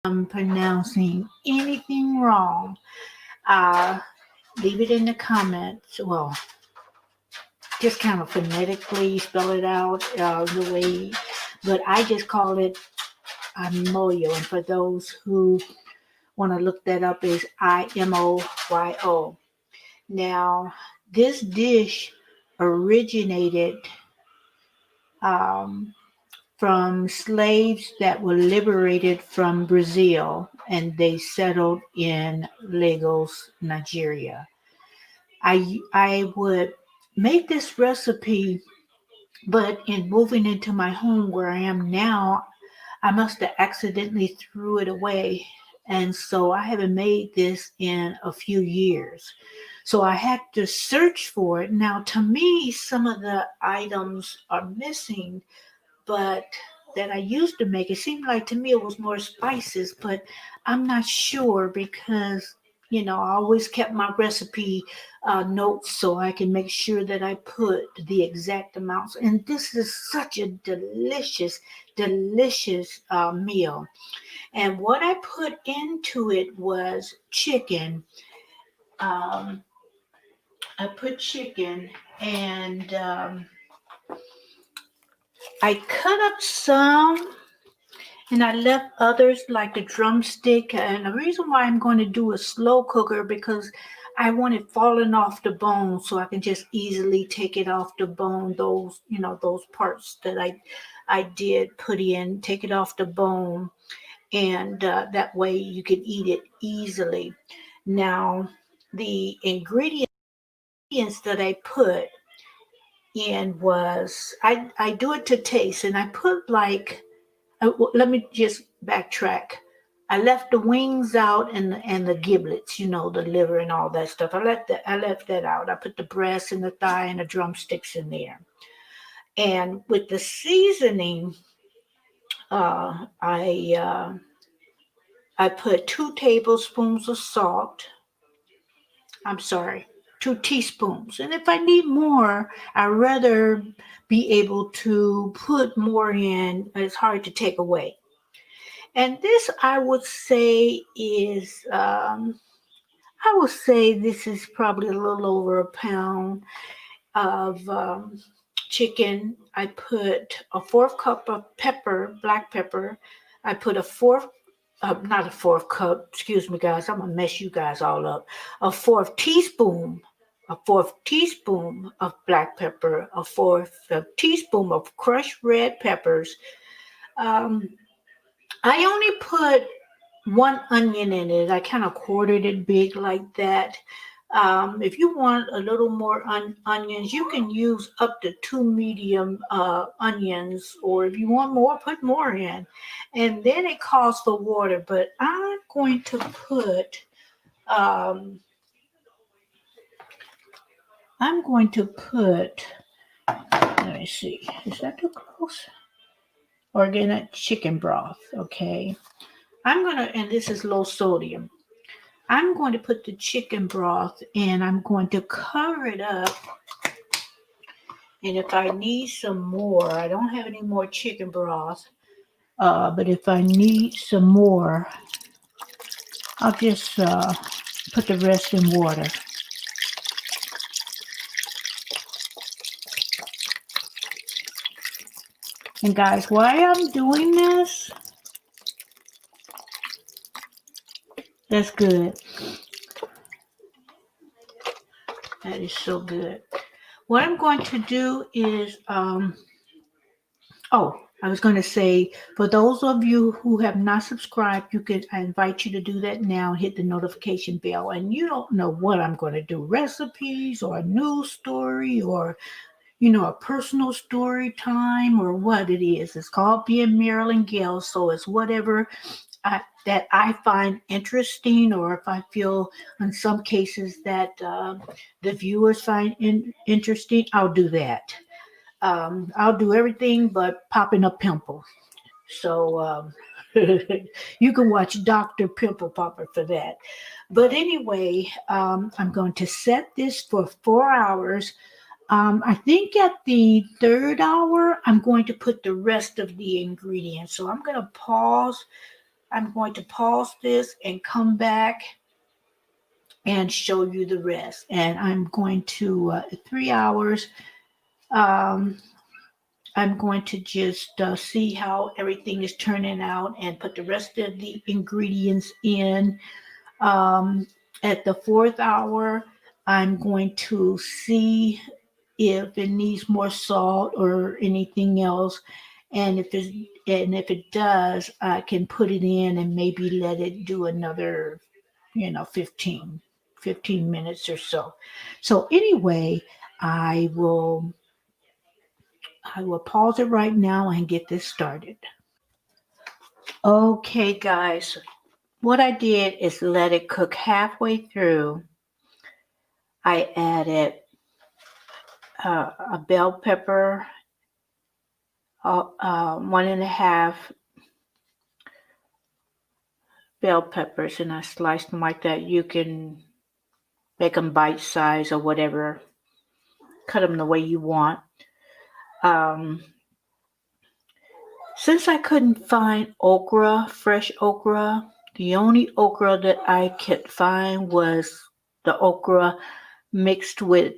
I'm pronouncing anything wrong, uh, leave it in the comments. Well, just kind of phonetically spell it out the way, but I just call it Moyo. And for those who want to look that up, is Imoyo. Now, this dish originated um, from slaves that were liberated from Brazil and they settled in Lagos, Nigeria. I would make this recipe, but in moving into my home where I am now, I must have accidentally threw it away. And so I haven't made this in a few years. So I had to search for it. Now, to me, some of the items are missing, but that I used to make, it seemed like to me it was more spices, but I'm not sure because I always kept my recipe notes so I can make sure that I put the exact amounts. And this is such a delicious, delicious meal. And what I put into it was chicken. Um, I put chicken and I cut up some and I left others like the drumstick. And the reason why I'm going to do a slow cooker because I want it falling off the bone so I can just easily take it off the bone. Those parts that I did put in, take it off the bone, and that way you can eat it easily. Now, the ingredients that I put in was I do it to taste, and I put like let me just backtrack. I left the wings out and the giblets, the liver and all that stuff. I left that out. I put the breast and the thigh and the drumsticks in there. And with the seasoning, I put 2 tablespoons of salt. I'm sorry, 2 teaspoons. And if I need more, I'd rather be able to put more in. It's hard to take away. And this, I would say this is probably a little over a pound of chicken. I put a fourth cup of pepper, black pepper. I put not a fourth cup, excuse me, guys. I'm going to mess you guys all up. A fourth teaspoon of black pepper, a fourth teaspoon of crushed red peppers. Um, I only put one onion in it. I kind of quartered it big like that. If you want a little more onions, you can use up to 2 medium onions, or if you want more, put more in. And then it calls for water, but um, I'm going to put, let me see, is that too close? Organic chicken broth, okay. And this is low sodium. I'm going to put the chicken broth and I'm going to cover it up. And if I need some more, I don't have any more chicken broth, but if I need some more, I'll just put the rest in water. And guys, why I'm doing this, that's good. That is so good. What I'm going to do is, I was going to say, for those of you who have not subscribed, I invite you to do that now. Hit the notification bell, and you don't know what I'm going to do: recipes, or a news story, or a personal story time, or what it is. It's called Being Marilyn Gale, so it's whatever that I find interesting, or if I feel in some cases that the viewers find interesting, I'll do that. I'll do everything but popping a pimple. So you can watch Dr. Pimple Popper for that. But anyway, I'm going to set this for 4 hours. I think at the third hour, I'm going to put the rest of the ingredients. So I'm going to pause I'm going to pause this and come back and show you the rest. And I'm going to 3 hours. Um, I'm going to just see how everything is turning out and put the rest of the ingredients in. At the 4th hour, I'm going to see if it needs more salt or anything else. And if it does, I can put it in and maybe let it do another, 15 minutes or so. So anyway, I will I will pause it right now and get this started. Okay, guys, what I did is let it cook halfway through. I added a bell pepper, 1.5 bell peppers, and I sliced them like that. You can make them bite size or whatever, cut them the way you want. Since I couldn't find fresh okra, the only okra that I could find was the okra mixed with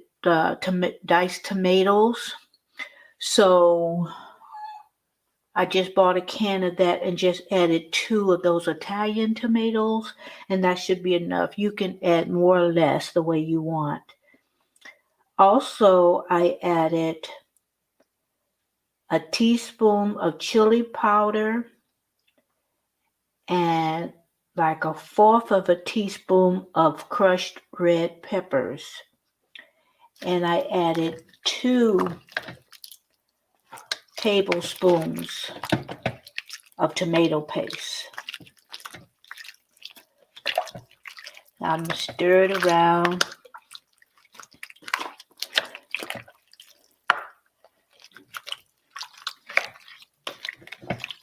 diced tomatoes. So I just bought a can of that and just added 2 of those Italian tomatoes, and that should be enough. You can add more or less the way you want. Also, I added a teaspoon of chili powder and like 1/4 of a teaspoon of crushed red peppers. And I added 2 tablespoons of tomato paste. Now I'm going to stir it around.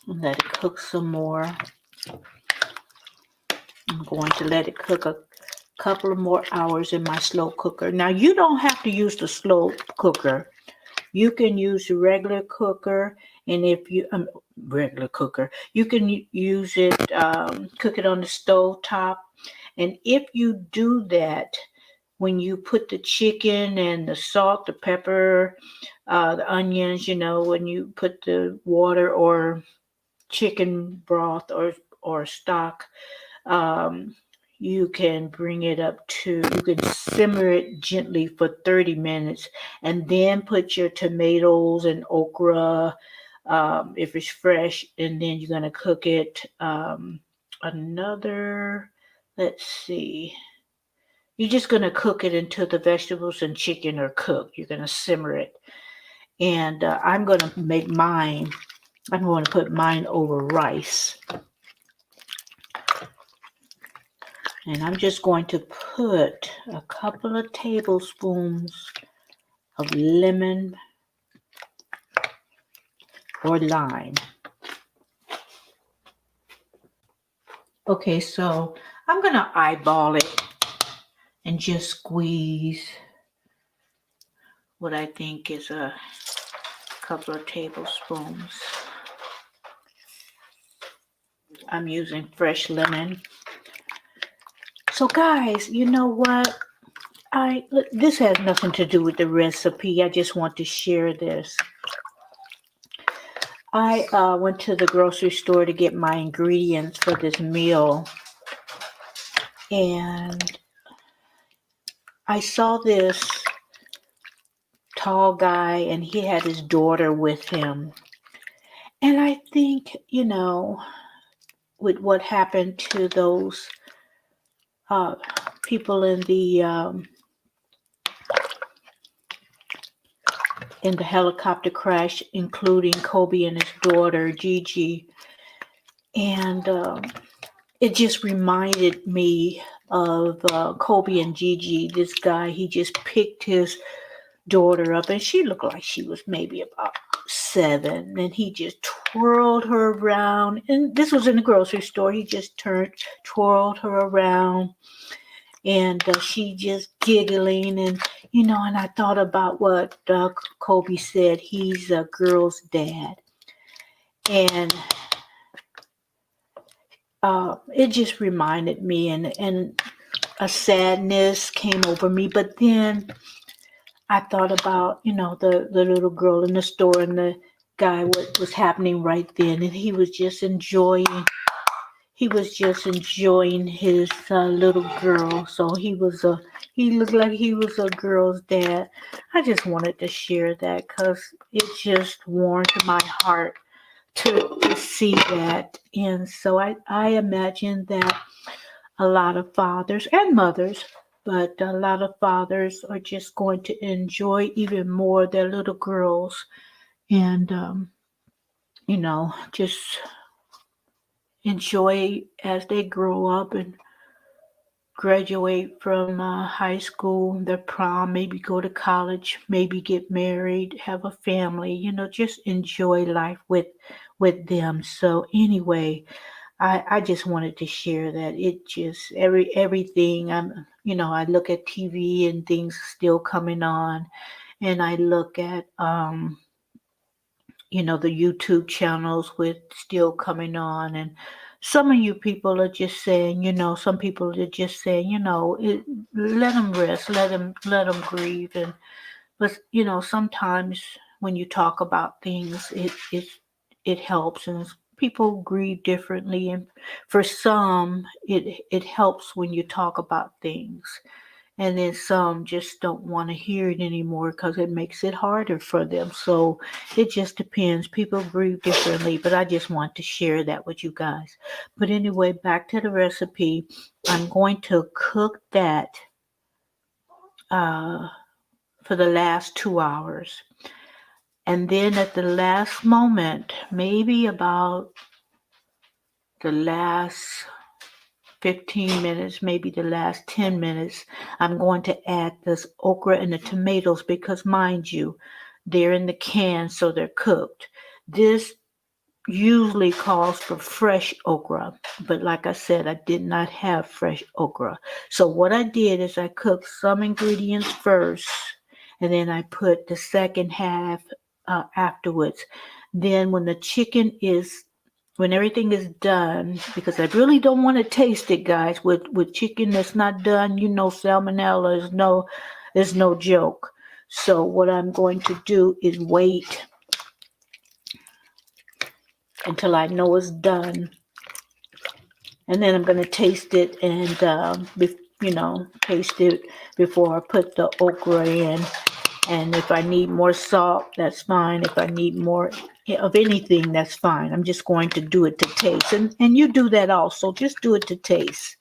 And let it cook some more. I'm going to let it cook a couple of more hours in my slow cooker. Now you don't have to use the slow cooker. You can use a regular cooker, and if you regular cooker, you can use it, cook it on the stove top. And if you do that, when you put the chicken and the salt, the pepper, the onions, when you put the water or chicken broth or stock, you can you can simmer it gently for 30 minutes and then put your tomatoes and okra, if it's fresh, and then you're going to cook it let's see. You're just going to cook it until the vegetables and chicken are cooked. You're going to simmer it. And I'm going to put mine over rice. And I'm just going to put a couple of tablespoons of lemon or lime. Okay, so I'm going to eyeball it and just squeeze what I think is a couple of tablespoons. I'm using fresh lemon. So guys, you know what? This has nothing to do with the recipe. I just want to share this. I went to the grocery store to get my ingredients for this meal, and I saw this tall guy, and he had his daughter with him. And I think, with what happened to those people in the helicopter crash, including Kobe and his daughter Gigi, and it just reminded me of Kobe and Gigi. This guy, he just picked his daughter up, and she looked like she was maybe about 7, and he just twirled her around. And this was in the grocery store. He just twirled her around, and she just giggling, and and I thought about what Kobe said. He's a girl's dad, and it just reminded me, and a sadness came over me. But then I thought about, the little girl in the store and the guy, what was happening right then, and he was just enjoying his little girl. So he looked like he was a girl's dad. I just wanted to share that because it just warmed my heart to see that. And so I imagine that a lot of fathers and mothers, but a lot of fathers are just going to enjoy even more their little girls, and just enjoy as they grow up and graduate from high school, their prom, maybe go to college, maybe get married, have a family, just enjoy life with them. So anyway, I just wanted to share that. It just everything. I look at TV and things still coming on, and I look at the YouTube channels with still coming on. And some of you people are just saying, some people are just saying, let them rest, let them grieve. And but sometimes when you talk about things, it helps, and people grieve differently. And for some, it helps when you talk about things. And then some just don't want to hear it anymore because it makes it harder for them. So it just depends. People grieve differently, but I just want to share that with you guys. But anyway, back to the recipe. I'm going to cook that uh, for the last 2 hours. And then at the last moment, maybe about the last 15 minutes, maybe the last 10 minutes, I'm going to add this okra and the tomatoes because, mind you, they're in the can, so they're cooked. This usually calls for fresh okra, but like I said, I did not have fresh okra. So what I did is I cooked some ingredients first, and then I put the second half afterwards. Then when everything is done, because I really don't want to taste it, guys. With chicken that's not done, salmonella is no joke. So what I'm going to do is wait until I know it's done, and then I'm going to taste it and taste it before I put the okra in. And if I need more salt, that's fine. If I need more of anything, that's fine. I'm just going to do it to taste. And you do that also. Just do it to taste.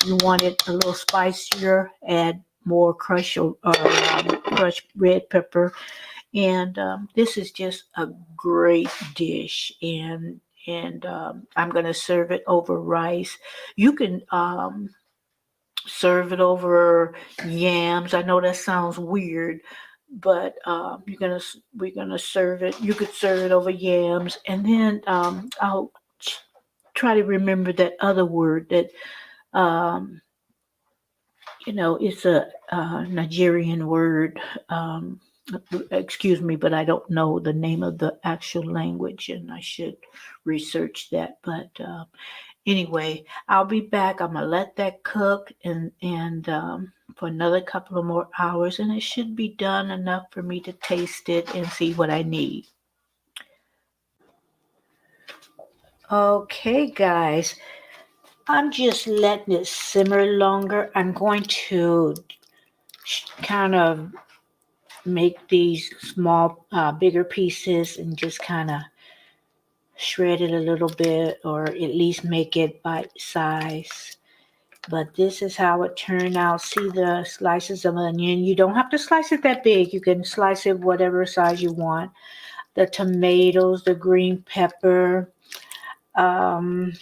You want it a little spicier, add more crushed red pepper. And this is just a great dish. And I'm going to serve it over rice. You can serve it over yams. I know that sounds weird, but we're gonna serve it. You could serve it over yams, and then I'll try to remember that other word that um, it's a Nigerian word. Excuse me, but I don't know the name of the actual language, and I should research that. But anyway, I'll be back. I'm gonna let that cook and for another couple of more hours, and it should be done enough for me to taste it and see what I need. Okay, guys, I'm just letting it simmer longer. I'm going to kind of make these small, bigger pieces and just kind of shred it a little bit, or at least make it bite size. But this is how it turned out. See the slices of onion. You don't have to slice it that big. You can slice it whatever size you want. The tomatoes, the green pepper. Um,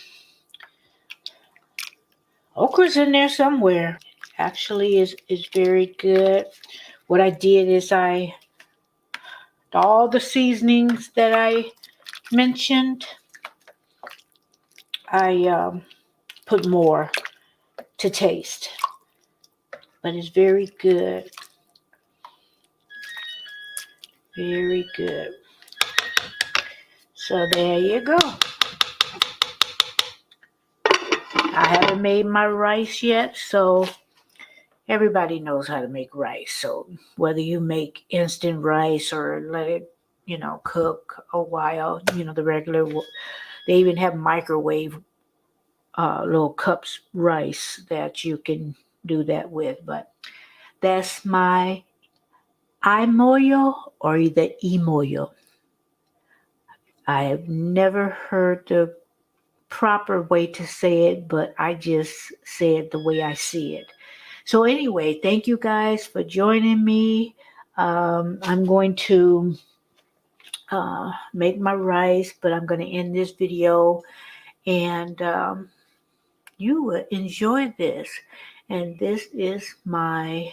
Okra's in there somewhere. Actually, is very good. What I did is all the seasonings that I mentioned, I put more to taste. But it's very good. Very good. So there you go. I haven't made my rice yet, so everybody knows how to make rice. So whether you make instant rice or let it, cook a while, the regular, they even have microwave little cups rice that you can do that with. But that's my imoyo or the imoyo. I have never heard the proper way to say it, but I just say it the way I see it. So anyway, thank you guys for joining me. I'm going to make my rice, but I'm going to end this video, and you will enjoy this. And this is my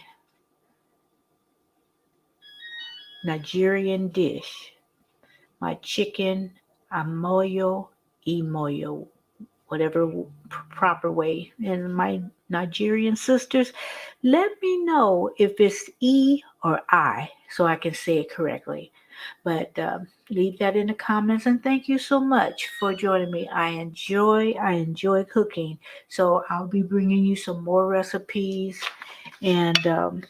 Nigerian dish, my chicken amoyo imoyo, whatever proper way. And my Nigerian sisters, let me know if it's E or I so I can say it correctly. But leave that in the comments, and thank you so much for joining me. I enjoy cooking, so I'll be bringing you some more recipes. And I'm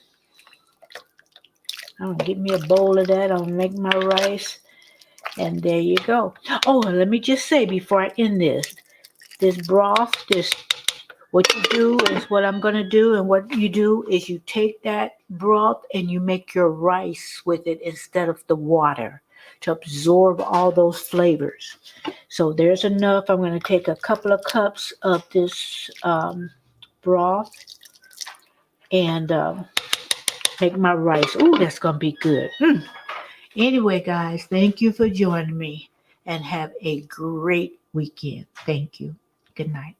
gonna get me a bowl of that. I'll make my rice, and there you go. Oh, and let me just say before I end this broth, what you do is what I'm going to do, and what you do is you take that broth and you make your rice with it instead of the water to absorb all those flavors. So there's enough. I'm going to take a couple of cups of this broth and make my rice. Ooh, that's going to be good. Anyway, guys, thank you for joining me, and have a great weekend. Thank you. Good night.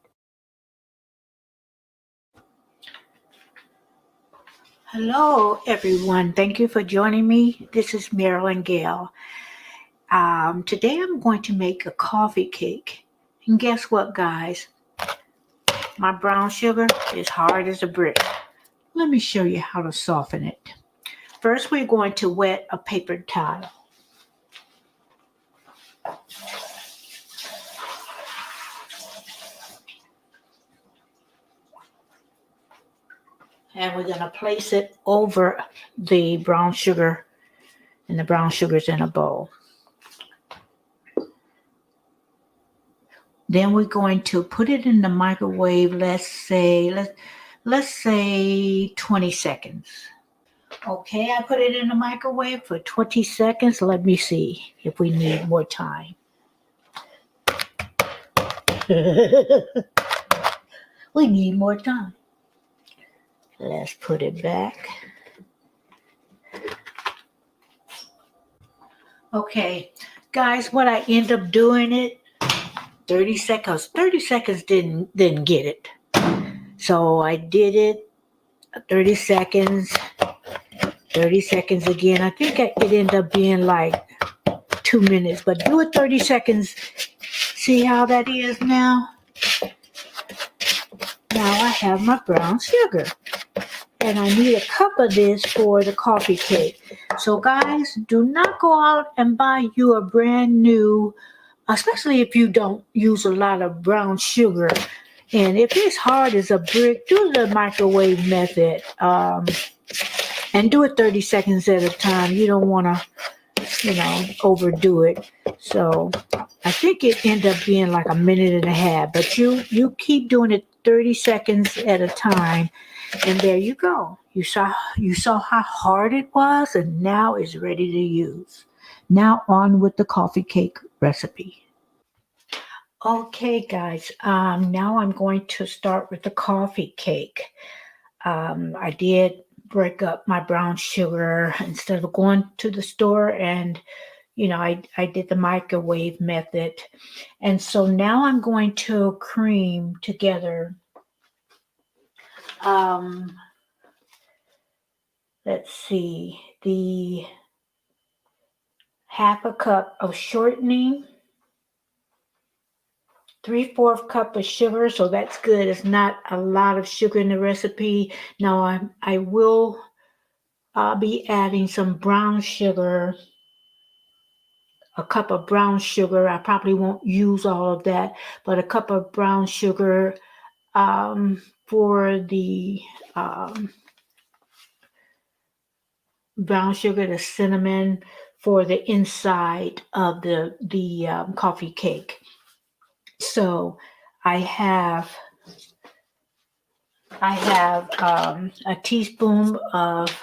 Hello, everyone. Thank you for joining me. This is Marilyn Gale. Today I'm going to make a coffee cake. And guess what, guys? My brown sugar is hard as a brick. Let me show you how to soften it. First, we're going to wet a paper towel. And we're going to place it over the brown sugar, and the brown sugar's in a bowl. Then we're going to put it in the microwave, let's say 20 seconds. Okay, I put it in the microwave for 20 seconds. Let me see if we need more time. We need more time. Let's put it back. Okay, guys, what I end up doing it 30 seconds. 30 seconds didn't get it. So I did it 30 seconds. 30 seconds again. I think it ended up being like 2 minutes, but do it 30 seconds. See how that is now? Now I have my brown sugar, and I need a cup of this for the coffee cake. So guys, do not go out and buy you a brand new, especially if you don't use a lot of brown sugar. And if it's hard as a brick, do the microwave method, and do it 30 seconds at a time. You don't want to, overdo it. So I think it ended up being like a minute and a half, but you keep doing it 30 seconds at a time, and there you go. You saw how hard it was, and now it's ready to use. Now on with the coffee cake recipe. Okay, guys. Now I'm going to start with the coffee cake. I did break up my brown sugar instead of going to the store, and I did the microwave method. And so now I'm going to cream together, let's see, the half a cup of shortening, 3/4 cup of sugar, so that's good. It's not a lot of sugar in the recipe. Now I will be adding some brown sugar, a cup of brown sugar. I probably won't use all of that, but a cup of brown sugar For the brown sugar, the cinnamon for the inside of the coffee cake. So I have a teaspoon of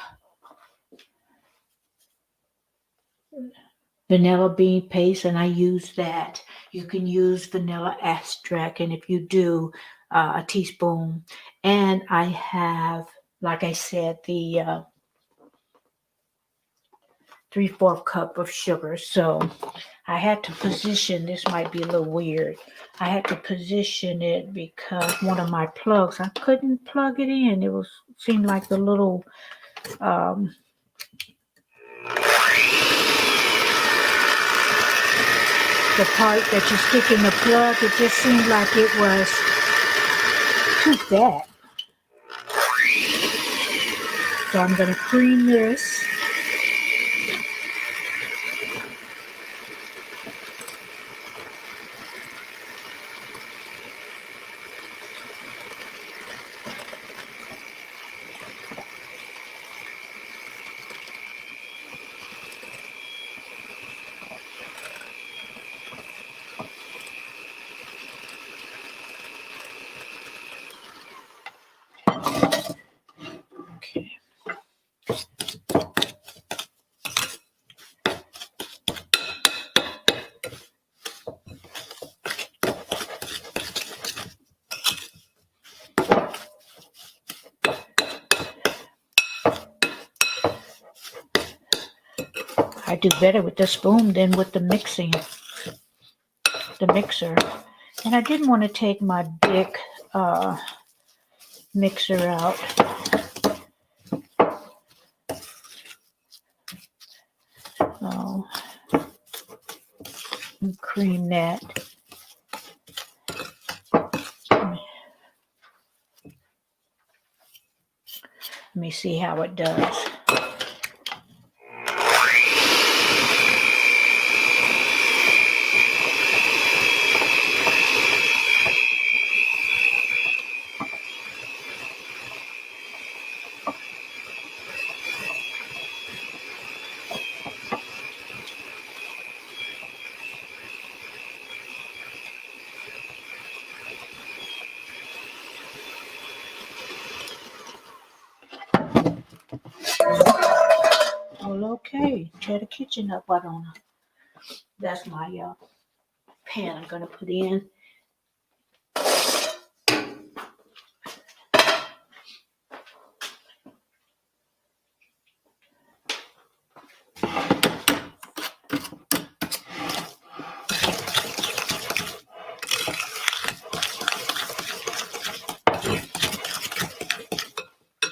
vanilla bean paste, and I use that. You can use vanilla extract, and if you do, a teaspoon. And I have, like I said, the 3/4 cup of sugar. So I had to position, this might be a little weird. I had to position it because one of my plugs, I couldn't plug it in. It seemed like the little the part that you stick in the plug, it just seemed like it was too fat. So I'm going to cream this. Okay. I do better with the spoon than with the mixer. And I didn't want to take my big mixer out. So cream that. Let me see how it does. Well, okay. Tear the kitchen up. I don't know. That's my pan I'm going to put in.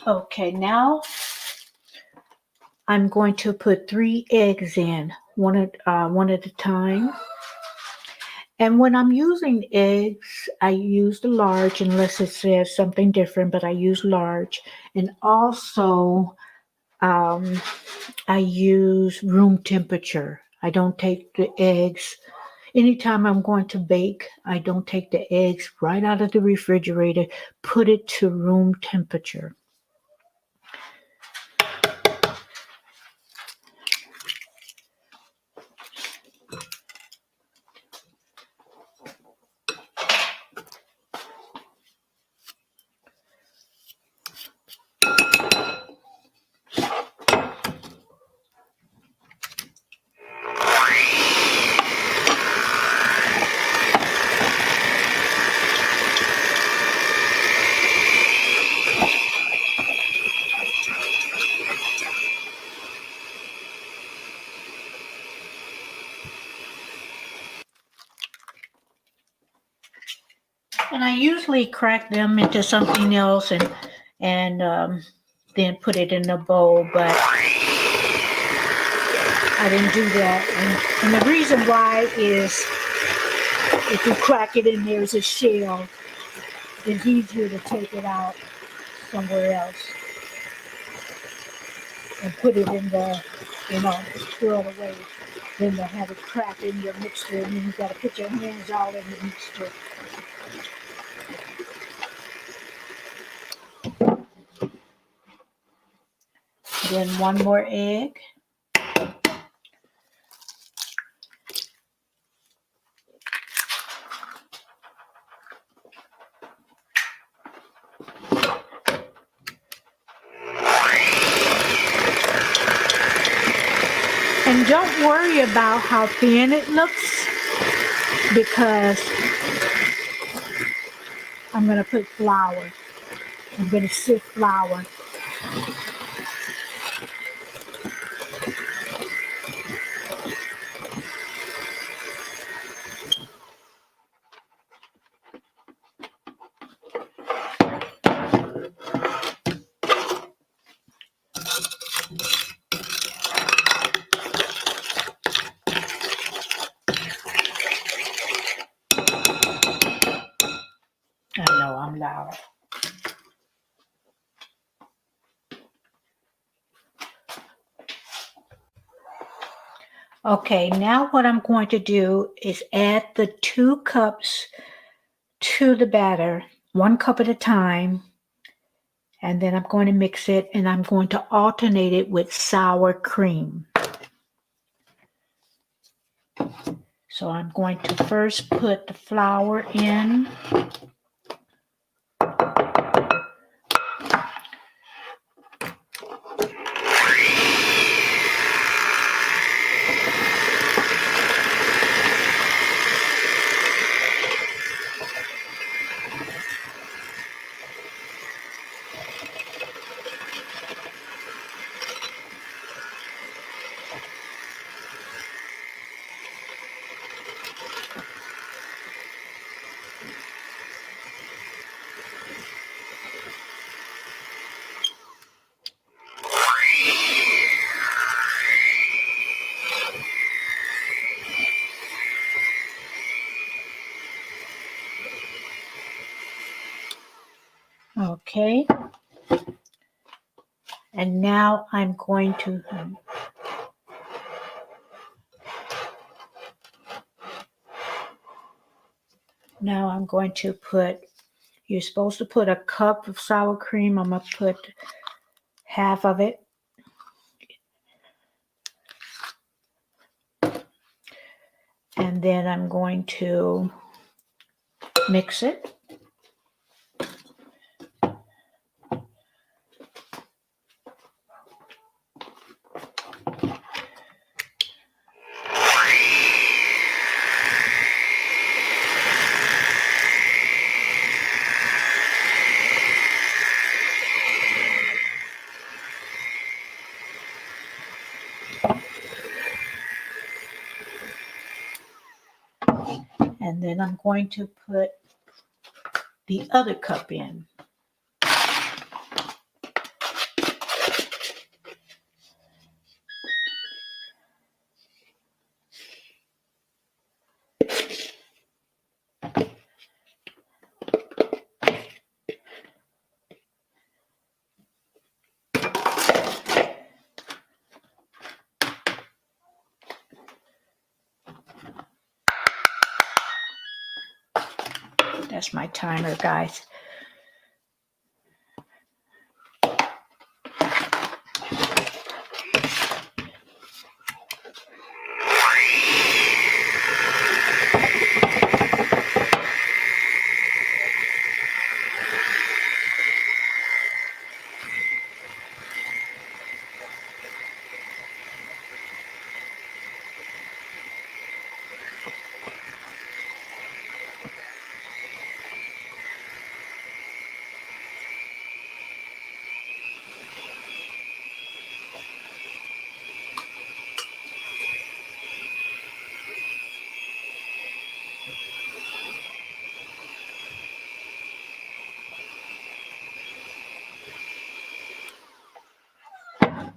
Okay, now I'm going to put 3 eggs in, one at a time. And when I'm using eggs, I use the large unless it says something different, but I use large. And also, I use room temperature. I don't take the eggs. Anytime I'm going to bake, I don't take the eggs right out of the refrigerator, put it to room temperature. And I usually crack them into something else and then put it in a bowl, but I didn't do that. And the reason why is if you crack it in there's a shell, it's easier to take it out somewhere else and put it in the, throw it away. Then to have it crack in your mixture, and then you got to put your hands all in the mixture. then one more egg. And don't worry about how thin it looks, because I'm going to put flour. I'm going to sift flour. I know I'm loud. Okay, now what I'm going to do is add the 2 cups to the batter, 1 cup at a time. And then I'm going to mix it, and I'm going to alternate it with sour cream. So I'm going to first put the flour in. Okay. And now I'm going to put, you're supposed to put a cup of sour cream. I'm going to put half of it. And then I'm going to mix it. And then I'm going to put the other cup in. That's my timer, guys.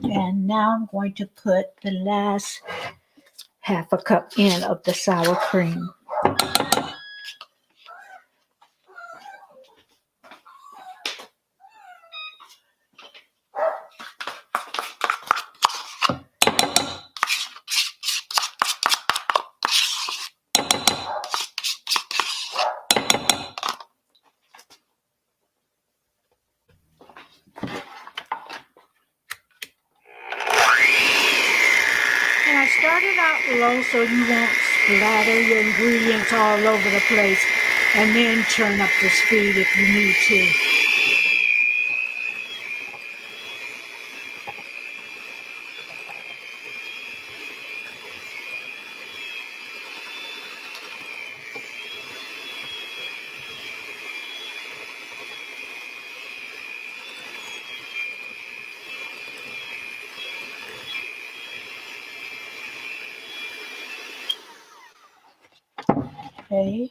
And now I'm going to put the last half a cup in of the sour cream. it out low so you won't splatter your ingredients all over the place, and then turn up the speed if you need to. Okay.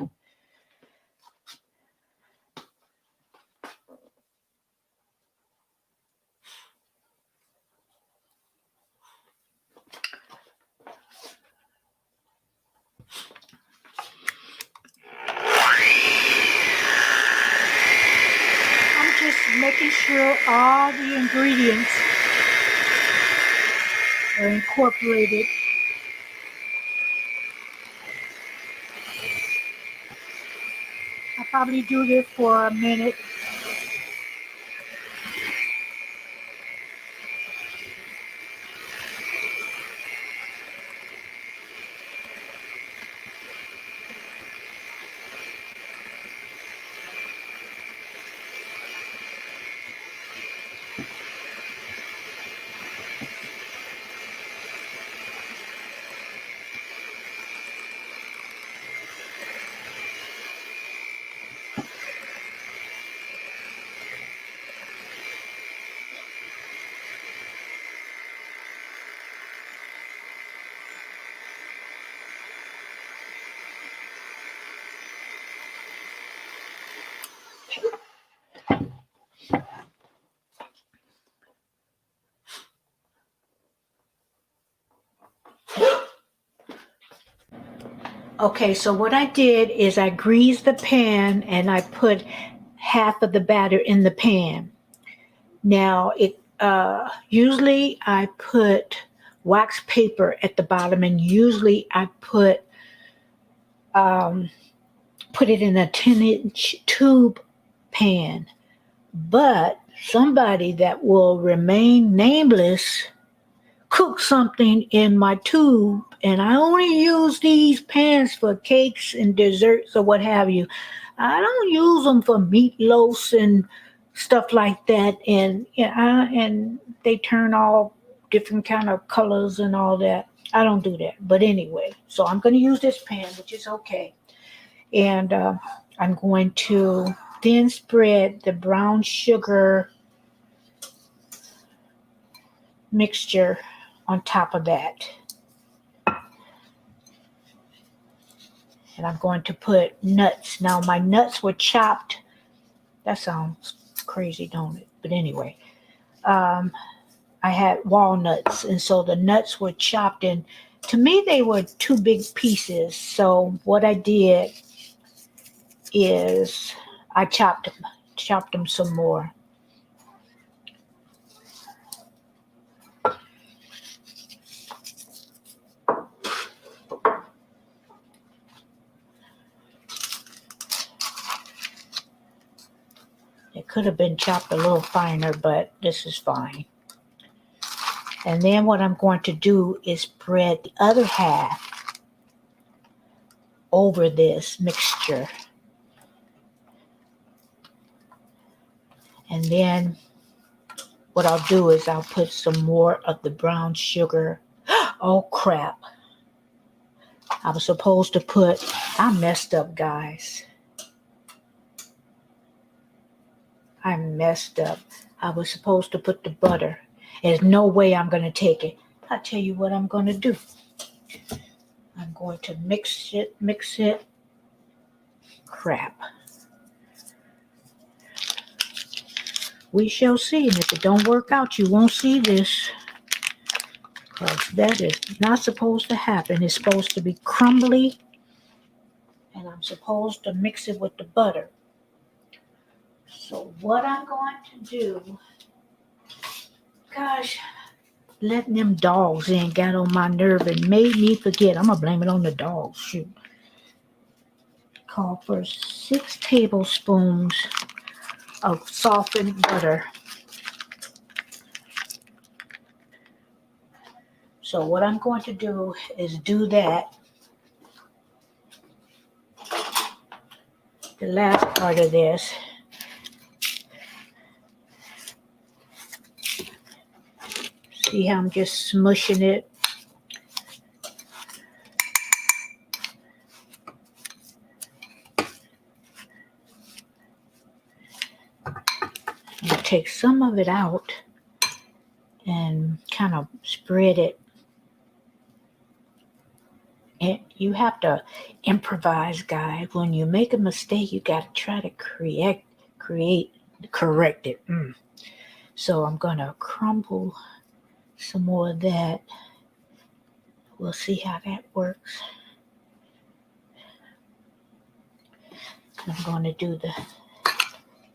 I'm just making sure all the ingredients are incorporated. I'll probably do this for a minute. Okay, so what I did is I greased the pan and I put half of the batter in the pan. Now it usually I put wax paper at the bottom, and usually I put it in a 10-inch tube pan. But somebody that will remain nameless cooked something in my tube, and I only use these pans for cakes and desserts or what have you. I don't use them for meatloafs and stuff like that, and and they turn all different kind of colors and all that. I don't do that. But anyway, so I'm going to use this pan, which is okay, and I'm going to then spread the brown sugar mixture on top of that. And I'm going to put nuts. Now my nuts were chopped. That sounds crazy, don't it? But anyway, I had walnuts, and so the nuts were chopped, and to me they were two big pieces. So what I did is I chopped them some more. It could have been chopped a little finer, but this is fine. And then what I'm going to do is spread the other half over this mixture. And then what I'll do is I'll put some more of the brown sugar. Oh, crap. I was supposed to I messed up, guys. I messed up. I was supposed to put the butter. There's no way I'm going to take it. I'll tell you what I'm going to do. I'm going to mix it. Crap. We shall see. And if it don't work out, you won't see this. Because that is not supposed to happen. It's supposed to be crumbly. And I'm supposed to mix it with the butter. So what I'm going to do, gosh, letting them dogs in got on my nerve and made me forget. I'm going to blame it on the dogs. Shoot. Call for 6 tablespoons of softened butter. So what I'm going to do is do that, the last part of this. See how I'm just smushing it? And take some of it out and kind of spread it. And you have to improvise, guys. When you make a mistake, you got to try to correct it. So I'm going to crumble some more of that. We'll see how that works. I'm going to do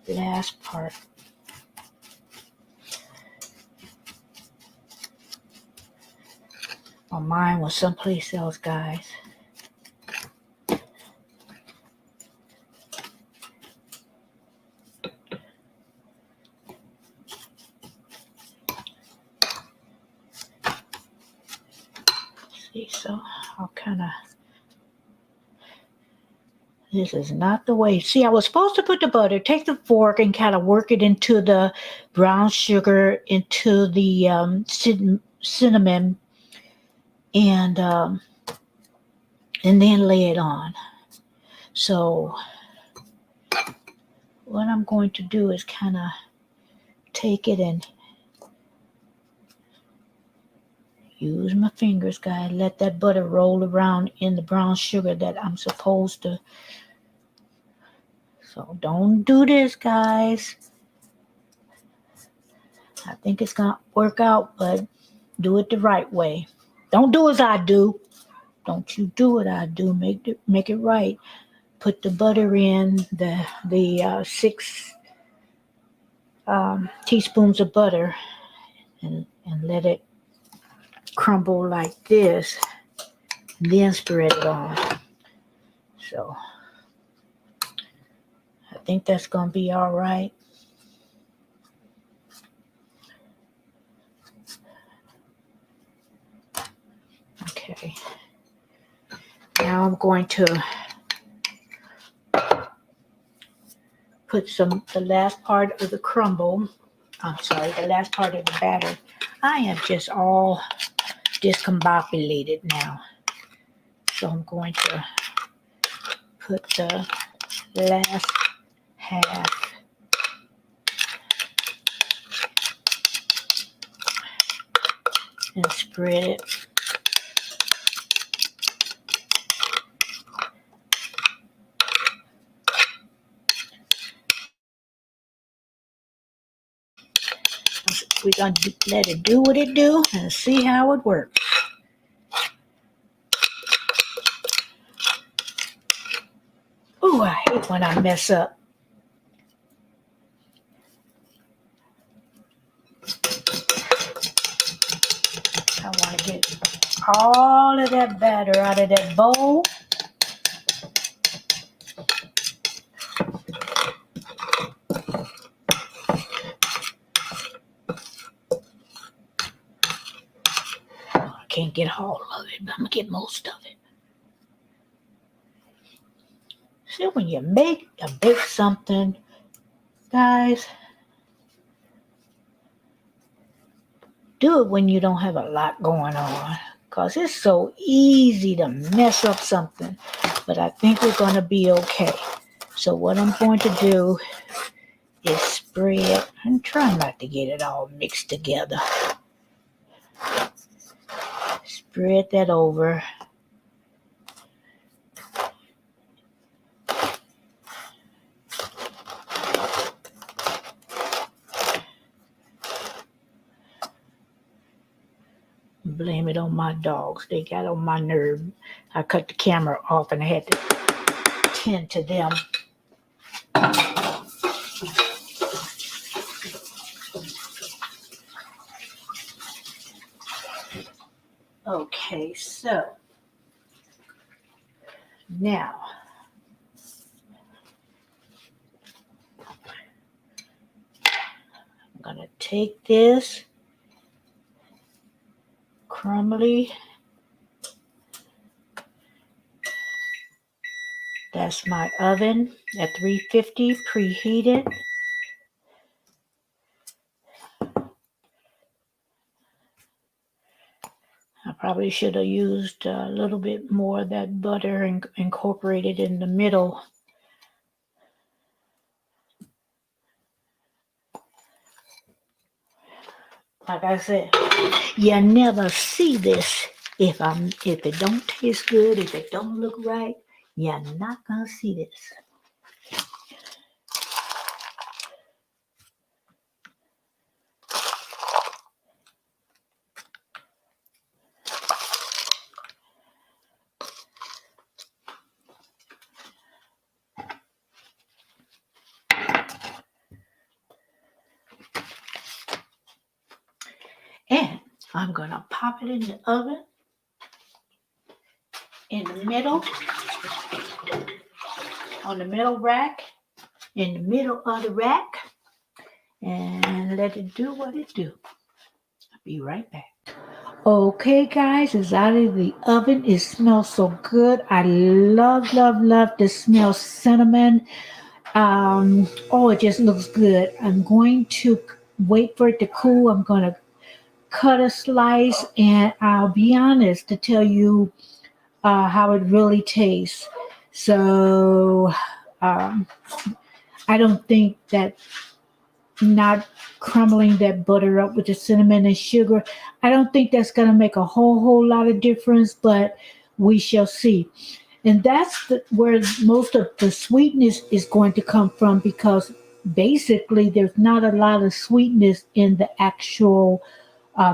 the last part. Oh, mine was someplace else, guys. See, so I'll kind of, this is not the way. See, I was supposed to put the butter, take the fork and kind of work it into the brown sugar, into the cinnamon, and then lay it on. So what I'm going to do is kind of take it and use my fingers, guys. Let that butter roll around in the brown sugar that I'm supposed to. So don't do this, guys. I think it's going to work out, but do it the right way. Don't do as I do. Don't you do what I do. Make it right. Put the butter in, the 6 teaspoons of butter, and let it crumble like this. And then spread it on. So I think that's going to be all right. Okay. Now I'm going to put the last part of the the last part of the batter. I am just all discombobulated now. So I'm going to put the last half and spread it. We're going to let it do what it do and see how it works. Ooh, I hate when I mess up. I want to get all of that batter out of that bowl. I can't get all of it, but I'm going to get most of it. See, when you bake something, guys, do it when you don't have a lot going on, because it's so easy to mess up something. But I think we're going to be okay. So what I'm going to do is spread and try not to get it all mixed together. Spread that over. Blame it on my dogs. They got on my nerve. I cut the camera off and I had to tend to them. Okay, so now I'm going to take this, crumbly. That's my oven at 350 preheated. I probably should have used a little bit more of that butter and incorporated in the middle. Like I said, you never see this if it don't taste good, if it don't look right, you're not gonna see this. And I'm gonna pop it in the oven in the middle, on the middle rack, in the middle of the rack, and let it do what it do. I'll be right back. Okay, guys, it's out of the oven. It smells so good. I love, love, love the smell cinnamon. It just looks good. I'm going to wait for it to cool. I'm going to cut a slice, and I'll be honest to tell you how it really tastes. So, I don't think that not crumbling that butter up with the cinnamon and sugar, I don't think that's going to make a whole lot of difference, but we shall see. And that's where most of the sweetness is going to come from, because basically there's not a lot of sweetness in the actual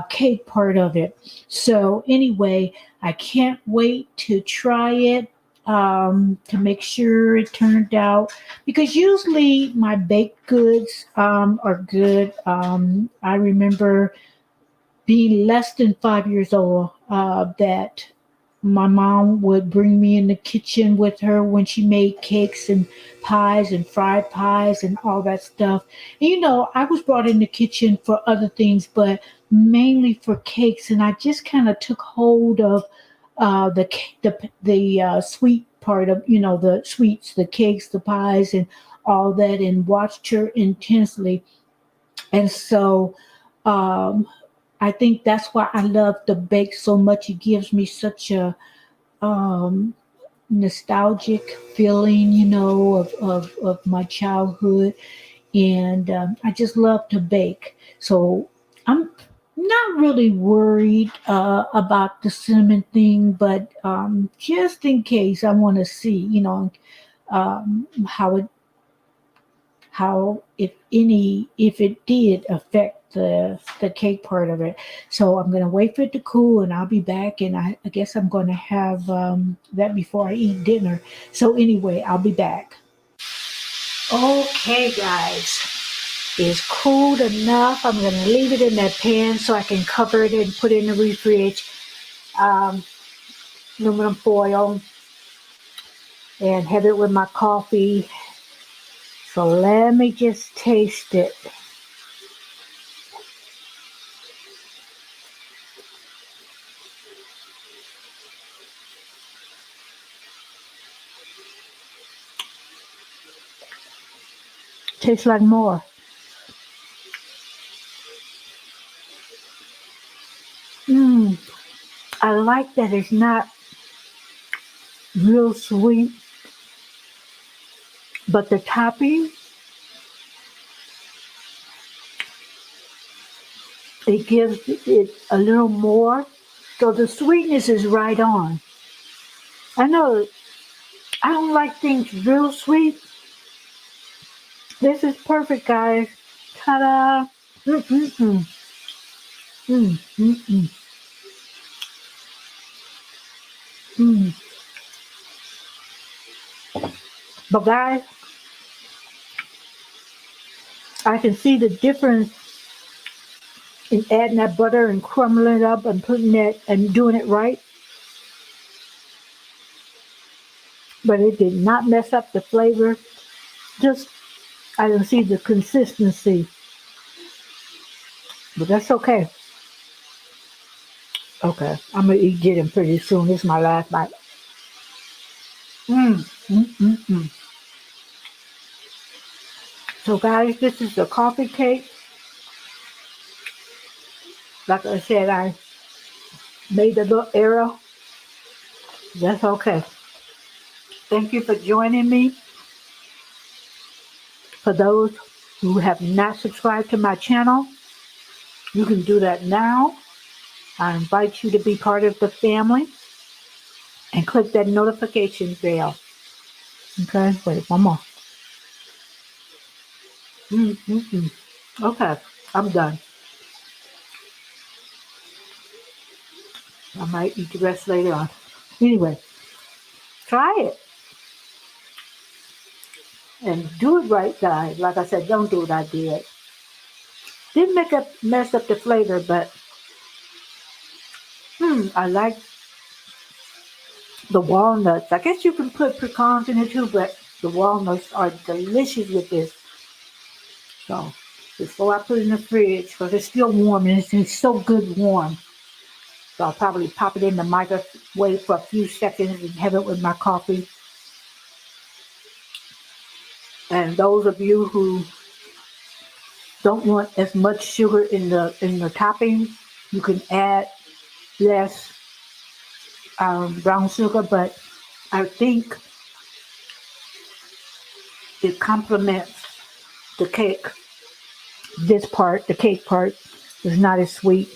cake part of it. So anyway, I can't wait to try it, to make sure it turned out, because usually my baked goods are good. I remember being less than 5 years old, that my mom would bring me in the kitchen with her when she made cakes and pies and fried pies and all that stuff. And, I was brought in the kitchen for other things, but mainly for cakes. And I just kind of took hold of the sweet part of, the sweets, the cakes, the pies, and all that, and watched her intensely. And so, um, I think that's why I love to bake so much. It gives me such a um, nostalgic feeling, of my childhood. And I just love to bake. So I'm not really worried about the cinnamon thing, but just in case, I want to see, how if it did affect the cake part of it. So I'm gonna wait for it to cool, and I'll be back, and I guess I'm gonna have that before I eat dinner. So anyway, I'll be back. Okay, guys, it's cooled enough. I'm gonna leave it in that pan so I can cover it and put it in the refrigerator, um, aluminum foil, and have it with my coffee. So let me just taste it. Tastes like more. I like that it's not real sweet, but the topping, it gives it a little more. So the sweetness is right on. I know I don't like things real sweet. This is perfect, guys. Ta-da! Mm-mm-mm. Mm-mm-mm. Mm. But guys, I can see the difference in adding that butter and crumbling it up and putting it and doing it right. But it did not mess up the flavor. Just I don't see the consistency. But that's okay. Okay, I'm gonna eat get him pretty soon. This is my last bite. Mm, mm, mm, mm. So guys, this is the coffee cake. Like I said, I made a little error. That's okay. Thank you for joining me. For those who have not subscribed to my channel, you can do that now. I invite you to be part of the family and click that notification bell. Okay, wait, one more. Mm-mm-mm. Okay, I'm done. I might eat the rest later on. Anyway, try it and do it right, guys. Like I said, don't do what I did. Didn't mess up the flavor, but I like the walnuts. I guess you can put pecans in it too, but the walnuts are delicious with this. So before I put it in the fridge, because it's still warm and it's so good warm. So I'll probably pop it in the microwave for a few seconds and have it with my coffee. And those of you who don't want as much sugar in the topping, you can add less brown sugar, but I think it complements the cake. This part, the cake part, is not as sweet,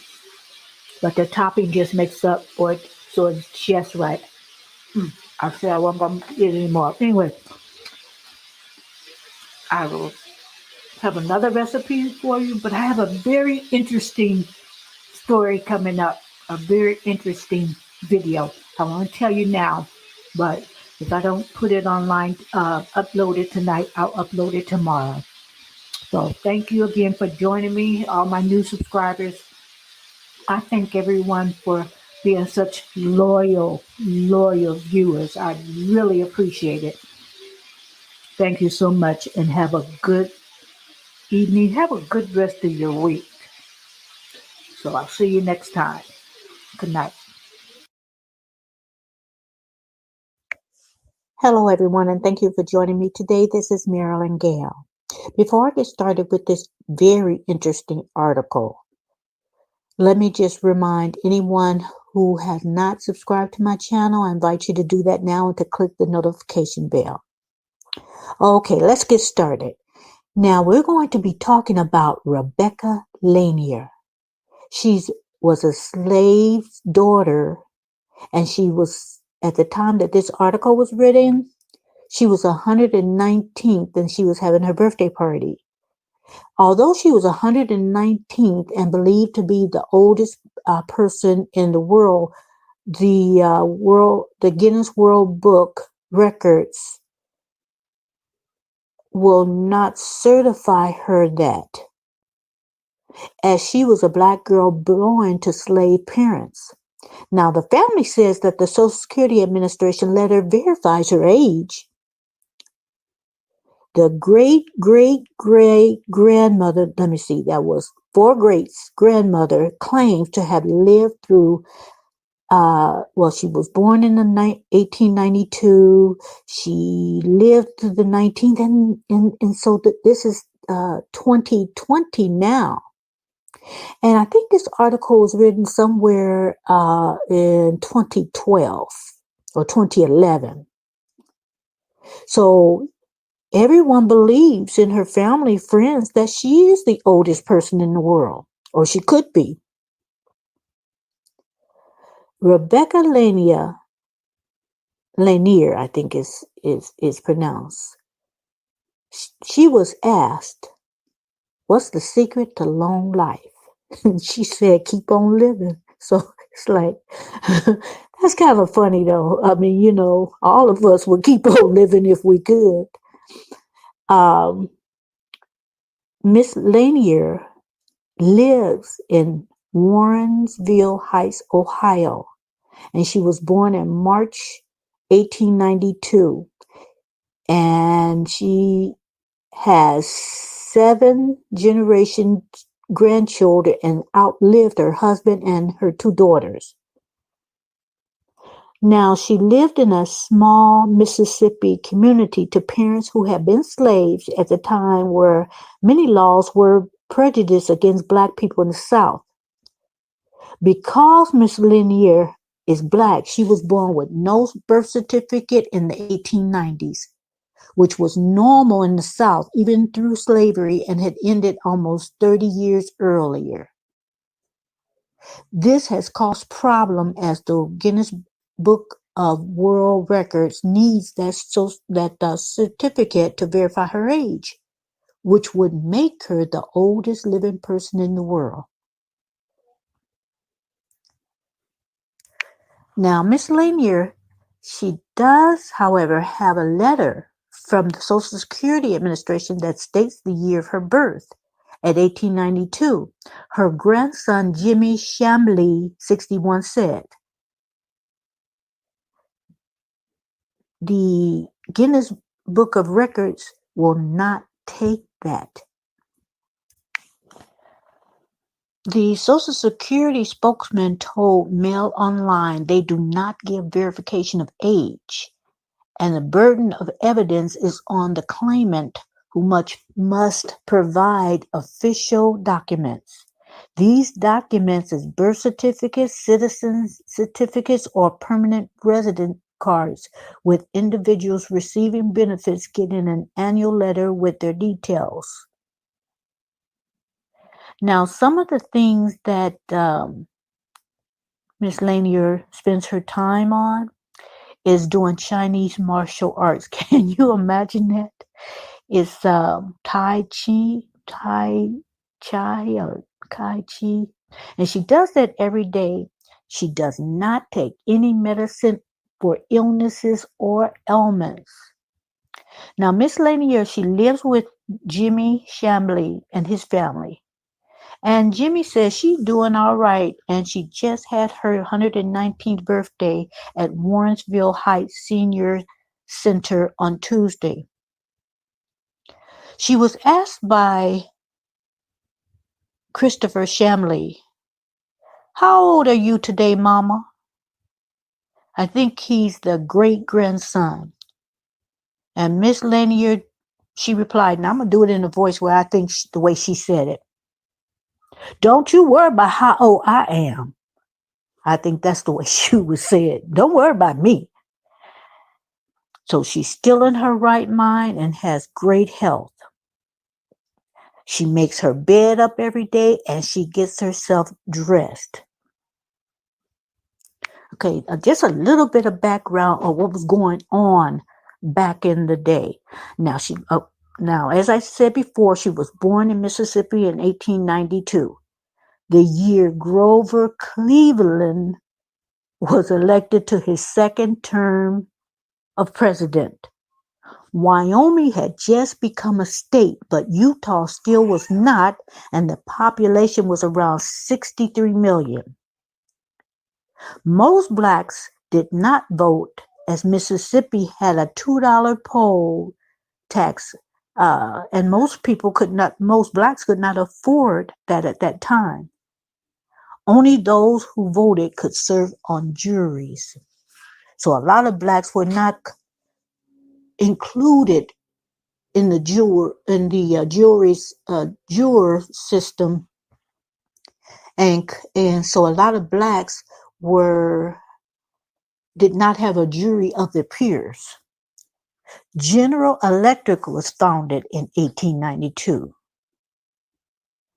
but the topping just makes up for it, so it's just right. I said I wasn't going to eat anymore. Anyway, I will have another recipe for you, but I have a very interesting story coming up, a very interesting video. I want to tell you now, but if I don't put it online, upload it tonight, I'll upload it tomorrow. So thank you again for joining me, all my new subscribers. I thank everyone for being such loyal viewers. I really appreciate it. Thank you so much and have a good evening. Have a good rest of your week. So I'll see you next time. Good night. Hello, everyone, and thank you for joining me today. This is Marilyn Gale. Before I get started with this very interesting article, let me just remind anyone who has not subscribed to my channel, I invite you to do that now and to click the notification bell. Okay, let's get started. Now we're going to be talking about Rebecca Lanier. She was a slave's daughter, and she was, at the time that this article was written, she was 119th and she was having her birthday party. Although she was 119th and believed to be the oldest person in the world, the Guinness World Book records will not certify her that, as she was a black girl born to slave parents. Now, the family says that the Social Security Administration letter verifies her age. The great-great-great-grandmother, let me see, that was four greats, grandmother, claims to have lived through, she was born in the 1892. She lived through the 19th, and so this is 2020 now. And I think this article was written somewhere in 2012 or 2011. So everyone believes in her family, friends, that she is the oldest person in the world, or she could be. Rebecca Lanier, I think is pronounced. She was asked, "What's the secret to long life?" And she said, "Keep on living." So it's like, that's kind of funny though. I mean, all of us would keep on living if we could. Miss Lanier lives in Warrensville Heights, Ohio, and she was born in March 1892. And she has 7 generations grandchildren and outlived her husband and her 2 daughters. Now, she lived in a small Mississippi community to parents who had been slaves at the time where many laws were prejudiced against black people in the South. Because Miss Lanier is black, she was born with no birth certificate in the 1890s, which was normal in the South even through slavery and had ended almost 30 years earlier. This has caused problem as the Guinness Book of World Records needs that certificate to verify her age, which would make her the oldest living person in the world. Now, Miss Lanier, she does, however, have a letter from the Social Security Administration that states the year of her birth. At 1892, her grandson Jimmy Chambly, 61, said, "The Guinness Book of Records will not take that." The Social Security spokesman told Mail Online they do not give verification of age, and the burden of evidence is on the claimant, who must provide official documents. These documents is birth certificates, citizen certificates, or permanent resident cards, with individuals receiving benefits getting an annual letter with their details. Now, some of the things that Miss Lanier spends her time on is doing Chinese martial arts. Can you imagine that? It's Tai Chi, or Tai Chi. And she does that every day. She does not take any medicine for illnesses or ailments. Now, Miss Lanier, she lives with Jimmy Chambly and his family. And Jimmy says she's doing all right, and she just had her 119th birthday at Warrensville Heights Senior Center on Tuesday. She was asked by Christopher Chambly, "How old are you today, Mama?" I think he's the great-grandson. And Miss Lanier, she replied, and I'm going to do it in a voice where I think the way she said it. "Don't you worry about how old I am." I think that's the way she would say it. "Don't worry about me." So she's still in her right mind and has great health. She makes her bed up every day and she gets herself dressed. Okay, just a little bit of background of what was going on back in the day. Now, as I said before, she was born in Mississippi in 1892, the year Grover Cleveland was elected to his second term of president. Wyoming had just become a state, but Utah still was not, and the population was around 63 million. Most blacks did not vote, as Mississippi had a $2 poll tax, and most blacks could not afford that at that time. Only those who voted could serve on juries. So a lot of blacks were not included in the juror system, and so a lot of blacks did not have a jury of their peers. General Electric was founded in 1892,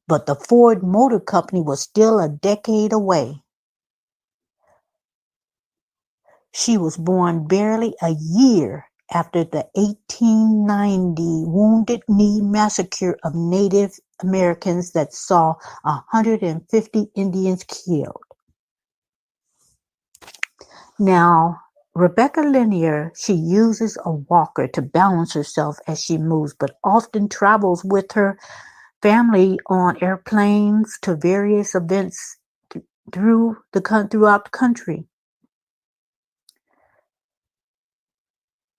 but the Ford Motor Company was still a decade away. She was born barely a year after the 1890 Wounded Knee Massacre of Native Americans that saw 150 Indians killed. Now, Rebecca Lanier, she uses a walker to balance herself as she moves, but often travels with her family on airplanes to various events throughout the country.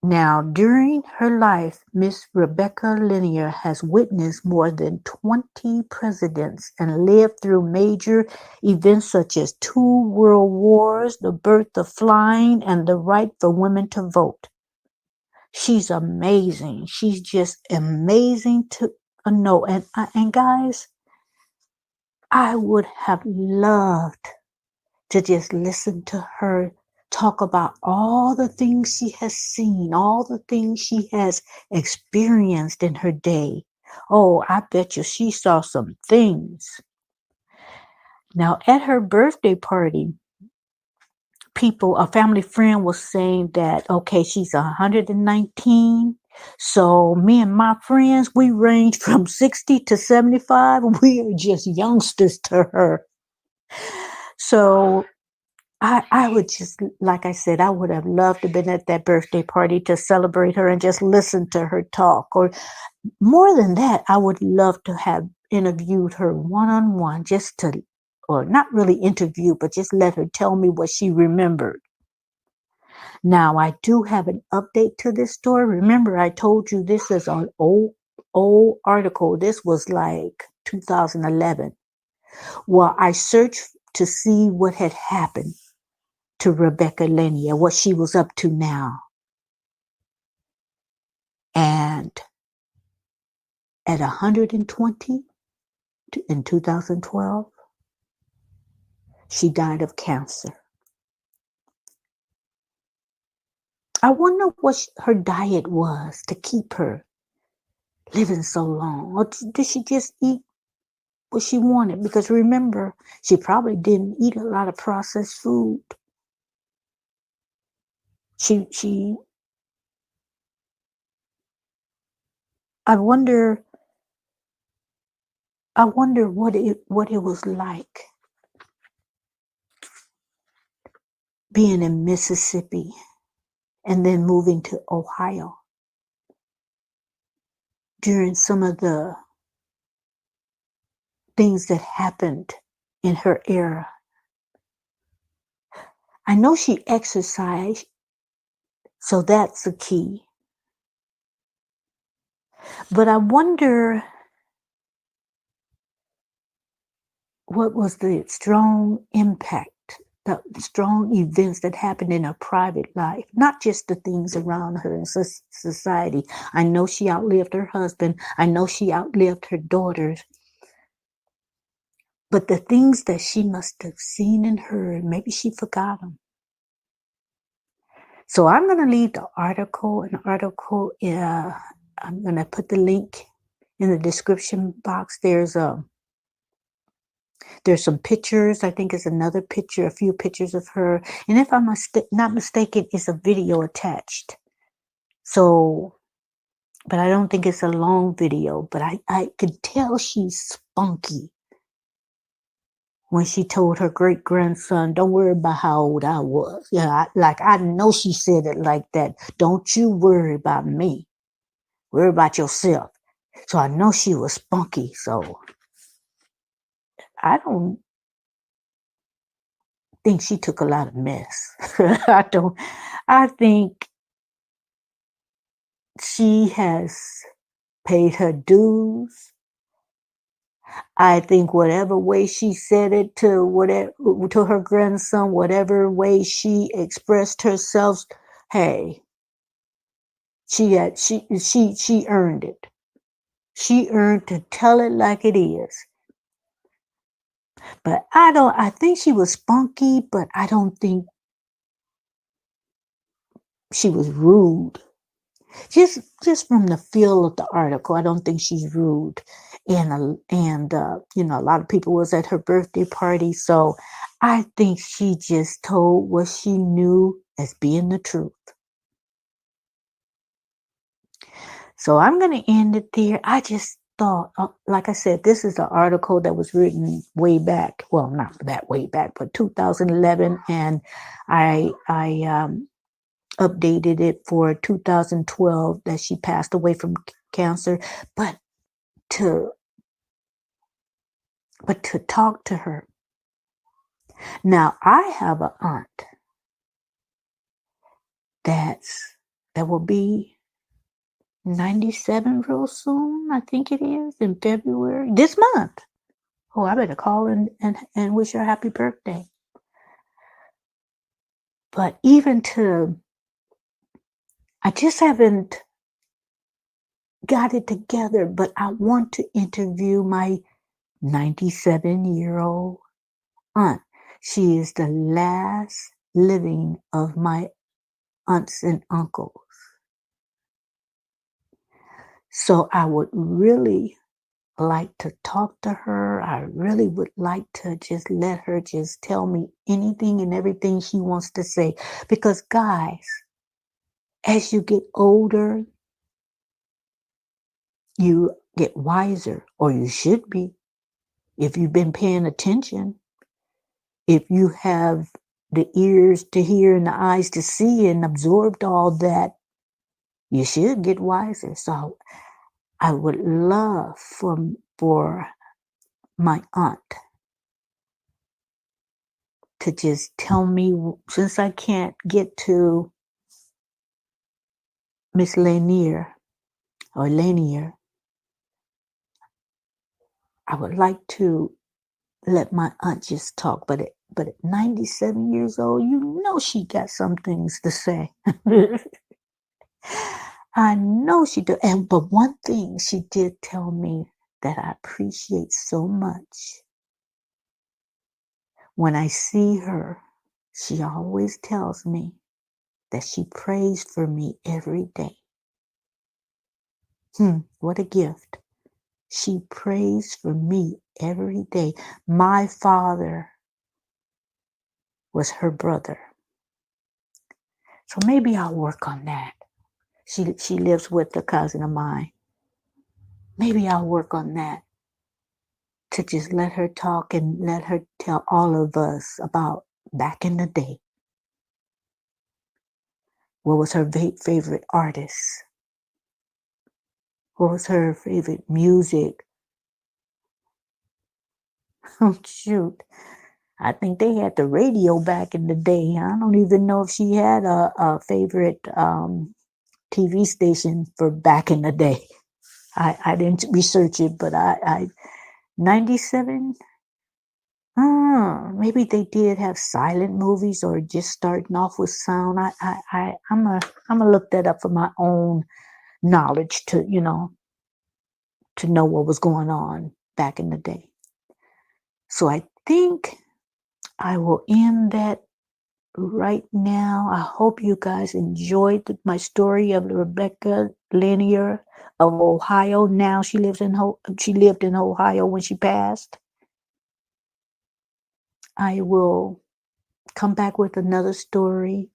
Now, during her life, Miss Rebecca Linear has witnessed more than 20 presidents and lived through major events such as 2 world wars, the birth of flying, and the right for women to vote. She's amazing. She's just amazing to know. And guys, I would have loved to just listen to her talk about all the things she has seen, all the things she has experienced in her day. Oh, I bet you she saw some things. Now, at her birthday party, a family friend was saying that, okay, she's 119. So me and my friends, we range from 60 to 75. We are just youngsters to her. So I would just, like I said, I would have loved to have been at that birthday party to celebrate her and just listen to her talk. Or more than that, I would love to have interviewed her one-on-one, just to, or not really interview, but just let her tell me what she remembered. Now, I do have an update to this story. Remember, I told you this is an old article. This was like 2011. Well, I searched to see what had happened to Rebecca Linear, what she was up to now. And at 120 in 2012, she died of cancer. I wonder what her diet was to keep her living so long. Or did she just eat what she wanted? Because remember, she probably didn't eat a lot of processed food. I wonder what it was like being in Mississippi and then moving to Ohio during some of the things that happened in her era. I know she exercised, so that's the key. But I wonder what was the strong impact, the strong events that happened in her private life, not just the things around her in society. I know she outlived her husband. I know she outlived her daughters. But the things that she must have seen and heard, maybe she forgot them. So I'm going to leave the article. I'm going to put the link in the description box. There's some pictures. I think it's another picture, a few pictures of her. And if I'm not mistaken, it's a video attached. So, but I don't think it's a long video, but I could tell she's spunky when she told her great-grandson, don't worry about how old I was. Yeah, I know she said it like that. Don't you worry about me. Worry about yourself. So I know she was spunky. So I don't think she took a lot of mess. I think she has paid her dues. I think whatever way she said it to her grandson, whatever way she expressed herself, hey, she earned it. She earned to tell it like it is. But I think she was spunky, but I don't think she was rude. Just from the feel of the article, I don't think she's rude. And a lot of people was at her birthday party, so I think she just told what she knew as being the truth. So I'm going to end it there. I just thought, like I said, this is an article that was written way back. Well, not that way back, but 2011, and I updated it for 2012 that she passed away from cancer. But to talk to her. Now, I have an aunt that's that will be 97 real soon. I think it is in February this month. Oh, I better call and wish her happy birthday. But I just haven't got it together, but I want to interview my 97-year-old aunt. She is the last living of my aunts and uncles. So I would really like to talk to her. I really would like to just let her just tell me anything and everything she wants to say. Because guys, as you get older, you get wiser, or you should be, if you've been paying attention. If you have the ears to hear and the eyes to see and absorbed all that, you should get wiser. So I would love for my aunt to just tell me, since I can't get to Miss Lanier or Lanier, I would like to let my aunt just talk. But at 97 years old, you know she got some things to say. I know she did. But one thing she did tell me that I appreciate so much. When I see her, she always tells me that she prays for me every day. What a gift. She prays for me every day. My father was her brother. So maybe I'll work on that. She lives with a cousin of mine. Maybe I'll work on that, to just let her talk and let her tell all of us about back in the day. What was her favorite artist? What was her favorite music? Oh, shoot. I think they had the radio back in the day. I don't even know if she had a favorite TV station for back in the day. I didn't research it, but I 97. Maybe they did have silent movies or just starting off with sound. I'm gonna look that up for my own knowledge to know what was going on back in the day. So I think I will end that right now. I hope you guys enjoyed my story of Rebecca Lanier of Ohio. Now she lived in Ohio when she passed. I will come back with another story.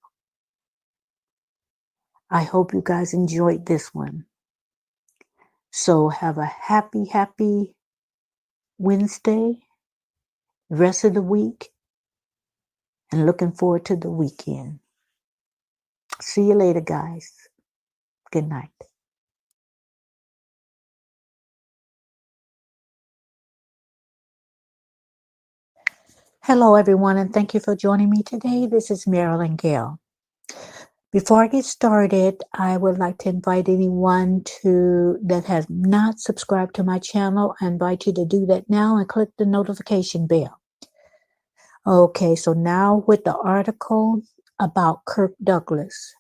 I hope you guys enjoyed this one. So have a happy Wednesday, rest of the week, and looking forward to the weekend. See you later, guys. Good night. Hello, everyone, and thank you for joining me today. This is Marilyn Gale. Before I get started, I would like to invite anyone that has not subscribed to my channel. I invite you to do that now and click the notification bell. Okay, so now with the article about Kirk Douglas.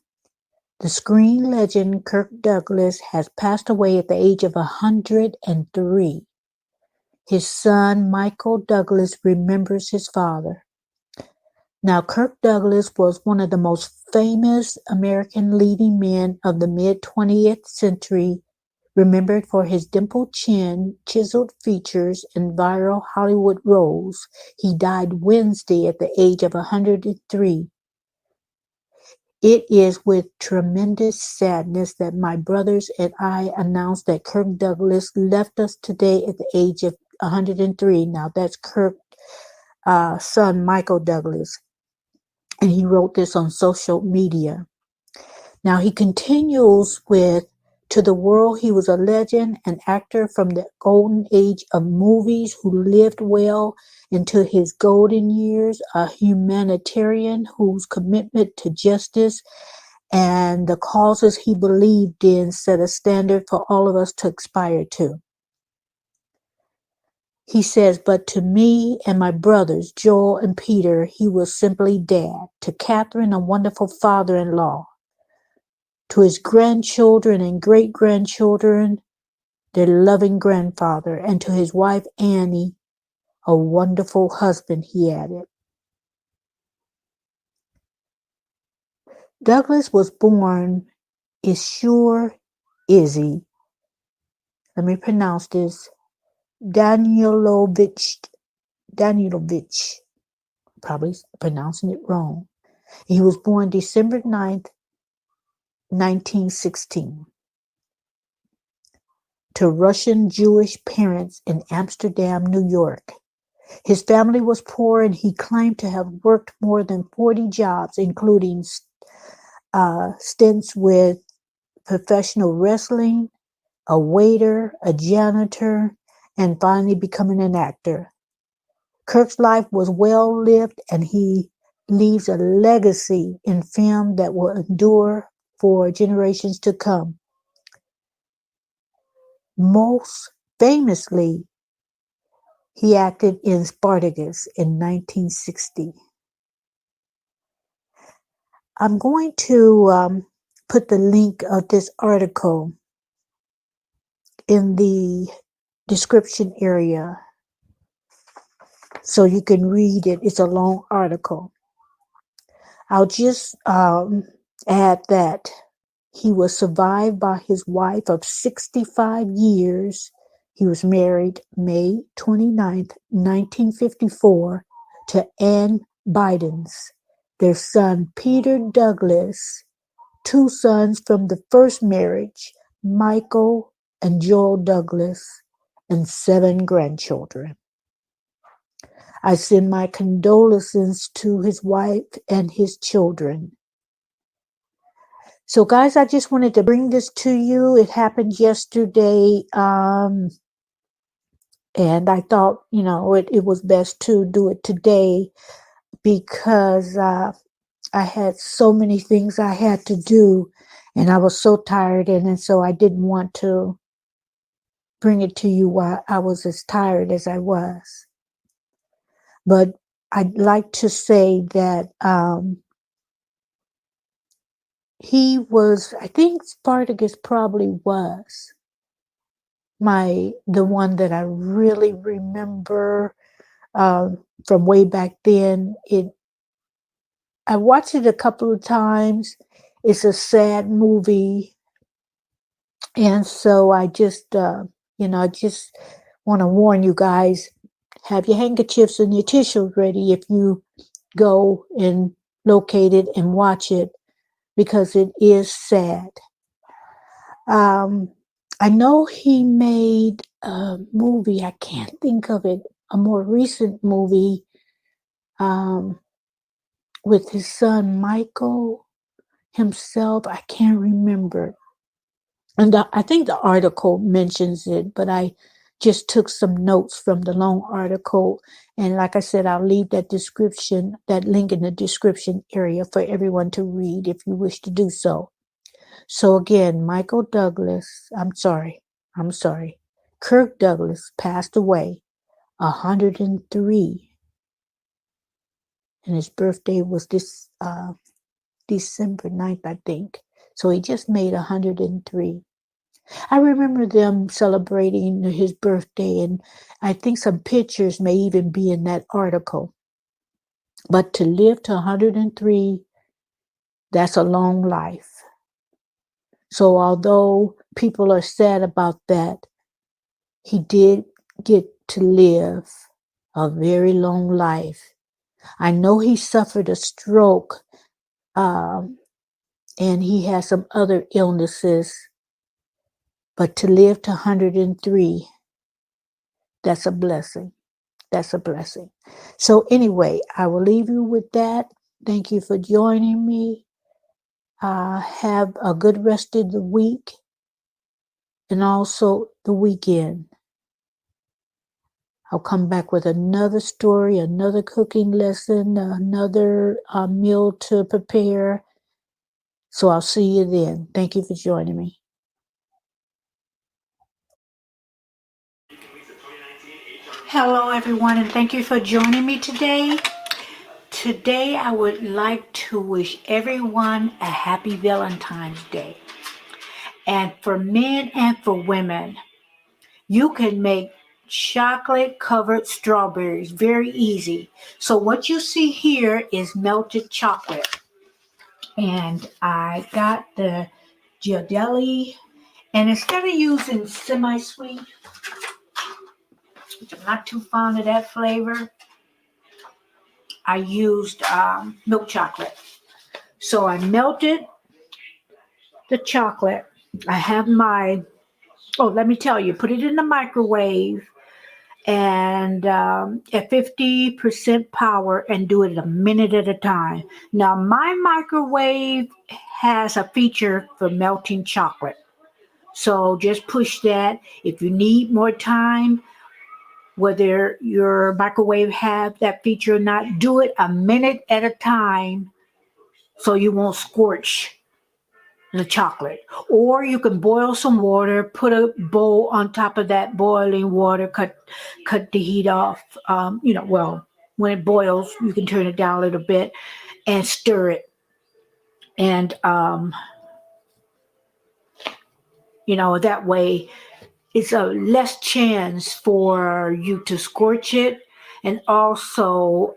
The screen legend Kirk Douglas has passed away at the age of 103. His son, Michael Douglas, remembers his father. Now, Kirk Douglas was one of the most famous American leading men of the mid-20th century, remembered for his dimpled chin, chiseled features, and viral Hollywood roles. He died Wednesday at the age of 103. It is with tremendous sadness that my brothers and I announce that Kirk Douglas left us today at the age of 103. Now, that's Kirk's son, Michael Douglas. And he wrote this on social media. Now he continues with, to the world, he was a legend, an actor from the golden age of movies who lived well into his golden years, a humanitarian whose commitment to justice and the causes he believed in set a standard for all of us to aspire to. He says, but to me and my brothers, Joel and Peter, he was simply Dad. To Catherine, a wonderful father-in-law. To his grandchildren and great-grandchildren, their loving grandfather. And to his wife, Annie, a wonderful husband, he added. Douglas was born Ishur Izzy. Let me pronounce this. Danilovich, probably pronouncing it wrong. He was born December 9th, 1916, to Russian Jewish parents in Amsterdam, New York. His family was poor, and he claimed to have worked more than 40 jobs, including stints with professional wrestling, a waiter, a janitor, and finally becoming an actor. Kirk's life was well lived, and he leaves a legacy in film that will endure for generations to come. Most famously, he acted in Spartacus in 1960. I'm going to put the link of this article in the description area so you can read it. It's a long article. I'll just add that he was survived by his wife of 65 years. He was married May 29th, 1954 to Ann Bidens, their son Peter Douglas, two sons from the first marriage, Michael and Joel Douglas, and 7 grandchildren. I send my condolences to his wife and his children. So, guys, I just wanted to bring this to you. It happened yesterday, and I thought, it was best to do it today because I had so many things I had to do, and I was so tired, and so I didn't want to bring it to you while I was as tired as I was. But I'd like to say that he was, I think Spartacus probably was the one that I really remember from way back then. I watched it a couple of times. It's a sad movie. And so I just, I just want to warn you guys, have your handkerchiefs and your tissues ready if you go and locate it and watch it, because it is sad. I know he made a movie, I can't think of it, a more recent movie with his son Michael himself. I can't remember. And I think the article mentions it, but I just took some notes from the long article. And like I said, I'll leave that link in the description area for everyone to read if you wish to do so. So again, Kirk Douglas passed away 103. And his birthday was this December 9th, I think. So he just made 103. I remember them celebrating his birthday, and I think some pictures may even be in that article. But to live to 103, that's a long life. So although people are sad about that, he did get to live a very long life. I know he suffered a stroke, and he has some other illnesses, but to live to 103, that's a blessing. That's a blessing. So anyway, I will leave you with that. Thank you for joining me. Have a good rest of the week and also the weekend. I'll come back with another story, another cooking lesson, another meal to prepare. So I'll see you then. Thank you for joining me. Hello, everyone, and thank you for joining me today. Today, I would like to wish everyone a happy Valentine's Day. And for men and for women, you can make chocolate covered strawberries very easy. So, what you see here is melted chocolate. And I got the Ghirardelli. And instead of using semi-sweet, which I'm not too fond of that flavor, I used milk chocolate. So I melted the chocolate. I have let me tell you, put it in the microwave and at 50% power and do it a minute at a time. Now, my microwave has a feature for melting chocolate. So just push that. If you need more time, whether your microwave have that feature or not, do it a minute at a time so you won't scorch the chocolate. Or you can boil some water, put a bowl on top of that boiling water, cut the heat off. When it boils, you can turn it down a little bit and stir it. And, that way it's a less chance for you to scorch it, and also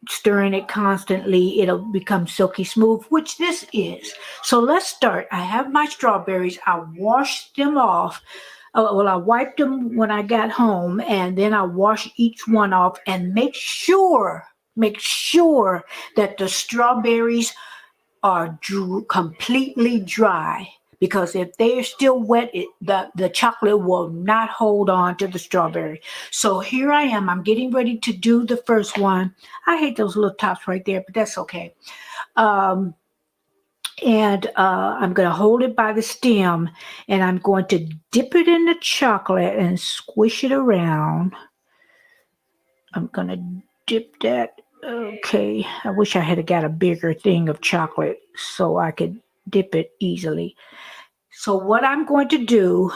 stirring it constantly, it'll become silky smooth, which this is. So let's start. I have my strawberries. I washed them off. I wiped them when I got home, and then I wash each one off and make sure that the strawberries are completely dry, because if they are still wet, the chocolate will not hold on to the strawberry. So here I am. I'm getting ready to do the first one. I hate those little tops right there, but that's okay. And I'm going to hold it by the stem, and I'm going to dip it in the chocolate and squish it around. I'm going to dip that. Okay, I wish I had got a bigger thing of chocolate so I could dip it easily. So what I'm going to do,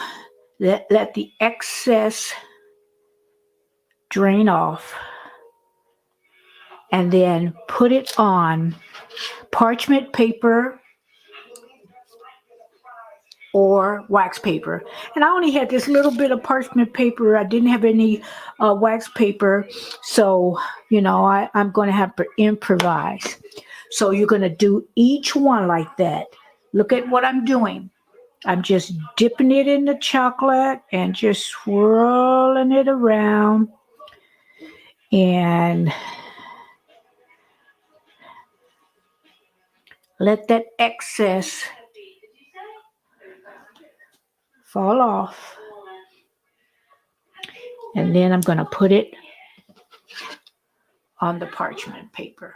let the excess drain off, and then put it on parchment paper or wax paper. And I only had this little bit of parchment paper. I didn't have any wax paper. So, I'm going to have to improvise. So you're going to do each one like that. Look at what I'm doing. I'm just dipping it in the chocolate and just swirling it around. And let that excess fall off. And then I'm going to put it on the parchment paper.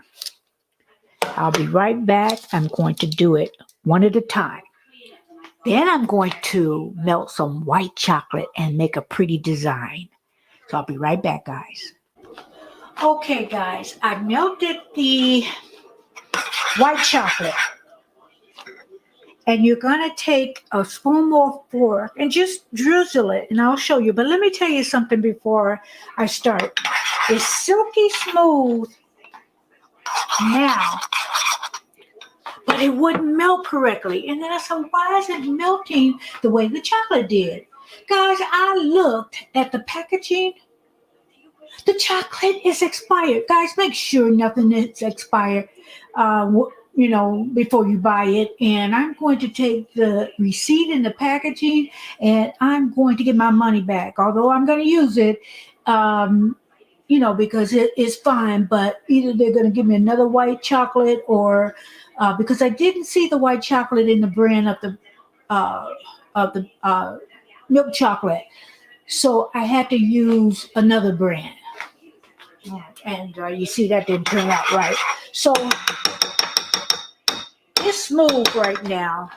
I'll be right back. I'm going to do it one at a time. Then I'm going to melt some white chocolate and make a pretty design. So I'll be right back, guys. Okay, guys, I melted the white chocolate. And you're going to take a spoon or fork and just drizzle it, and I'll show you. But let me tell you something before I start. It's silky smooth now, but it wouldn't melt correctly. And then I said, why is it melting the way the chocolate did? Guys, I looked at the packaging. The chocolate is expired. Guys, make sure nothing is expired, before you buy it. And I'm going to take the receipt and the packaging, and I'm going to get my money back. Although I'm going to use it, because it is fine. But either they're going to give me another white chocolate, or because I didn't see the white chocolate in the brand of the milk chocolate, so I had to use another brand. And you see that didn't turn out right. So it's smooth right now.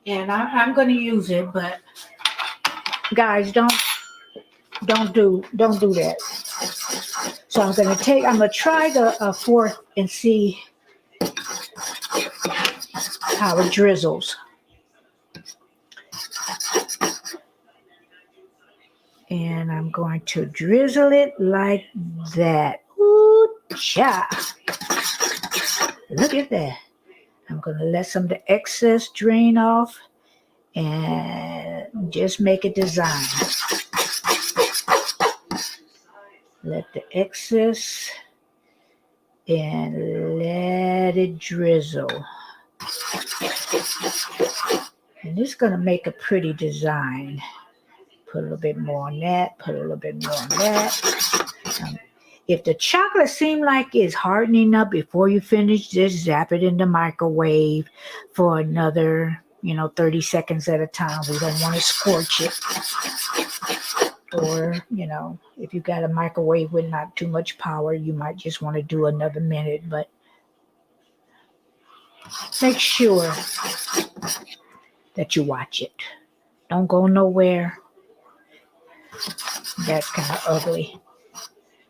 And I'm going to use it, but guys, don't do that. So I'm going to try the fork and see how it drizzles. And I'm going to drizzle it like that. Ooh, cha. Look at that. I'm going to let some of the excess drain off and just make a design. Let the excess and let it drizzle. And it's going to make a pretty design. Put a little bit more on that, put a little bit more on that. If the chocolate seems like it's hardening up before you finish, just zap it in the microwave for another, 30 seconds at a time. We don't want to scorch it. Or, if you got a microwave with not too much power, you might just want to do another minute. But make sure that you watch it. Don't go nowhere. That's kind of ugly.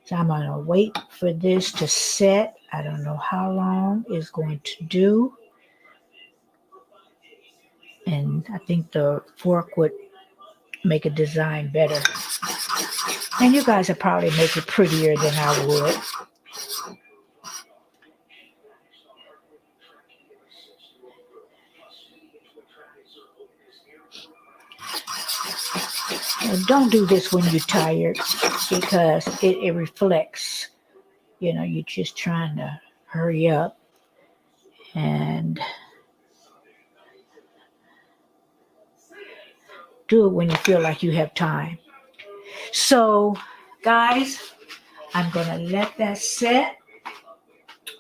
So I'm going to wait for this to set. I don't know how long it's going to do. And I think the fork would make a design better. And you guys would probably make it prettier than I would. And don't do this when you're tired because it reflects. You're just trying to hurry up and do it when you feel like you have time. So, guys, I'm going to let that set.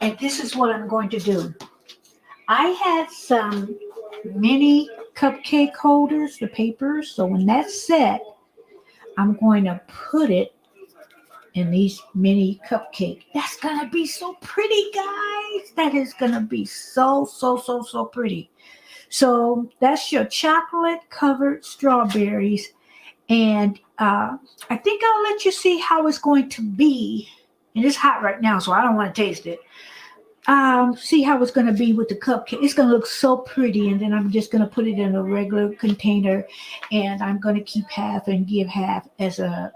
And this is what I'm going to do. I had some mini cupcake holders, the papers. So when that's set, I'm going to put it in these mini cupcake. That's going to be so pretty, guys. That is going to be so pretty. So that's your chocolate covered strawberries. And I think I'll let you see how it's going to be. And it's hot right now, so I don't want to taste it. See how it's going to be with the cupcake. It's going to look so pretty. And then I'm just going to put it in a regular container. And I'm going to keep half and give half as a,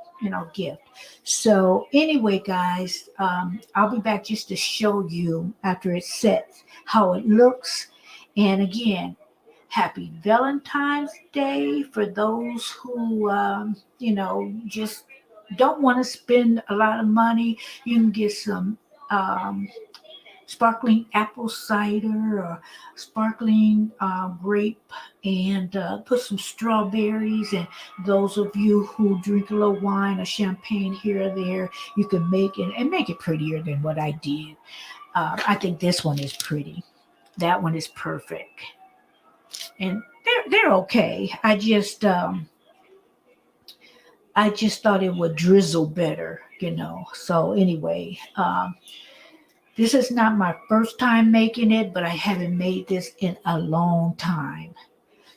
gift. So anyway, guys, I'll be back just to show you after it's set how it looks. And again, happy Valentine's Day for those who, just don't want to spend a lot of money. You can get some sparkling apple cider or sparkling grape and put some strawberries. And those of you who drink a little wine or champagne here or there, you can make it and make it prettier than what I did. I think this one is pretty. That one is perfect. And they're okay. I just thought it would drizzle better, So anyway, this is not my first time making it, but I haven't made this in a long time.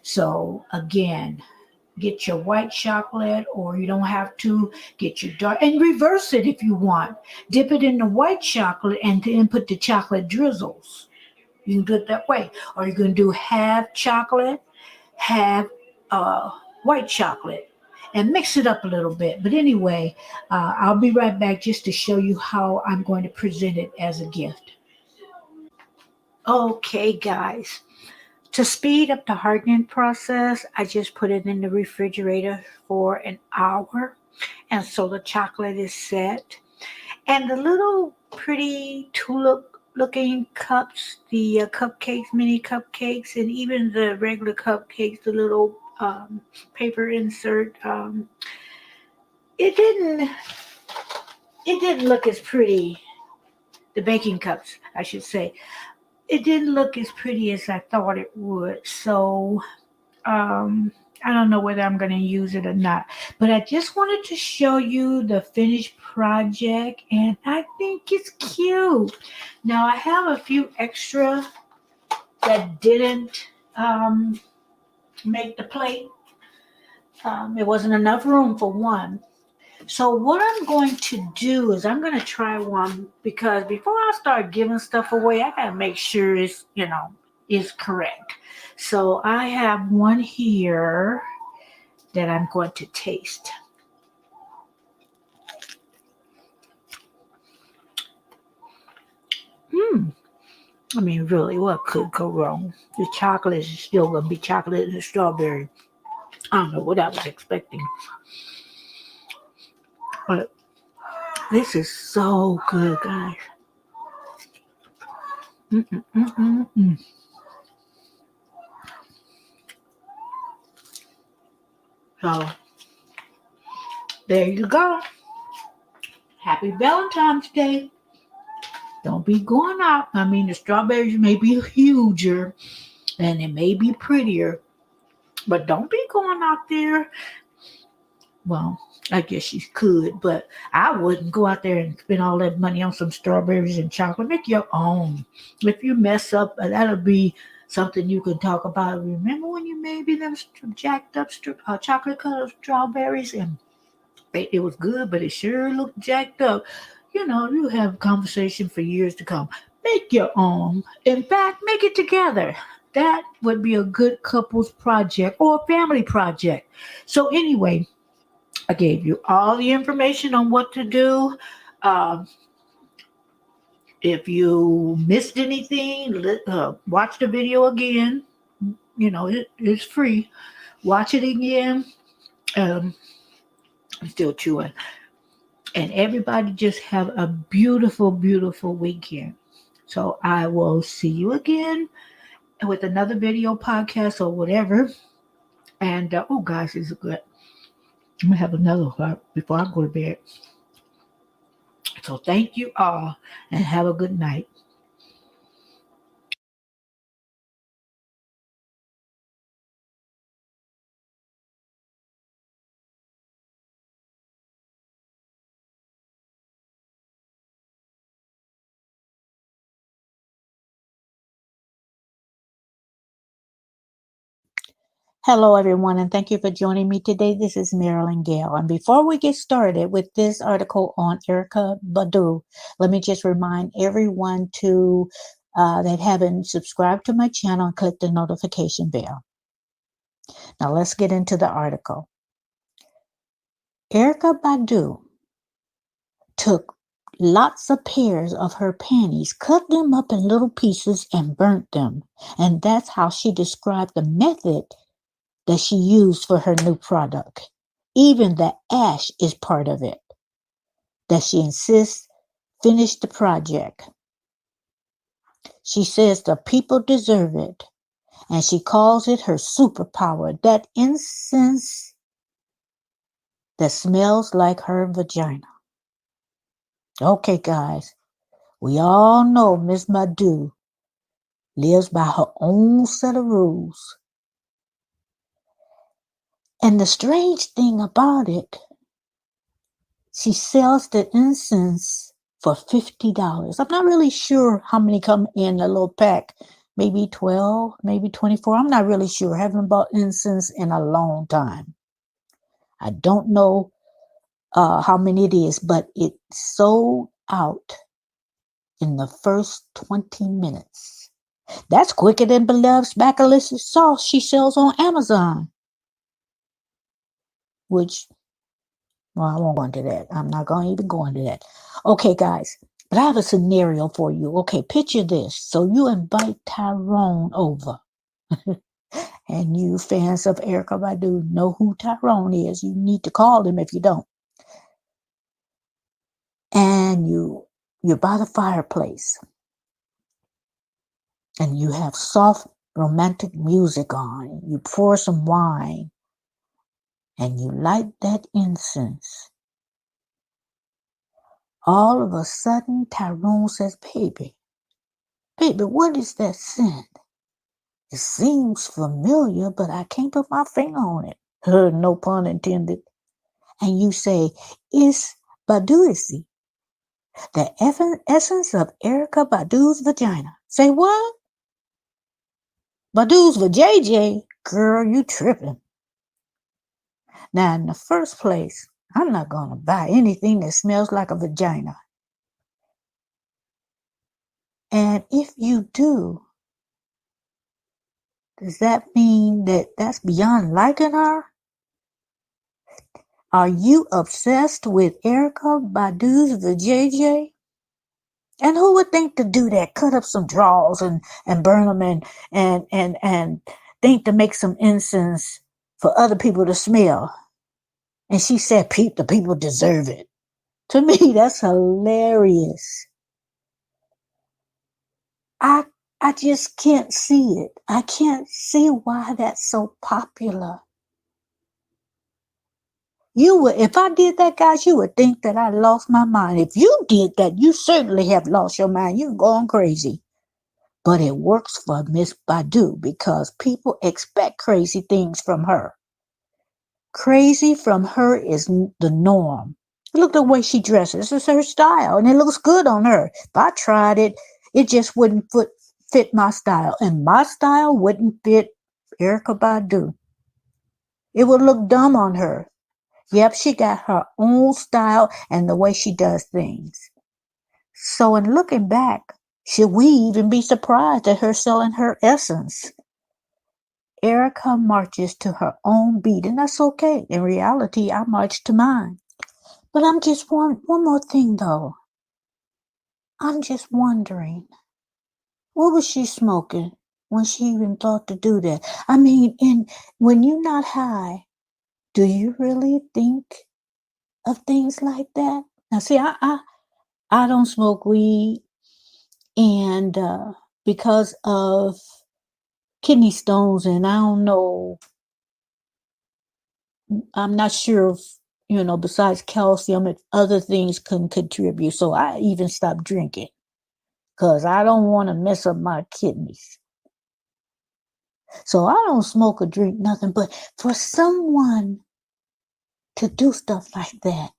So again, get your white chocolate, or you don't have to get your dark, and reverse it if you want. Dip it in the white chocolate and then put the chocolate drizzles. You can do it that way. Or you can do half chocolate, half white chocolate, and mix it up a little bit. But anyway, I'll be right back just to show you how I'm going to present it as a gift. Okay, guys. To speed up the hardening process, I just put it in the refrigerator for an hour. And so the chocolate is set. And the little pretty tulip looking cups, the cupcakes, mini cupcakes, and even the regular cupcakes, the little paper insert, it didn't look as pretty. The baking cups, I should say, it didn't look as pretty as I thought it would. So I don't know whether I'm going to use it or not, but I just wanted to show you the finished project, and I think it's cute. Now I have a few extra that didn't make the plate. There wasn't enough room for one. So what I'm going to do is I'm going to try one, because before I start giving stuff away, I got to make sure it's, is correct. So I have one here that I'm going to taste. Hmm. I mean, really, what could go wrong? The chocolate is still going to be chocolate and the strawberry. I don't know what I was expecting. But this is so good, guys. Mm-mm-mm-mm-mm. So, there you go. Happy Valentine's Day. Don't be going out. I mean, the strawberries may be huger and it may be prettier, but don't be going out there. Well, I guess you could, but I wouldn't go out there and spend all that money on some strawberries and chocolate. Make your own. If you mess up, that'll be something you can talk about. Remember when you made me them jacked up chocolate colored strawberries and it was good, but it sure looked jacked up. You know, you have a conversation for years to come. Make your own. In fact, make it together. That would be a good couples project or family project. So anyway, I gave you all the information on what to do. Um, if you missed anything, watch the video again. You know, it's free. Watch it again. Um, I'm still chewing. And everybody just have a beautiful, beautiful weekend. So I will see you again with another video podcast or whatever. And oh, guys, this is good. I'm gonna have another one before I go to bed. So thank you all, and have a good night. Hello, everyone, and thank you for joining me today. This is Marilyn Gale. And before we get started with this article on Erica Badu, let me just remind everyone to that haven't subscribed to my channel and click the notification bell. Now, let's get into the article. Erica Badu took lots of pairs of her panties, cut them up in little pieces, and burnt them. And that's how she described the method that she used for her new product. Even the ash is part of it, that she insists finish the project. She says the people deserve it, and she calls it her superpower, that incense that smells like her vagina. Okay, guys, we all know Miss Madu lives by her own set of rules. And the strange thing about it, she sells the incense for $50. I'm not really sure how many come in a little pack. Maybe 12, maybe 24. I'm not really sure. I haven't bought incense in a long time. I don't know how many it is, but it sold out in the first 20 minutes. That's quicker than Beloved's Bacalicious sauce she sells on Amazon. Which, well, I won't go into that. I'm not going to even go into that. Okay, guys, but I have a scenario for you. Okay, picture this. So you invite Tyrone over. And you fans of Erica Badu know who Tyrone is. You need to call him if you don't. And you're by the fireplace. And you have soft romantic music on. You pour some wine. And you light that incense. All of a sudden, Tyrone says, baby, what is that scent? It seems familiar, but I can't put my finger on it. No pun intended. And you say, it's Baduisi, the essence of Erica Badu's vagina. Say what? Badu's vajayjay? Girl, you tripping. Now, in the first place, I'm not going to buy anything that smells like a vagina. And if you do, Does that mean that that's beyond liking her? Are you obsessed with Erica Badu's the JJ? And who would think to do that? Cut up some drawers and burn them and think to make some incense for other people to smell. And she said, the people deserve it. To me, that's hilarious. I I just can't see it. I can't see why that's so popular. You would, if I did that, guys, you would think that I lost my mind. If you did that, you certainly have lost your mind. You're going crazy. But it works for Miss Badu because people expect crazy things from her. Crazy from her is the norm. Look the way she dresses. It's her style, and it looks good on her. If I tried it, it just wouldn't fit my style, and my style wouldn't fit Erica Badu. It would look dumb on her. Yep, she got her own style and the way she does things. So in looking back, should we even be surprised at her selling her essence? Erica marches to her own beat, and that's okay. In reality, I march to mine. But I'm just one more thing though. I'm just wondering, what was she smoking when she even thought to do that? I mean, when you're not high, do you really think of things like that? Now, see, I don't smoke weed, and because of kidney stones, and I don't know, I'm not sure if besides calcium, if other things can contribute. So I even stopped drinking because I don't want to mess up my kidneys. So I don't smoke or drink nothing. But for someone to do stuff like that,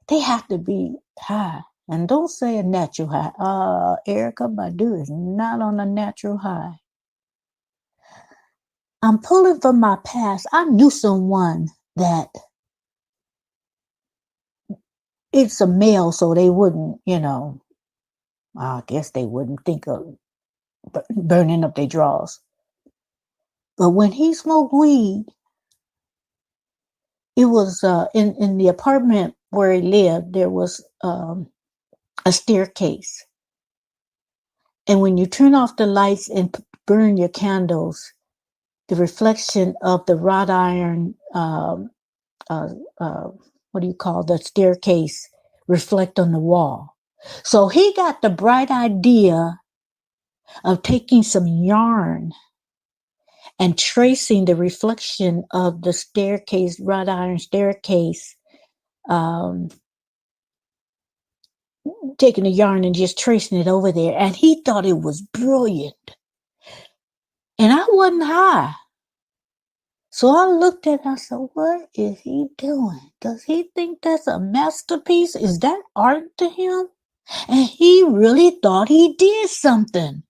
they have to be high. And don't say a natural high. Erica Badu is not on a natural high. I'm pulling from my past. I knew someone that it's a male, so they wouldn't, I guess they wouldn't think of burning up their drawers. But when he smoked weed, it was in the apartment where he lived, there was a staircase. And when you turn off the lights and burn your candles, the reflection of the wrought iron, what do you call the staircase, reflect on the wall. So he got the bright idea of taking some yarn and tracing the reflection of the staircase, wrought iron staircase, taking the yarn and just tracing it over there. And he thought it was brilliant. And I wasn't high. So I looked at it and I said, what is he doing? Does he think that's a masterpiece? Is that art to him? And he really thought he did something.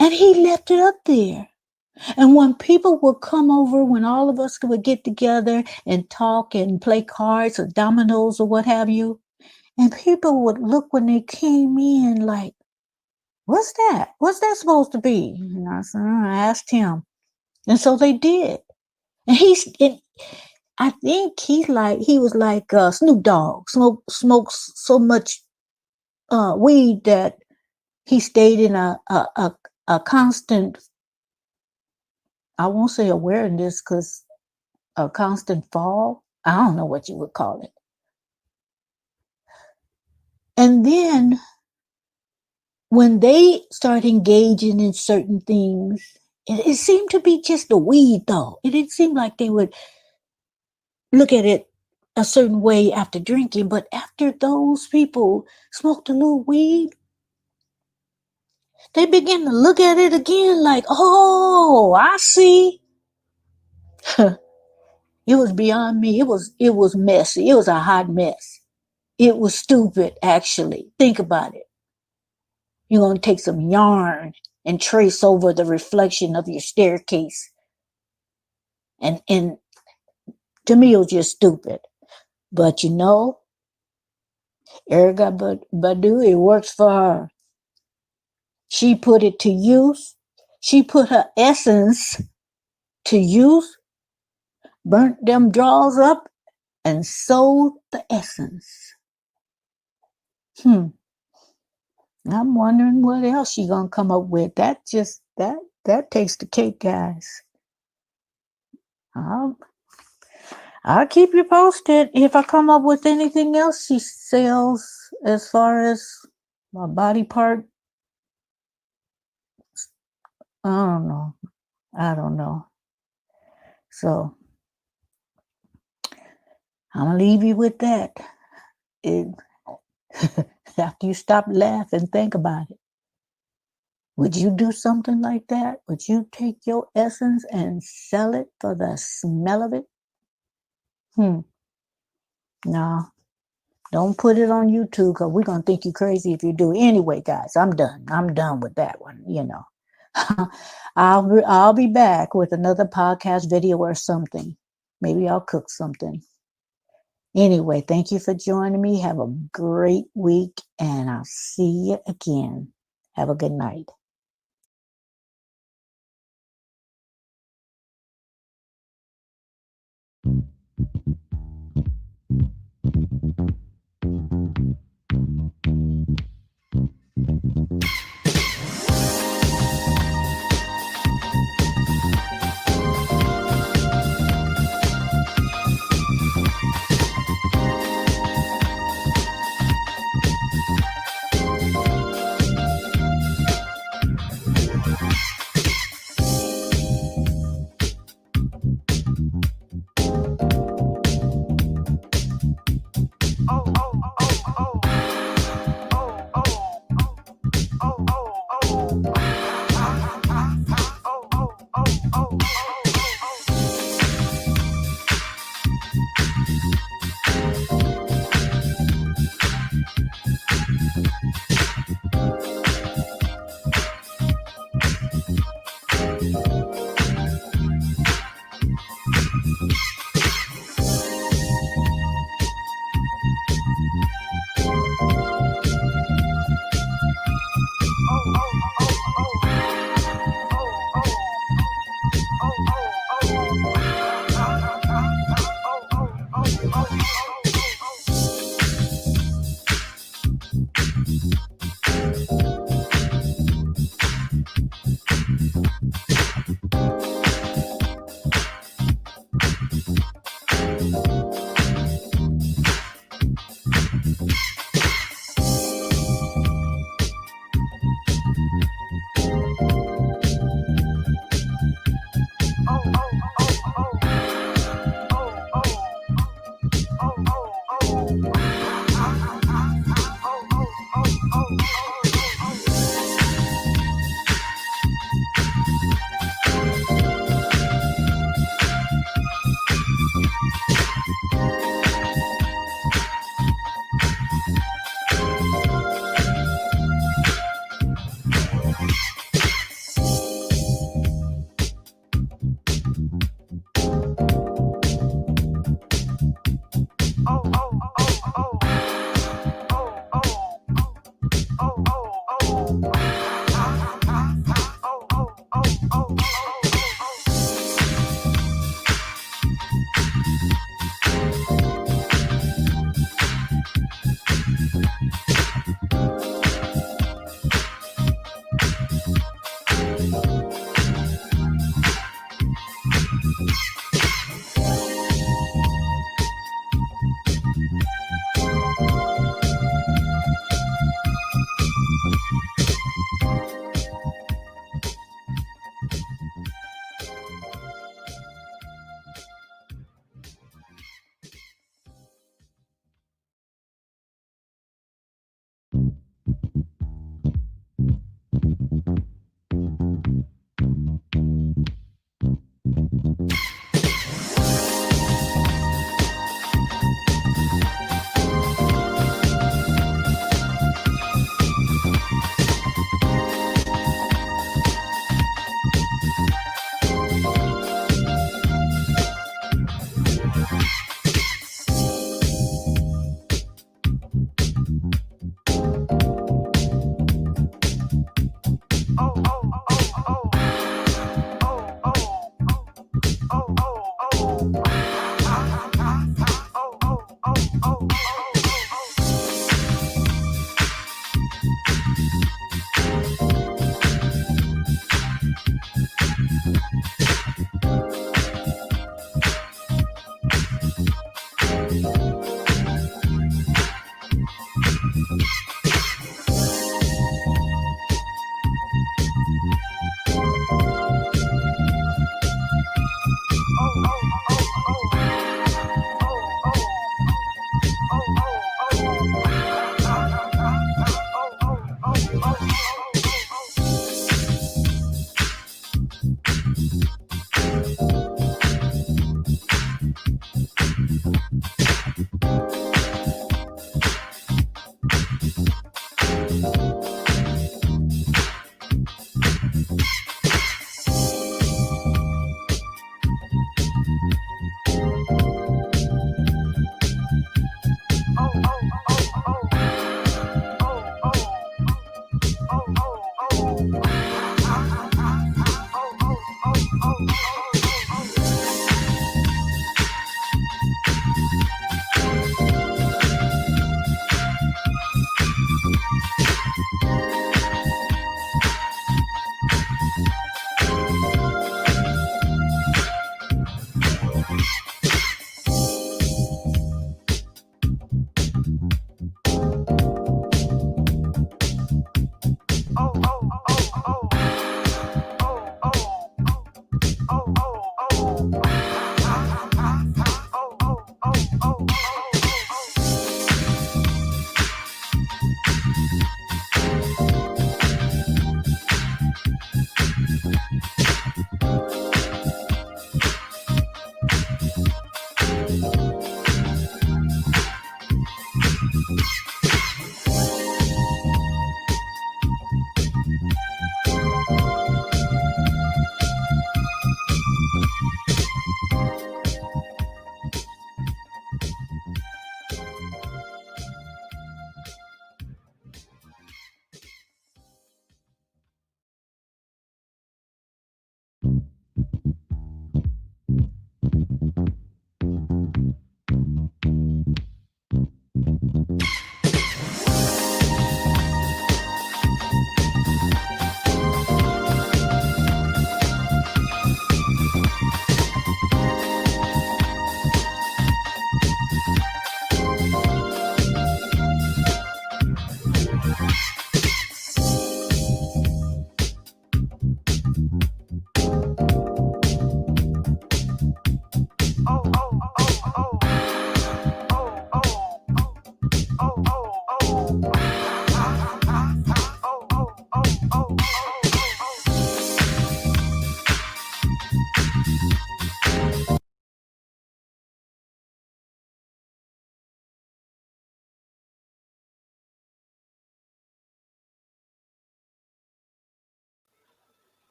And he left it up there. And when people would come over, when all of us would get together and talk and play cards or dominoes or what have you, and people would look when they came in like, what's that? What's that supposed to be? And I said, I asked him. And so they did. And I think he was like Snoop Dogg, smokes so much weed that he stayed in a constant, I won't say awareness, because a constant fall. I don't know what you would call it. And then when they start engaging in certain things, it seemed to be just the weed, though. It didn't seem like they would look at it a certain way after drinking, but after those people smoked a little weed, they begin to look at it again like, oh, I see. It was beyond me. It was messy. It was a hot mess. It was stupid, actually. Think about it. You're going to take some yarn and trace over the reflection of your staircase. And to me, it was just stupid. But Erica Badu, it works for her. She put it to use She put her essence to use, burnt them drawers up, and sold the essence. I'm wondering what else she gonna come up with. That takes the cake, guys. I'll keep you posted if I come up with anything else she sells as far as my body part. I don't know. So I'm gonna leave you with that. After you stop, laugh, and think about it. Would you do something like that? Would you take your essence and sell it for the smell of it? No, don't put it on YouTube because we're going to think you crazy if you do. Anyway, guys, I'm done. I'm done with that one, I'll be back with another podcast video or something. Maybe I'll cook something. Anyway, thank you for joining me. Have a great week, and I'll see you again. Have a good night.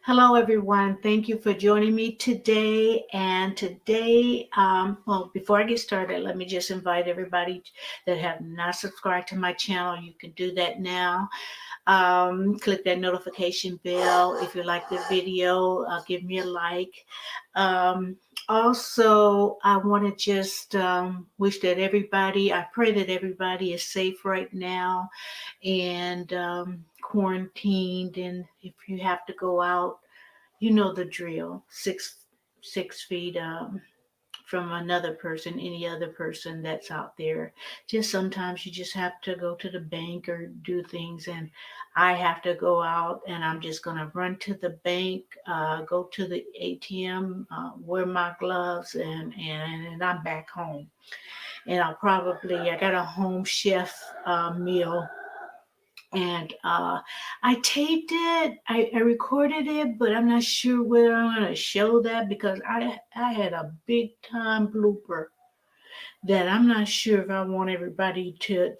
Hello, everyone. Thank you for joining me today. And today, well, before I get started, let me just invite everybody that have not subscribed to my channel. You can do that now. Click that notification bell. If you like the video, give me a like. Um, Also, I want to just wish that I pray that everybody is safe right now and quarantined. And if you have to go out, you know the drill. 6 feet from another person, any other person that's out there. Just sometimes you just have to go to the bank or do things, and I have to go out, and I'm just gonna run to the bank, go to the ATM, wear my gloves, and I'm back home. And I got a home chef meal, and I taped it, I recorded it, but I'm not sure whether I'm going to show that because I had a big time blooper that I'm not sure if I want everybody to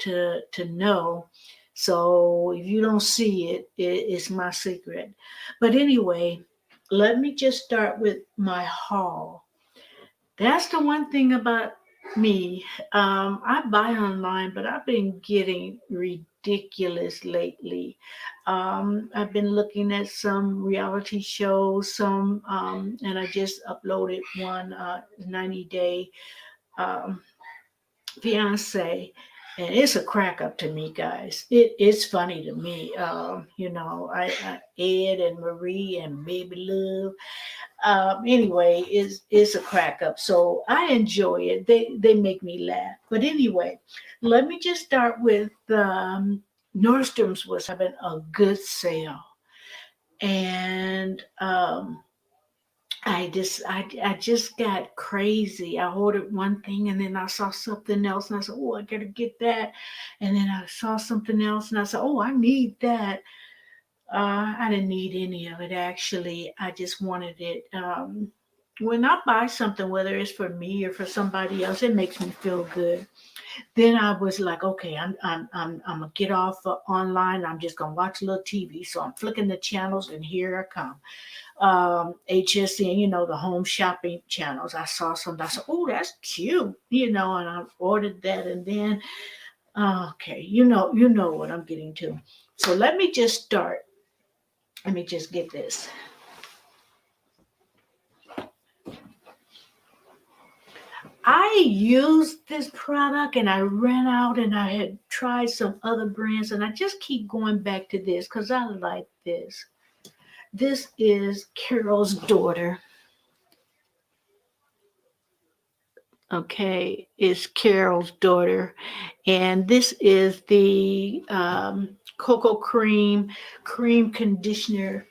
know. So if you don't see it's my secret. But anyway, let me just start with my haul. That's the one thing about me. I buy online, but I've been getting ridiculous lately. I've been looking at some reality shows, and I just uploaded one 90-day um, fiance. And it's a crack up to me, guys. It's funny to me. Ed and Marie and Baby Love, anyway, is a crack up. So I enjoy it. They make me laugh. But anyway, let me just start with Nordstrom's was having a good sale, and I just got crazy. I ordered one thing and then I saw something else and I said, oh, I gotta get that. And then I saw something else and I said, oh, I need that. I didn't need any of it actually. I just wanted it when I buy something, whether it's for me or for somebody else, it makes me feel good. Then I was like, okay, I'm gonna get off online. I'm just gonna watch a little TV. So I'm flicking the channels, and here I come. HSN, the home shopping channels. I saw something. I said, oh, that's cute, and I ordered that, and then okay, you know what I'm getting to. So let me just start. Let me just get this. I used this product and I ran out and I had tried some other brands and I just keep going back to this because I like this. This is Carol's daughter. Okay, it's Carol's daughter. And this is the cocoa cream conditioner.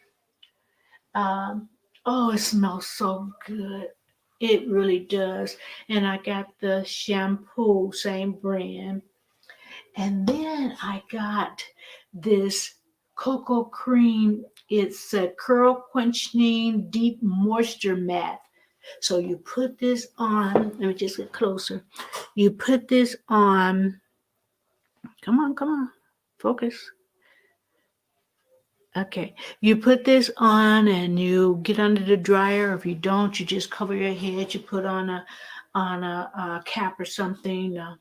Um, oh, it smells so good. It really does. And I got the shampoo, same brand. And then I got this cocoa cream. It's a curl quenching deep moisture matte. So you put this on. Let me just get closer. You put this on. Come on. Focus. Okay. You put this on and you get under the dryer. If you don't, you just cover your head. You put on a cap or something, a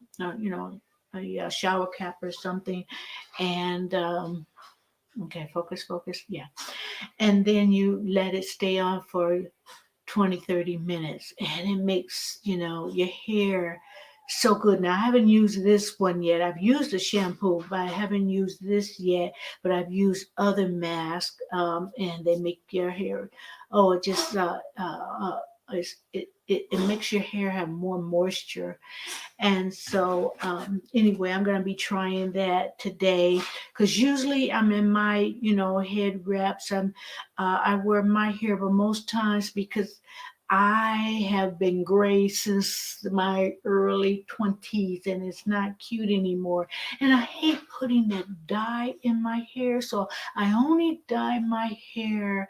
shower cap or something. And okay, focus. Yeah. And then you let it stay on for 20-30 minutes, and it makes your hair so good. Now I haven't used this one yet. I've used a shampoo, but I haven't used this yet. But I've used other masks, and they make your hair, oh, it just it makes your hair have more moisture. And so, anyway, I'm going to be trying that today because usually I'm in my, head wraps. I wear my hair, but most times because I have been gray since my early 20s and it's not cute anymore. And I hate putting that dye in my hair. So I only dye my hair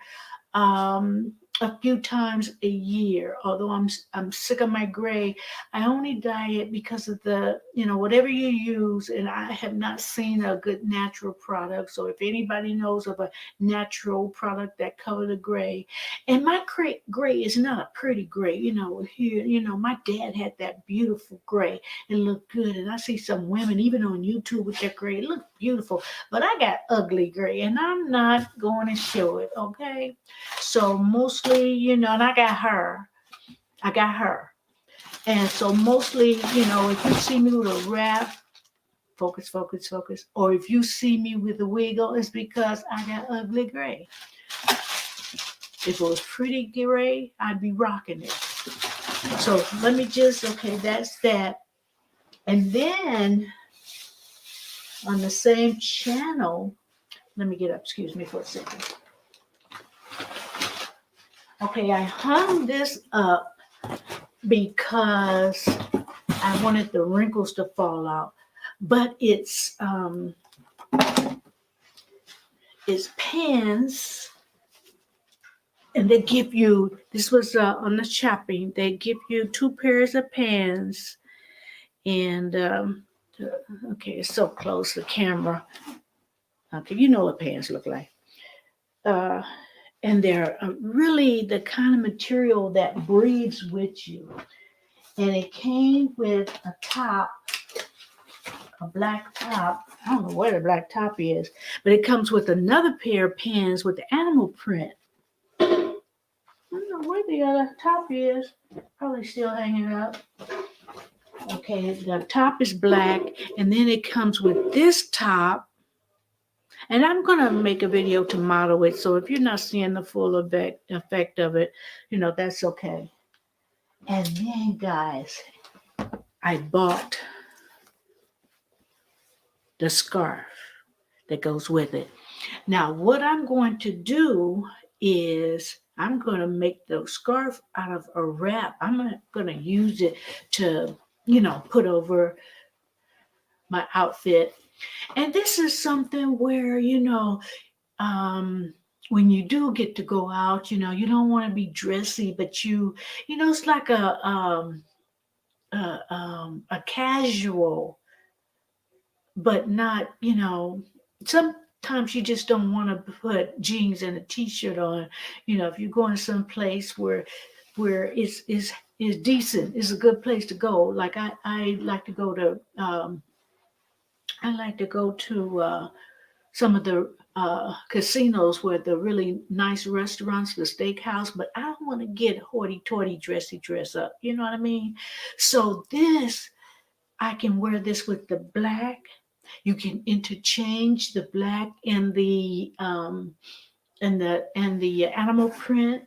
a few times a year. Although I'm sick of my gray, I only dye it because of the whatever you use, and I have not seen a good natural product. So if anybody knows of a natural product that covers the gray, and my gray is not a pretty gray, here my dad had that beautiful gray. It looked good, and I see some women even on YouTube with their gray. It looked beautiful, but I got ugly gray, and I'm not going to show it. Okay. So mostly, and I got her. And so mostly, if you see me with a wrap, focus. Or if you see me with a wiggle, it's because I got ugly gray. If it was pretty gray, I'd be rocking it. So let me okay, that's that. And then on the same channel, let me get up, excuse me for a second. Okay, I hung this up because I wanted the wrinkles to fall out. But it's pens, and they give you, this was on the shopping, they give you 2 pairs of pens. And okay, it's so close, the camera. Okay, you know what pens look like. And they're really the kind of material that breathes with you. And it came with a top, a black top. I don't know where the black top is, but it comes with another pair of pens with the animal print. I don't know where the other top is. Probably still hanging up. Okay, the top is black, and then it comes with this top. And I'm going to make a video to model it. So if you're not seeing the full effect of it, that's okay. And then, guys, I bought the scarf that goes with it. Now, what I'm going to do is I'm going to make the scarf out of a wrap. I'm going to use it to, put over my outfit. And this is something where, when you do get to go out, you don't want to be dressy, but it's like a casual, but not, sometimes you just don't want to put jeans and a t-shirt on. If you're going someplace where it's decent, it's a good place to go. Like I like to go to some of the casinos where the really nice restaurants, the steakhouse, but I don't want to get hoity-toity, dressy dress up. You know what I mean? So I can wear this with the black. You can interchange the black and the animal print.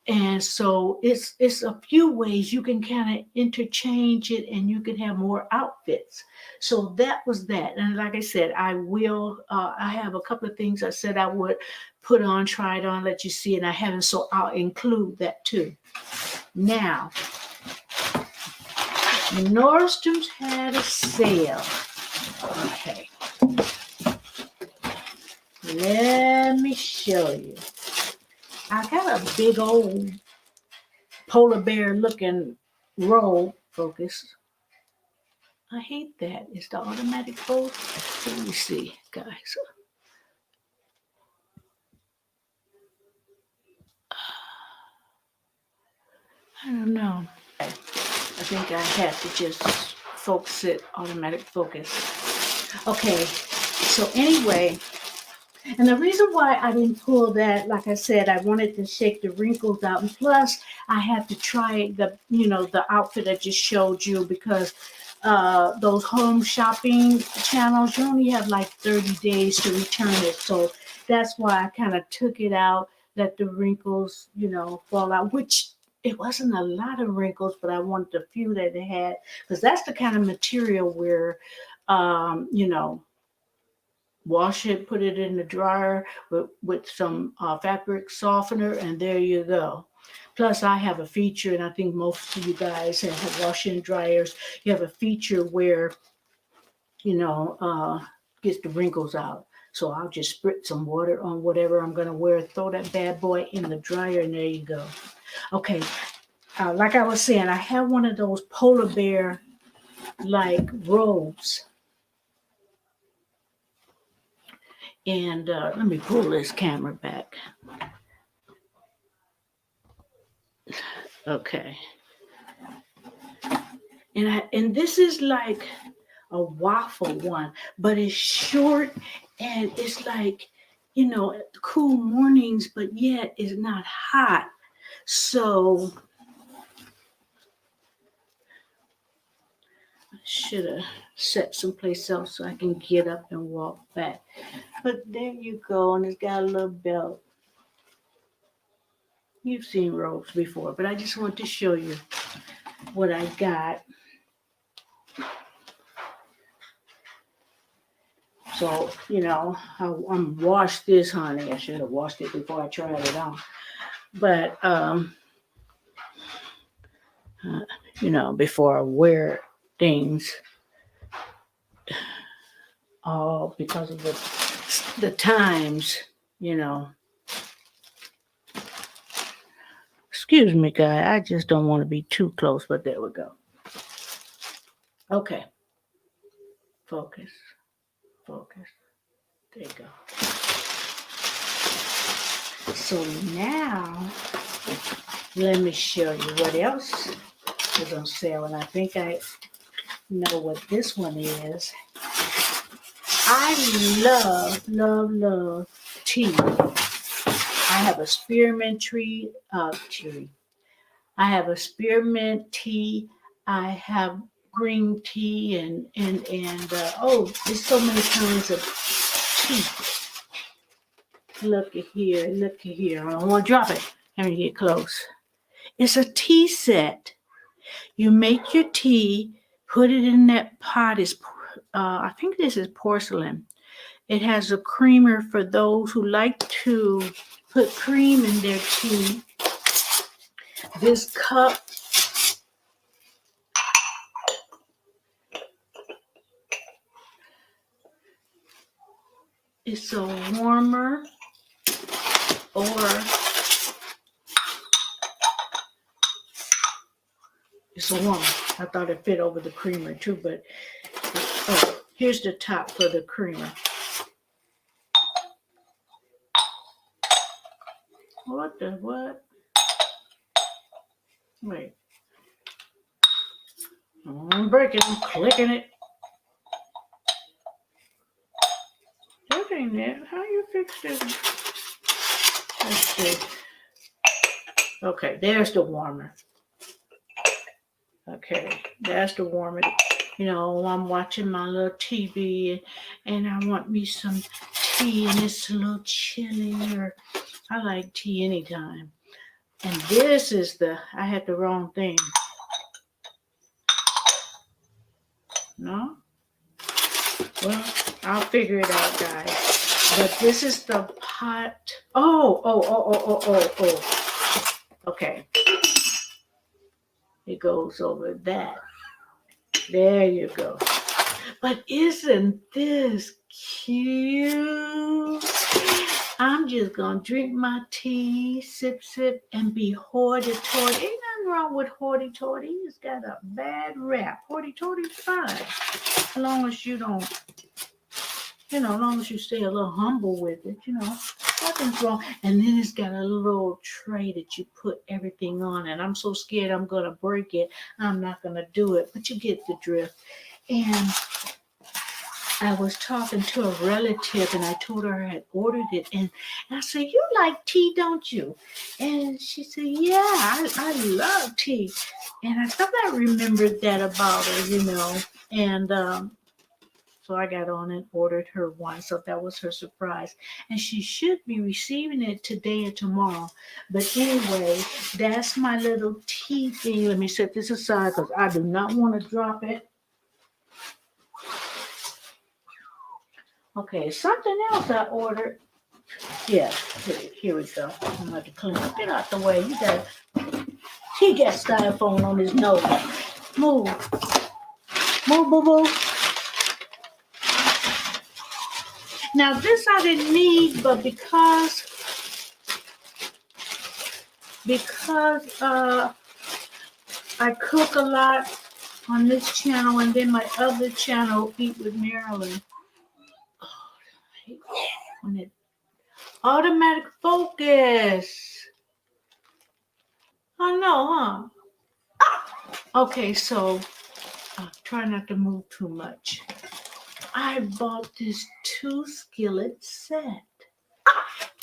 And so it's a few ways you can kind of interchange it, and you can have more outfits. So that was that. And like I said, I have a couple of things I said I would put on, try it on, let you see, and I haven't, so I'll include that too. Now, Nordstrom's had a sale. Okay. Let me show you. I got a big old polar bear looking roll. Focus. I hate that. It's the automatic focus. Let me see, guys. I don't know. I think I have to just focus it, automatic focus. Okay, so anyway, and the reason why I didn't pull that, like I said, I wanted to shake the wrinkles out. And plus, I had to try the outfit I just showed you, because those home shopping channels, you only have like 30 days to return it. So that's why I kind of took it out, let the wrinkles, fall out, which it wasn't a lot of wrinkles, but I wanted a few that they had, because that's the kind of material where, wash it, put it in the dryer with some fabric softener, and there you go. Plus, I have a feature, and I think most of you guys that have wash-in dryers, you have a feature where, gets the wrinkles out. So I'll just spritz some water on whatever I'm going to wear, throw that bad boy in the dryer, and there you go. Okay, like I was saying, I have one of those polar bear like robes. And let me pull this camera back. Okay. And this is like a waffle one, but it's short, and it's like, cool mornings, but yet it's not hot. So I should have set someplace else so I can get up and walk back. But there you go, and it's got a little belt. You've seen robes before, but I just want to show you what I got. So, I'm washed this, honey. I should have washed it before I tried it on. But, before I wear things, all because of the times, Excuse me, guy. I just don't want to be too close, but there we go. Okay. Focus. Focus. There you go. So now, let me show you what else is on sale. And I think I know what this one is. I love tea. I have a spearmint tea. I have a spearmint tea. I have green tea and there's so many kinds of tea. Look at here. I don't want to drop it. Let me get close. It's a tea set. You make your tea, put it in that pot. I think this is porcelain. It has a creamer for those who like to put cream in their tea. This cup is a warmer. Or it's a warmer. I thought it fit over the creamer too, but oh, here's the top for the creamer. What the what? Wait. I'm breaking, I'm clicking it. That ain't it. How you fix this? Let's see. Okay, there's the warmer. Okay, that's the warmer. You know, I'm watching my little TV and I want me some tea and it's a little chilly, or I like tea anytime. And this is I had the wrong thing. No? Well, I'll figure it out, guys. But this is the pot. Oh. Okay. It goes over that. There you go. But isn't this cute? I'm just going to drink my tea, sip, and be hoity-toity. Ain't nothing wrong with hoity-toity. It's got a bad rap. Hoity-toity's fine. As long as you don't, as long as you stay a little humble with it, nothing's wrong. And then it's got a little tray that you put everything on. And I'm so scared I'm going to break it. I'm not going to do it. But you get the drift. And I was talking to a relative and I told her I had ordered it. And I said, you like tea, don't you? And she said, yeah, I love tea. And I thought I remembered that about her, And so I got on and ordered her one. So that was her surprise. And she should be receiving it today or tomorrow. But anyway, that's my little tea thing. Let me set this aside because I do not want to drop it. Okay, something else I ordered. Yeah, here we go. I'm going to have to clean it. Get out the way. He got styrofoam on his nose. Move. Move, boo, boo. Now, this I didn't need, but because I cook a lot on this channel and then my other channel, Eat with Marilyn. When it automatic focus. I know, huh? Okay, so try not to move too much. I bought this 2 skillet set,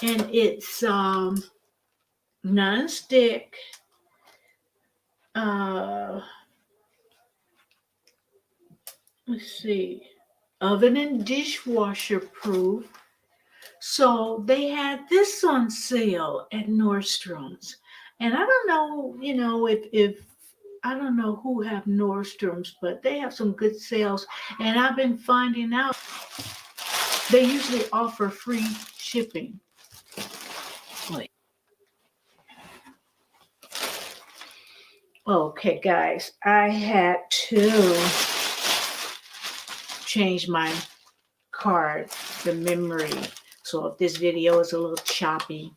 and it's non-stick. Let's see, oven and dishwasher proof. So they had this on sale at Nordstrom's. And I don't know, if I don't know who have Nordstrom's, but they have some good sales. And I've been finding out they usually offer free shipping. Okay, guys, I had to change my card, the memory. So if this video is a little choppy,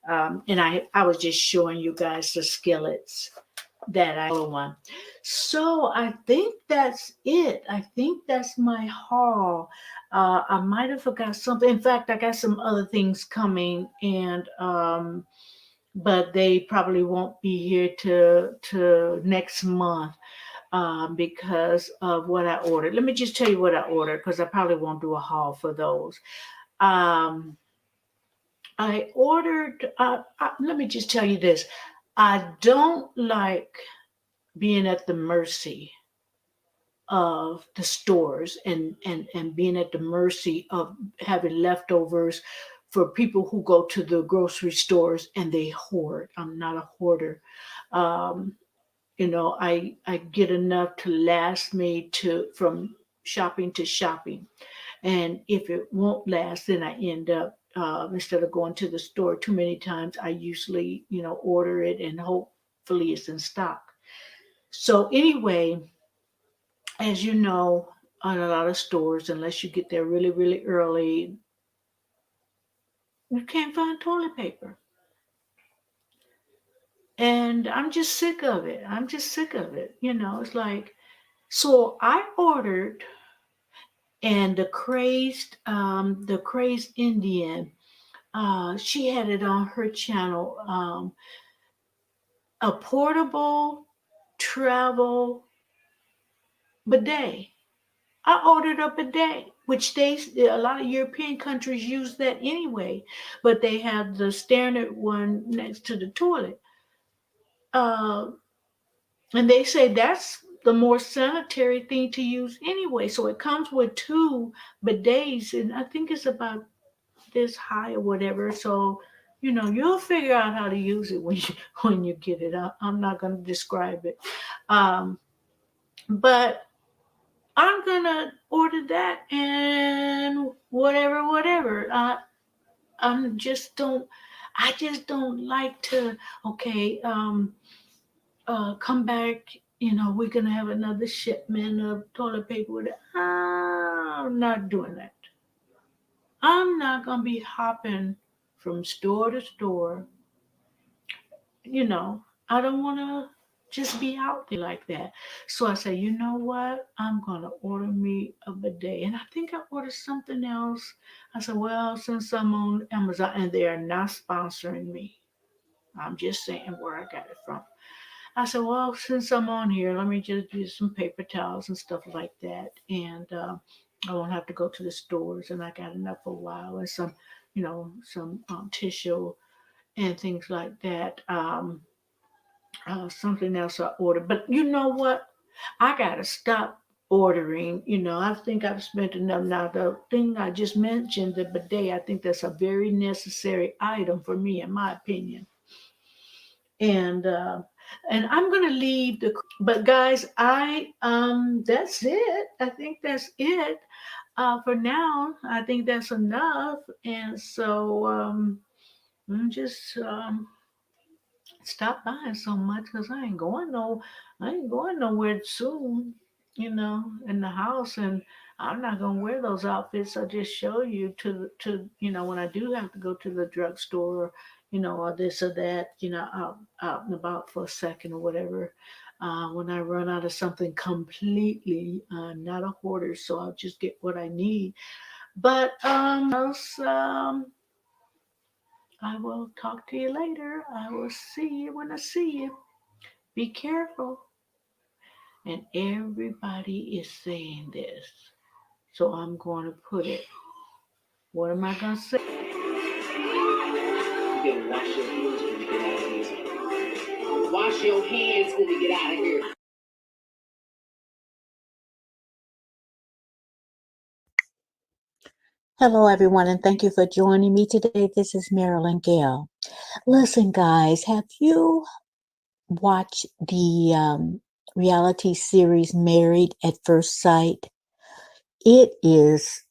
and I was just showing you guys the skillets that I want. So I think that's it. I think that's my haul. I might have forgot something. In fact, I got some other things coming, and but they probably won't be here to next month. Because of what I ordered. Let me just tell you what I ordered because I probably won't do a haul for those. I ordered, let me just tell you this. I don't like being at the mercy of the stores and being at the mercy of having leftovers for people who go to the grocery stores and they hoard. I'm not a hoarder. I get enough to last me from shopping to shopping. And if it won't last, then I end up, instead of going to the store too many times, I usually, order it and hopefully it's in stock. So anyway, as you know, on a lot of stores, unless you get there really, really early, You can't find toilet paper. And I'm just sick of it. I'm just sick of it. It's like, so I ordered, and the crazed Indian, she had it on her channel, a portable travel bidet. I ordered a bidet, which a lot of European countries use that anyway, but they have the standard one next to the toilet. Uh, and they say that's the more sanitary thing to use anyway. So it comes with two bidets, and I think it's about this high or whatever. So you'll figure out how to use it when you when you get it. I'm not going to describe it, but I'm gonna order that and whatever. I'm just don't. I just don't like to. Okay, come back. We're gonna have another shipment of toilet paper. I'm not doing that. I'm not gonna be hopping from store to store. I don't want to just be out there like that. So I say, you know what? I'm going to order me a bidet. And I think I ordered something else. I said, well, since I'm on Amazon, and they are not sponsoring me, I'm just saying where I got it from. I said, well, since I'm on here, let me just use some paper towels and stuff like that. And I won't have to go to the stores. And I got enough for a while, and some tissue and things like that. Something else I ordered. But you know what? I gotta stop ordering. I think I've spent enough now. The thing I just mentioned, the bidet, I think that's a very necessary item for me, in my opinion. And I'm gonna leave the. But guys, that's it. I think that's it for now. I think that's enough. And so I'm just stop buying so much because I ain't going nowhere soon, in the house, and I'm not gonna wear those outfits I just show you when I do have to go to the drugstore, or this or that, out and about for a second or whatever. When I run out of something completely, I'm not a hoarder, so I'll just get what I need. But else, I will talk to you later. I will see you when I see you. Be careful. And everybody is saying this. So I'm going to put it. What am I going to say? You better wash your hands when we get out of here. Wash your hands when we get out of here. Hello, everyone, and thank you for joining me today. This is Marilyn Gale. Listen, guys, have you watched the reality series Married at First Sight? It is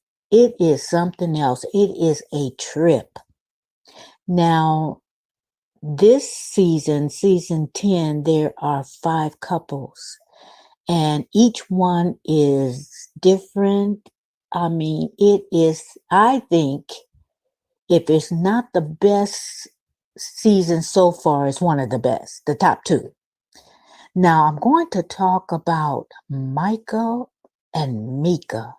something else. It is a trip. Now, this season 10, there are 5 couples, and each one is different. I mean, I think, if it's not the best season so far, it's one of the best, the top 2. Now, I'm going to talk about Michael and Mika.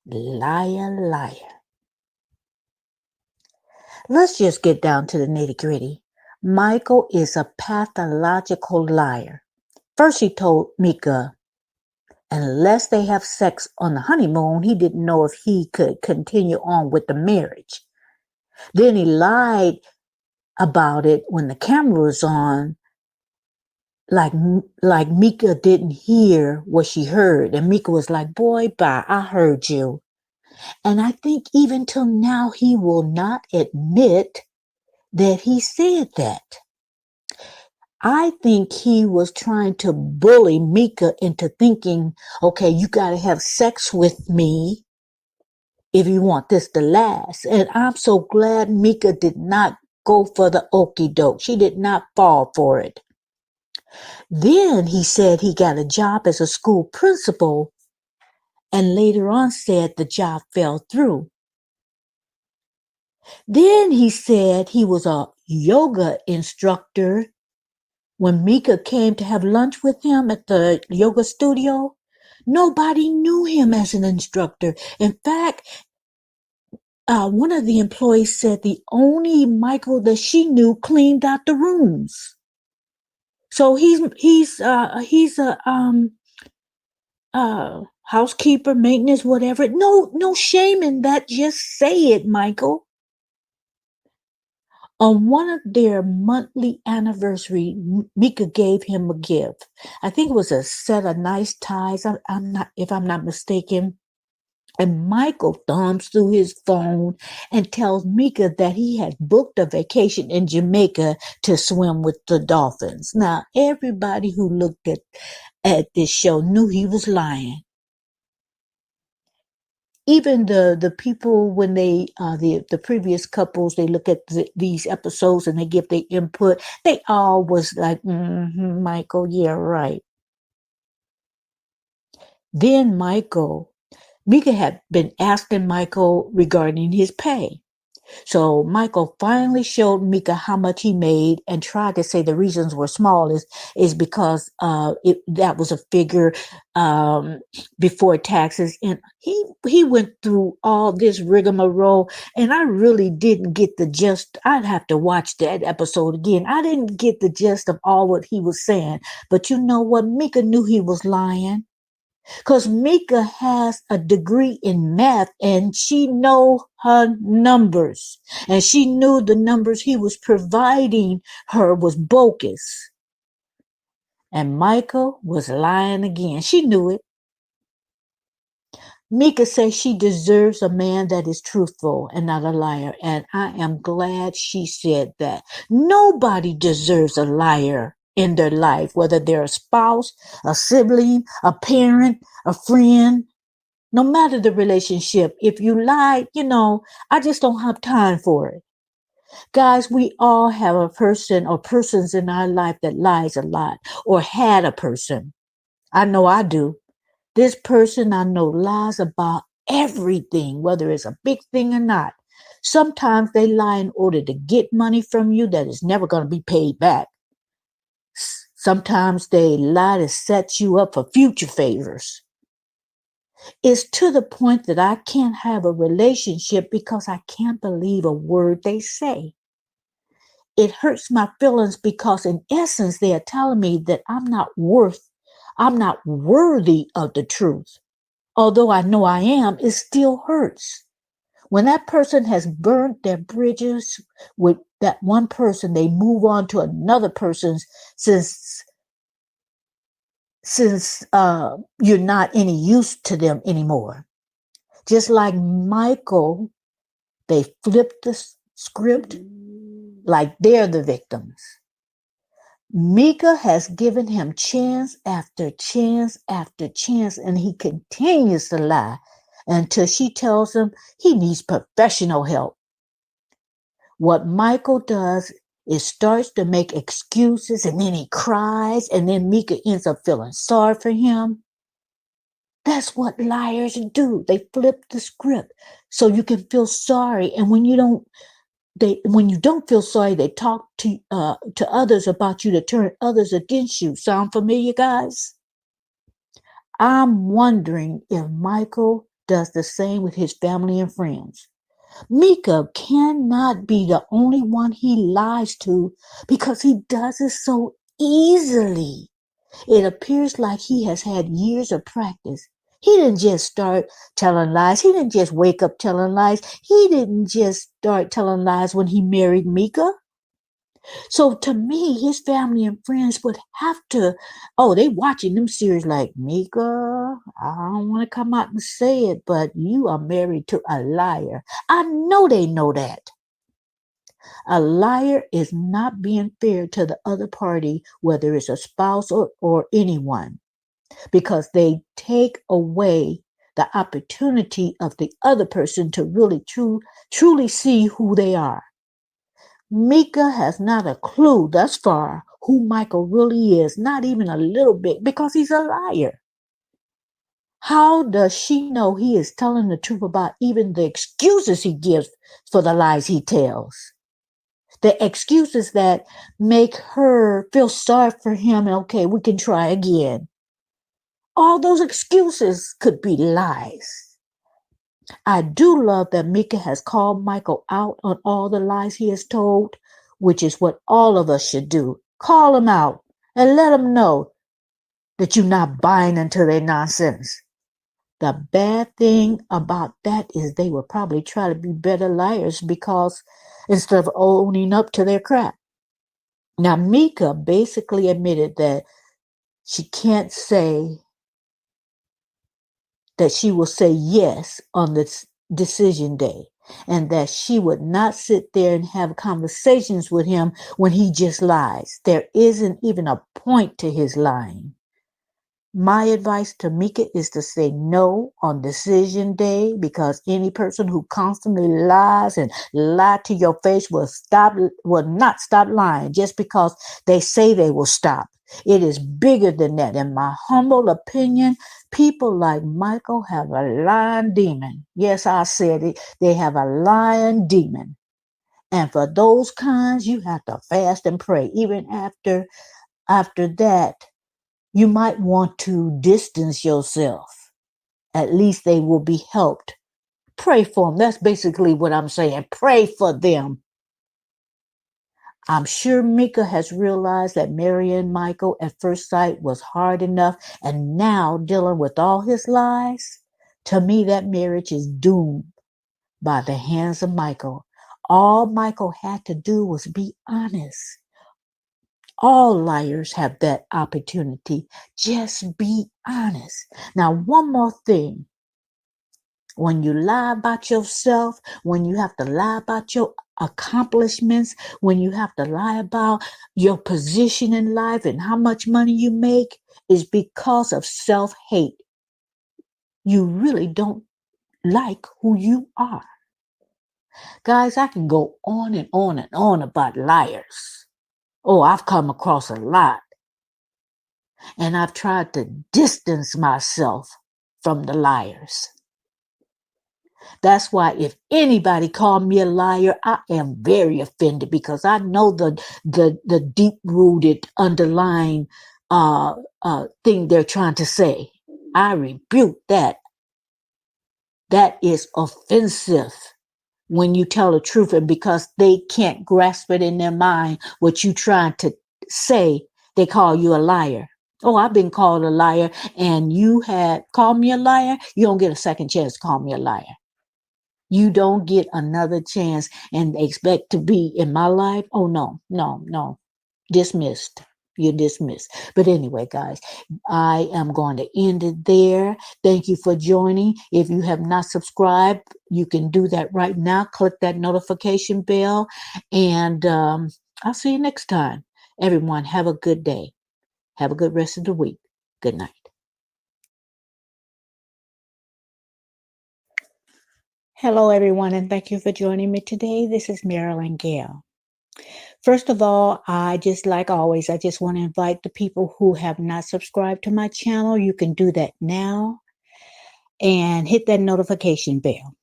Liar, liar. Let's just get down to the nitty-gritty. Michael is a pathological liar. First, he told Mika, unless they have sex on the honeymoon, he didn't know if he could continue on with the marriage. Then he lied about it when the camera was on, like Mika didn't hear what she heard. And Mika was like, boy, bye, I heard you. And I think even till now, he will not admit that he said that. I think he was trying to bully Mika into thinking, okay, you got to have sex with me if you want this to last. And I'm so glad Mika did not go for the okie doke. She did not fall for it. Then he said he got a job as a school principal, and later on said the job fell through. Then he said he was a yoga instructor when Mika came to have lunch with him at the yoga studio. Nobody knew him as an instructor. In fact, one of the employees said the only Michael that she knew cleaned out the rooms. So he's a housekeeper, maintenance, whatever. No shame in that. Just say it, Michael. On one of their monthly anniversary, Mika gave him a gift. I think it was a set of nice ties. If I'm not mistaken. And Michael thumbs through his phone and tells Mika that he had booked a vacation in Jamaica to swim with the dolphins. Now, everybody who looked at this show knew he was lying. Even the people, when they the previous couples, they look at these episodes and they give their input, they all was like, Michael, yeah, right. Then Mika had been asking Michael regarding his pay. So Michael finally showed Mika how much he made and tried to say the reasons were small is because that was a figure before taxes. And he went through all this rigmarole, and I really didn't get the gist. I'd have to watch that episode again. I didn't get the gist of all what he was saying. But you know what? Mika knew he was lying. Because Mika has a degree in math and she know her numbers. And she knew the numbers he was providing her was bogus. And Michael was lying again. She knew it. Mika says she deserves a man that is truthful and not a liar. And I am glad she said that. Nobody deserves a liar in their life, whether they're a spouse, a sibling, a parent, a friend. No matter the relationship, if you lie, I just don't have time for it. Guys, we all have a person or persons in our life that lies a lot or had a person. I know I do. This person I know lies about everything, whether it's a big thing or not. Sometimes they lie in order to get money from you that is never going to be paid back. Sometimes they lie to set you up for future favors. It's to the point that I can't have a relationship because I can't believe a word they say. It hurts my feelings because in essence, they are telling me that I'm not worthy of the truth. Although I know I am, it still hurts. When that person has burnt their bridges with that one person, they move on to another person since you're not any use to them anymore. Just like Michael, they flipped the script like they're the victims. Mika has given him chance after chance after chance, and he continues to lie until she tells him he needs professional help. What Michael does is starts to make excuses, and then he cries, and then Mika ends up feeling sorry for him. That's what liars do. They flip the script so you can feel sorry. And when you don't feel sorry, they talk to others about you to turn others against you. Sound familiar, guys? I'm wondering if Michael does the same with his family and friends. Mika cannot be the only one he lies to because he does it so easily. It appears like he has had years of practice. He didn't just start telling lies. He didn't just wake up telling lies. He didn't just start telling lies when he married Mika. So to me, his family and friends would have to, they watching them series like, Mika, I don't want to come out and say it, but you are married to a liar. I know they know that. A liar is not being fair to the other party, whether it's a spouse or anyone, because they take away the opportunity of the other person to really truly see who they are. Mika has not a clue thus far who Michael really is, not even a little bit, because he's a liar. How does she know he is telling the truth about even the excuses he gives for the lies he tells? The excuses that make her feel sorry for him and okay, we can try again. All those excuses could be lies. I do love that Mika has called Michael out on all the lies he has told, which is what all of us should do. Call him out and let him know that you're not buying into their nonsense. The bad thing about that is they will probably try to be better liars because instead of owning up to their crap. Now, Mika basically admitted that she can't say that she will say yes on this decision day and that she would not sit there and have conversations with him when he just lies. There isn't even a point to his lying. My advice to Mika is to say no on decision day because any person who constantly lies and lie to your face will not stop lying just because they say they will stop. It is bigger than that. In my humble opinion, people like Michael have a lying demon. Yes, I said it. They have a lying demon. And for those kinds, you have to fast and pray. Even after that, you might want to distance yourself. At least they will be helped. Pray for them. That's basically what I'm saying. Pray for them. I'm sure Mika has realized that marrying Michael at first sight was hard enough, and now dealing with all his lies. To me, that marriage is doomed by the hands of Michael. All Michael had to do was be honest. All liars have that opportunity. Just be honest. Now, one more thing. When you lie about yourself, when you have to lie about your accomplishments, when you have to lie about your position in life and how much money you make, is because of self-hate. You really don't like who you are. Guys, I can go on and on and on about liars. Oh, I've come across a lot. And I've tried to distance myself from the liars. That's why if anybody called me a liar, I am very offended because I know the deep-rooted underlying thing they're trying to say. I rebuke that. That is offensive when you tell the truth, and because they can't grasp it in their mind what you're trying to say, they call you a liar. Oh, I've been called a liar, and you had called me a liar. You don't get a second chance to call me a liar. You don't get another chance and expect to be in my life. Oh, no, no, no. Dismissed. You're dismissed. But anyway, guys, I am going to end it there. Thank you for joining. If you have not subscribed, you can do that right now. Click that notification bell, and I'll see you next time. Everyone, have a good day. Have a good rest of the week. Good night. Hello, everyone, and thank you for joining me today. This is Marilyn Gale. First of all, I just like always, I just want to invite the people who have not subscribed to my channel. You can do that now and hit that notification bell.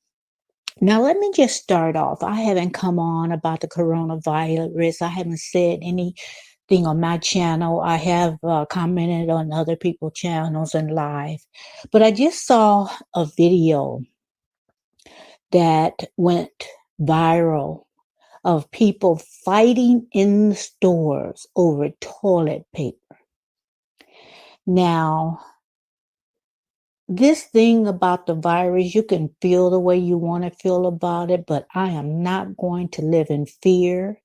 Now, let me just start off. I haven't come on about the coronavirus. I haven't said anything on my channel. I have commented on other people's channels and live, but I just saw a video that went viral of people fighting in the stores over toilet paper. Now, this thing about the virus, you can feel the way you want to feel about it, but I am not going to live in fear.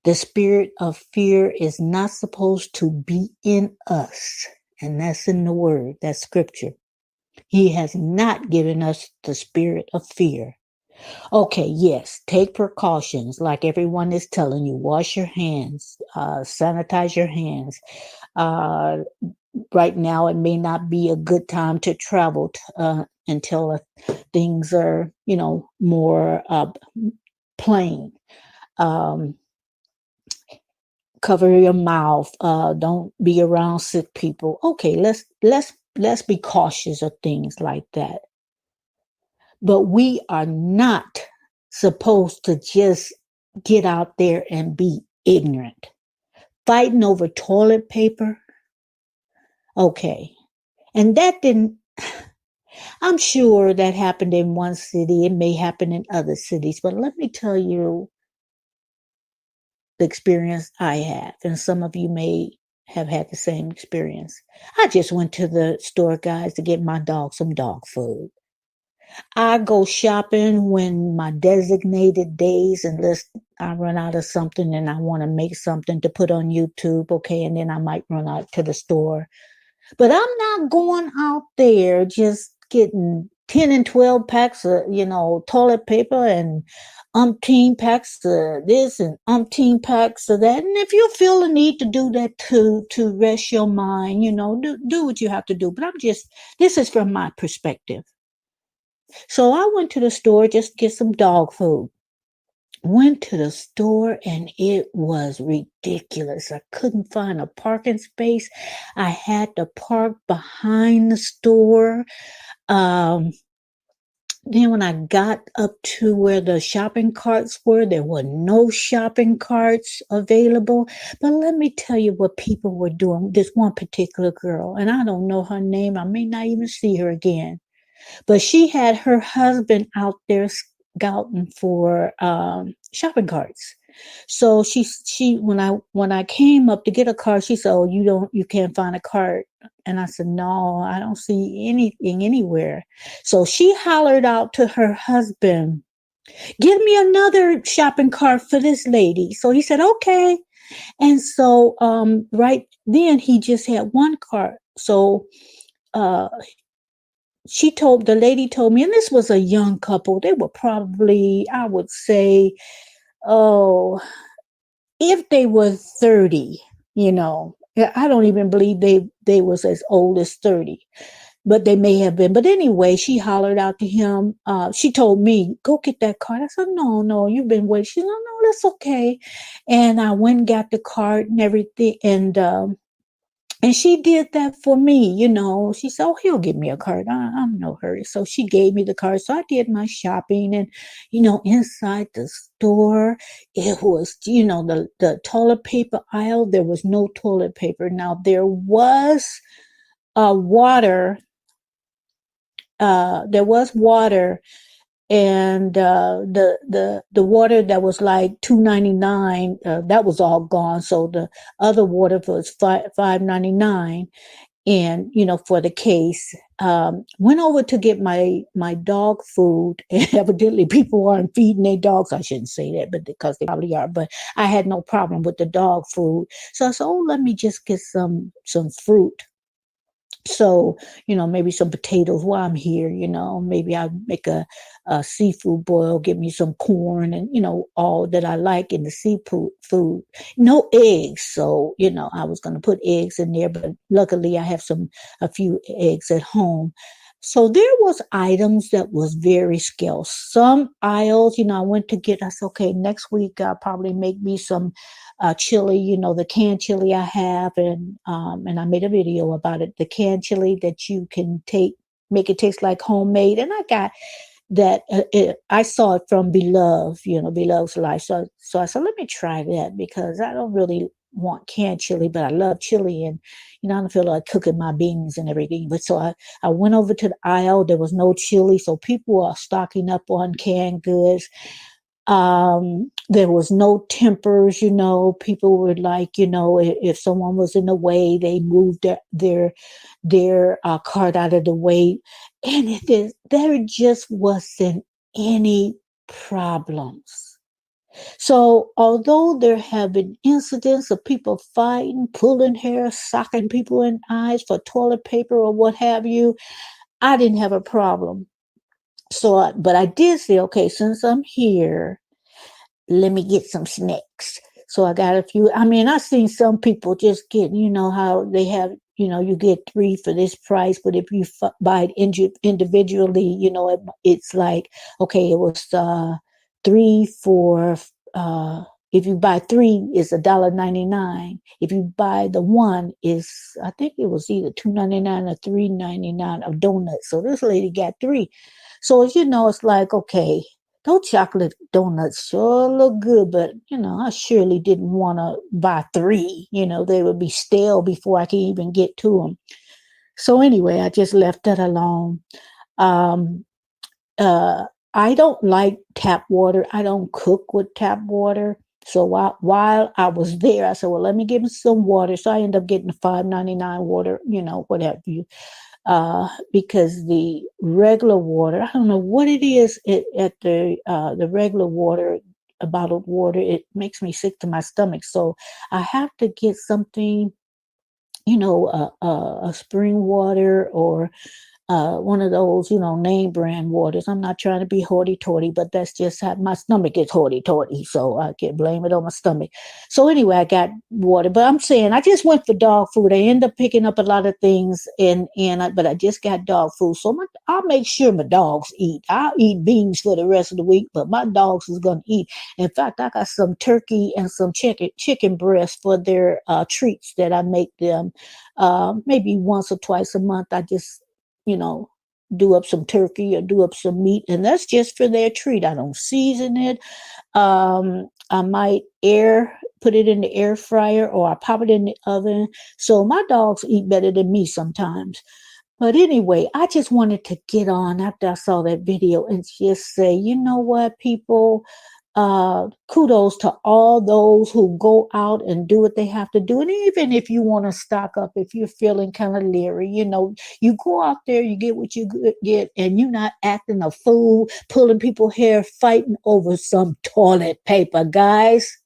The spirit of fear is not supposed to be in us. And that's in the word, that's scripture. He has not given us the spirit of fear. Okay, yes, take precautions like everyone is telling you. Wash your hands, sanitize your hands. Right now, it may not be a good time to travel until things are, more plain. Cover your mouth. Don't be around sick people. Okay, let's let's be cautious of things like that. But we are not supposed to just get out there and be ignorant. Fighting over toilet paper. Okay. And that didn't, I'm sure that happened in one city. It may happen in other cities. But let me tell you the experience I have. And some of you may have had the same experience. I just went to the store, guys, to get my dog some dog food. I go shopping when my designated days, unless I run out of something and I want to make something to put on YouTube, okay, and then I might run out to the store. But I'm not going out there just getting 10 and 12 packs of, toilet paper and umpteen packs of this and umpteen packs of that. And if you feel the need to do that to rest your mind, do what you have to do. But this is from my perspective. So I went to the store just to get some dog food. Went to the store and it was ridiculous. I couldn't find a parking space. I had to park behind the store. Then when I got up to where the shopping carts were, there were no shopping carts available. But let me tell you what people were doing. This one particular girl, and I don't know her name. I may not even see her again. But she had her husband out there scouting for shopping carts. So she when I came up to get a cart, she said, "Oh, you can't find a cart." And I said, "No, I don't see anything anywhere." So she hollered out to her husband, "Give me another shopping cart for this lady." So he said, "Okay." And so right then he just had one cart. So uh the lady told me, and this was a young couple. They were probably, I would say, oh, if they were 30, I don't even believe they was as old as 30, but they may have been. But anyway, she hollered out to him. She told me, "Go get that cart." I said, No, you've been waiting. She said, No, that's okay. And I went and got the cart and everything. And she did that for me, She said, "Oh, he'll give me a card. I'm in no hurry." So she gave me the card. So I did my shopping. And, inside the store, it was, the toilet paper aisle. There was no toilet paper. Now, there was water. There was water. And the water that was like $2.99, that was all gone. So the other water was $5.99, and for the case. Went over to get my dog food, and evidently people aren't feeding their dogs. I shouldn't say that, but because they probably are. But I had no problem with the dog food, so I said, "Oh, let me just get some fruit." So, maybe some potatoes while I'm here, maybe I'll make a seafood boil, get me some corn and, all that I like in the seafood food. No eggs. So, I was going to put eggs in there, but luckily I have a few eggs at home. So there was items that was very scarce. Some aisles, I went to get, I said, okay, next week I'll probably make me some chili, the canned chili I have, and I made a video about it. The canned chili that you can make it taste like homemade, and I got that. I saw it from Beloved's Life. So I said, let me try that because I don't really want canned chili, but I love chili, and I don't feel like cooking my beans and everything. But so I went over to the aisle. There was no chili, so people are stocking up on canned goods. There was no tempers, people were like, if someone was in the way, they moved their cart out of the way. And there just wasn't any problems. So although there have been incidents of people fighting, pulling hair, socking people in eyes for toilet paper or what have you, I didn't have a problem. So, but I did say, okay, since I'm here, let me get some snacks. So I got a few. I mean, I've seen some people just get, how they have, you get 3 for this price, but if you buy it individually, it's like, okay, it was 3 for If you buy 3, it's $1.99. If you buy the 1, is I think it was either $2.99 or $3.99 of donuts. So this lady got 3. So it's like, okay, those chocolate donuts sure look good, but I surely didn't want to buy 3. They would be stale before I could even get to them. So anyway, I just left that alone. Um, I don't like tap water. I don't cook with tap water. So while I was there, I said, well, let me give me some water. So I end up getting the $5.99 water, what have you. Because the regular water, I don't know what it is at the regular water, bottled water, it makes me sick to my stomach. So I have to get something, a spring water or one of those, name brand waters. I'm not trying to be hoity-toity, but that's just how my stomach gets hoity-toity, so I can't blame it on my stomach. So anyway, I got water, but I'm saying I just went for dog food. I end up picking up a lot of things, but I just got dog food, so I'll make sure my dogs eat. I'll eat beans for the rest of the week, but my dogs is gonna eat. In fact, I got some turkey and some chicken breast for their treats that I make them maybe once or twice a month. I just you know, do up some turkey or do up some meat, and that's just for their treat. I don't season it. I might put it in the air fryer, or I pop it in the oven. So my dogs eat better than me sometimes. But anyway, I just wanted to get on after I saw that video and just say, you know what, people, kudos to all those who go out and do what they have to do. And even if you want to stock up, if you're feeling kind of leery, you go out there, you get what you get, and you're not acting a fool, pulling people's hair, fighting over some toilet paper, guys.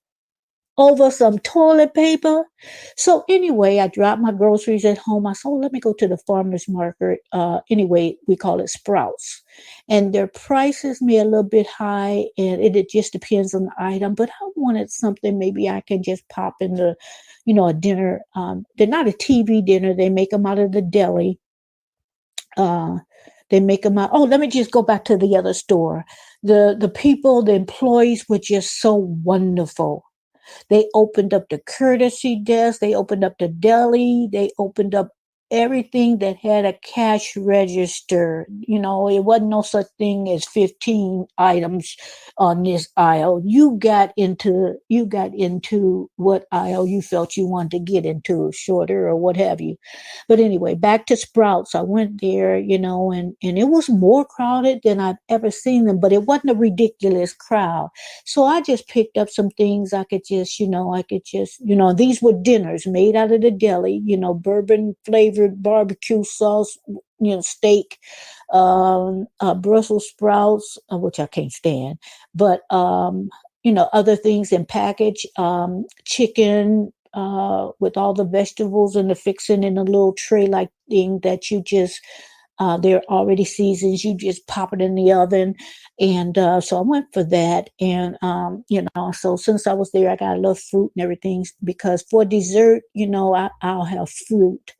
Over some toilet paper. So anyway, I dropped my groceries at home. I said, oh, let me go to the farmer's market. Anyway, we call it Sprouts. And their prices may a little bit high, and it just depends on the item. But I wanted something maybe I can just pop in a dinner. They're not a TV dinner. They make them out of the deli. They make them out. Oh, let me just go back to the other store. The people, the employees were just so wonderful. They opened up the courtesy desk. They opened up the deli. They opened up everything that had a cash register. It wasn't no such thing as 15 items on this aisle. You got into what aisle you felt you wanted to get into, shorter or what have you. But anyway, back to Sprouts. I went there, and it was more crowded than I've ever seen them, but it wasn't a ridiculous crowd. So I just picked up some things these were dinners made out of the deli, bourbon flavored barbecue sauce, steak, Brussels sprouts, which I can't stand, but, other things in package, chicken, with all the vegetables and the fixing in a little tray like thing that you just they're already seasoned. You just pop it in the oven. And so I went for that. And, so since I was there, I got a little fruit and everything because for dessert, I'll have fruit.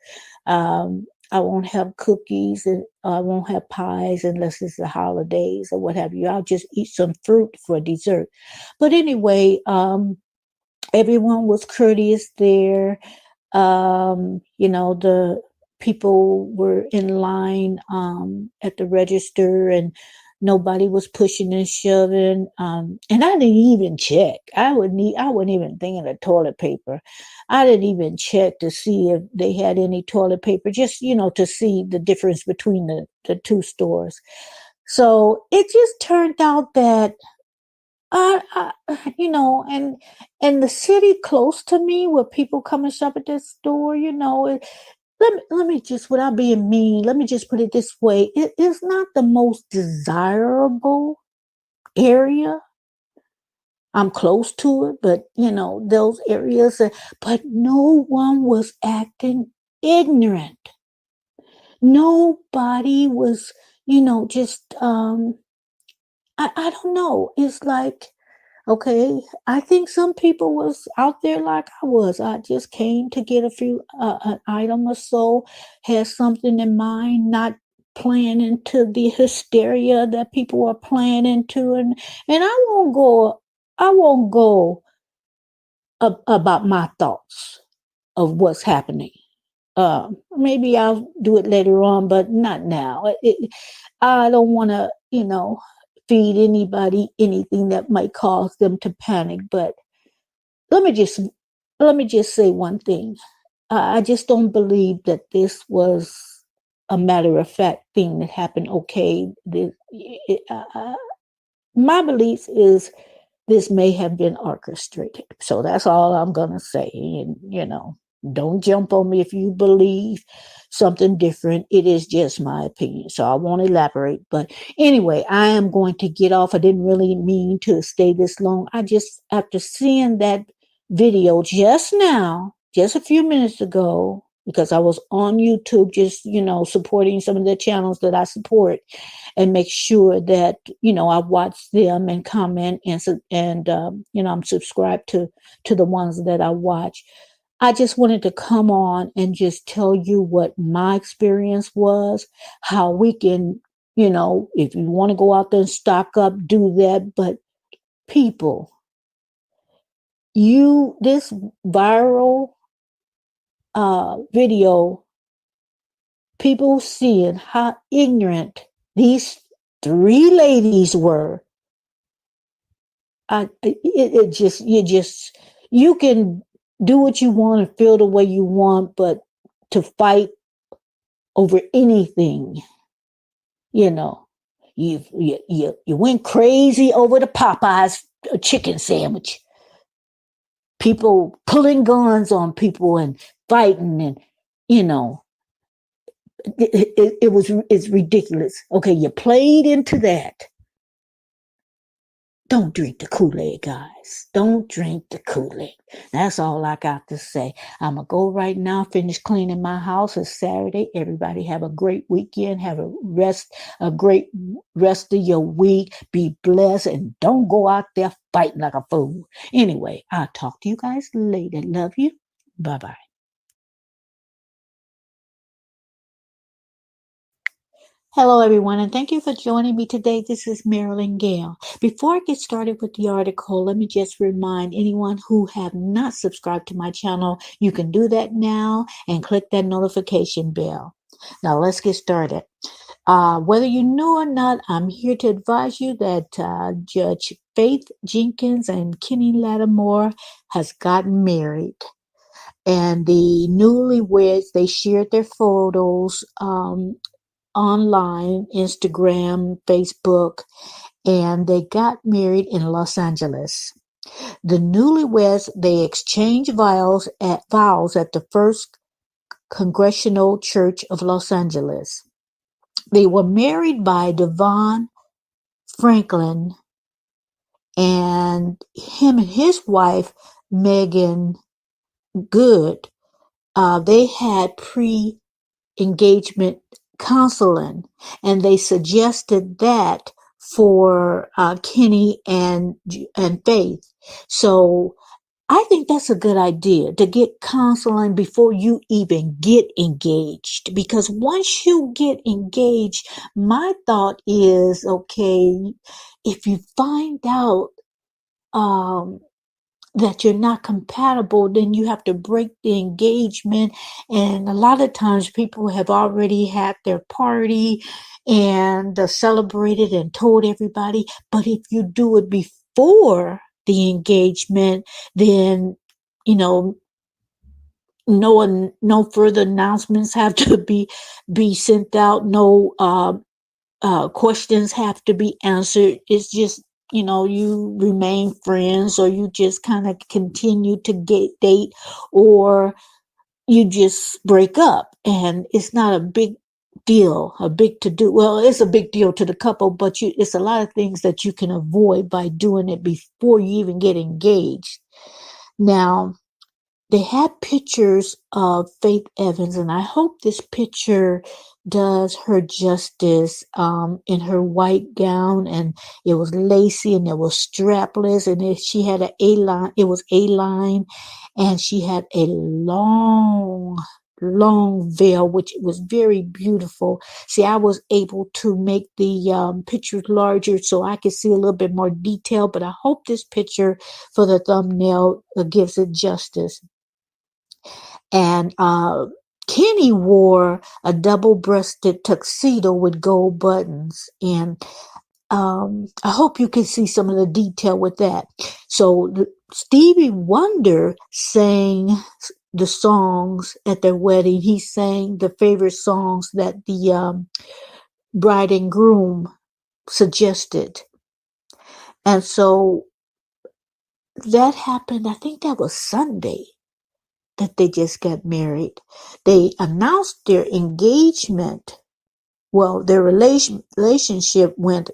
I won't have cookies and I won't have pies unless it's the holidays or what have you. I'll just eat some fruit for dessert. But anyway, everyone was courteous there. The people were in line at the register and nobody was pushing and shoving. And I didn't even check. I wasn't even thinking of toilet paper. I didn't even check to see if they had any toilet paper, just, to see the difference between the two stores. So it just turned out that I, and the city close to me where people come and shop at this store, let me just, without being mean, let me just put it this way. It is not the most desirable area. I'm close to it, but those areas, but no one was acting ignorant. Nobody was, just, I don't know. It's like, okay, I think some people was out there like I was. I just came to get a few an item or so, had something in mind, not playing into the hysteria that people are playing into, and I won't go. about my thoughts of what's happening. Maybe I'll do it later on, but not now. I don't want to, feed anybody anything that might cause them to panic. But let me just let me just say one thing. I just don't believe that this was a matter of fact thing that happened. Okay, my belief is this may have been orchestrated. So that's all I'm going to say. And, don't jump on me if you believe something different. It is just my opinion. So I won't elaborate. But anyway, I am going to get off. I didn't really mean to stay this long. I just, after seeing that video just now, just a few minutes ago, because I was on YouTube just, supporting some of the channels that I support and make sure that, I watch them and comment and I'm subscribed to the ones that I watch. I just wanted to come on and just tell you what my experience was, how we can, if you want to go out there and stock up, do that. But people, this viral video, people seeing how ignorant these three ladies were. You can do what you want and feel the way you want, but to fight over anything, you went crazy over the Popeyes chicken sandwich. People pulling guns on people and fighting, and it's ridiculous. Okay, you played into that. Don't drink the Kool-Aid, guys. Don't drink the Kool-Aid. That's all I got to say. I'm going to go right now, finish cleaning my house. It's Saturday. Everybody have a great weekend. Have a great rest of your week. Be blessed and don't go out there fighting like a fool. Anyway, I'll talk to you guys later. Love you. Bye-bye. Hello, everyone, and thank you for joining me today. This is Marilyn Gale. Before I get started with the article, let me just remind anyone who have not subscribed to my channel, you can do that now and click that notification bell. Now, let's get started. Whether you know or not, I'm here to advise you that Judge Faith Jenkins and Kenny Lattimore has gotten married. And the newlyweds, they shared their photos online, Instagram, Facebook, and they got married in Los Angeles. The newlyweds, they exchanged vows at the First Congregational Church of Los Angeles. They were married by Devon Franklin, and him and his wife, Megan Good, they had pre-engagement counseling, and they suggested that for Kenny and Faith. So I think that's a good idea, to get counseling before you even get engaged, because once you get engaged, my thought is, okay, if you find out that you're not compatible, then you have to break the engagement. And a lot of times people have already had their party and celebrated and told everybody. But if you do it before the engagement, then, no further announcements have to be sent out. No questions have to be answered. It's just, you remain friends, or you just kind of continue to date, or you just break up. And it's not a big deal, a big to do. Well, it's a big deal to the couple, but it's a lot of things that you can avoid by doing it before you even get engaged. Now, they had pictures of Faith Evans, and I hope this picture does her justice, in her white gown, and it was lacy and it was strapless, and she had it was A-line, and she had a long long veil, which was very beautiful. See, I was able to make the pictures larger so I could see a little bit more detail, but I hope this picture for the thumbnail gives it justice. And Kenny wore a double-breasted tuxedo with gold buttons, and I hope you can see some of the detail with that. So Stevie Wonder sang the songs at their wedding. He sang the favorite songs that the bride and groom suggested. And so that happened, I think that was Sunday that they just got married. They announced their engagement. Well, their relationship went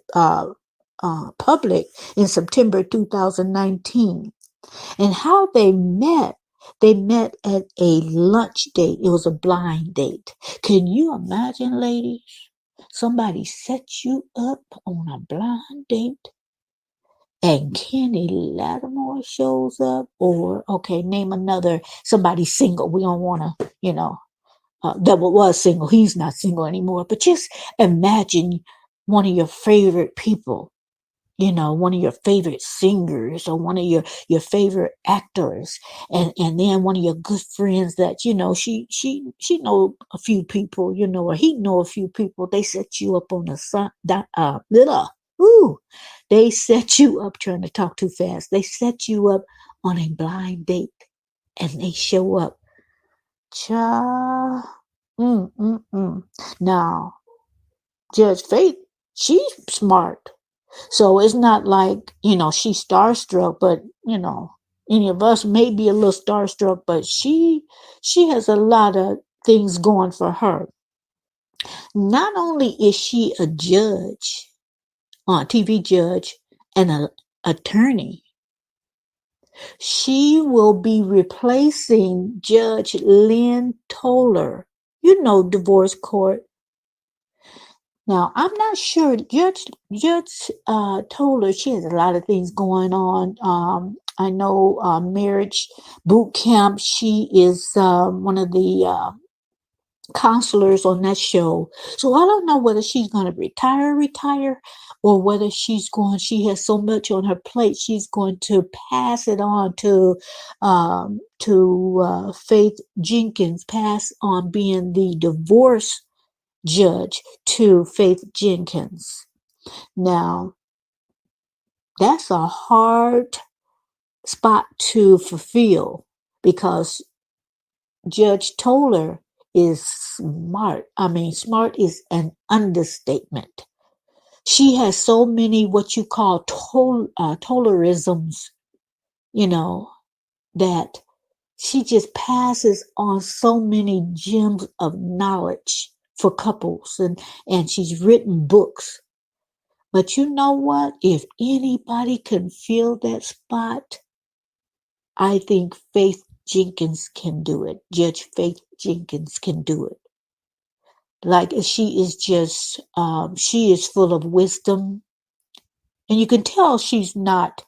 public in September 2019. And how they met at a lunch date. It was a blind date. Can you imagine, ladies? Somebody set you up on a blind date and Kenny Lattimore shows up, or okay, name another somebody single. We don't want to, that was single. He's not single anymore. But just imagine one of your favorite people, one of your favorite singers or one of your favorite actors, and then one of your good friends that she know a few people, or he know a few people. They set you up on they set you up, trying to talk too fast. They set you up on a blind date, and they show up. Cha. Now, Judge Faith, she's smart. So it's not like, she's starstruck, but, any of us may be a little starstruck, but she has a lot of things going for her. Not only is she a judge, TV judge, and an attorney, she will be replacing Judge Lynn Toller, divorce court. Now, I'm not sure. Judge Toller, she has a lot of things going on. I know marriage boot camp. She is one of the counselors on that show. So I don't know whether she's going to retire, or whether she has so much on her plate, she's going to pass it on to Faith Jenkins, pass on being the divorce judge to Faith Jenkins. Now, that's a hard spot to fulfill, because Judge Toller is smart. I mean, smart is an understatement. She has so many what you call Tollerisms, that she just passes on so many gems of knowledge for couples, and she's written books. But you know what? If anybody can fill that spot, I think Faith Jenkins can do it. Judge Faith Jenkins can do it. Like, she is just, she is full of wisdom. And you can tell she's not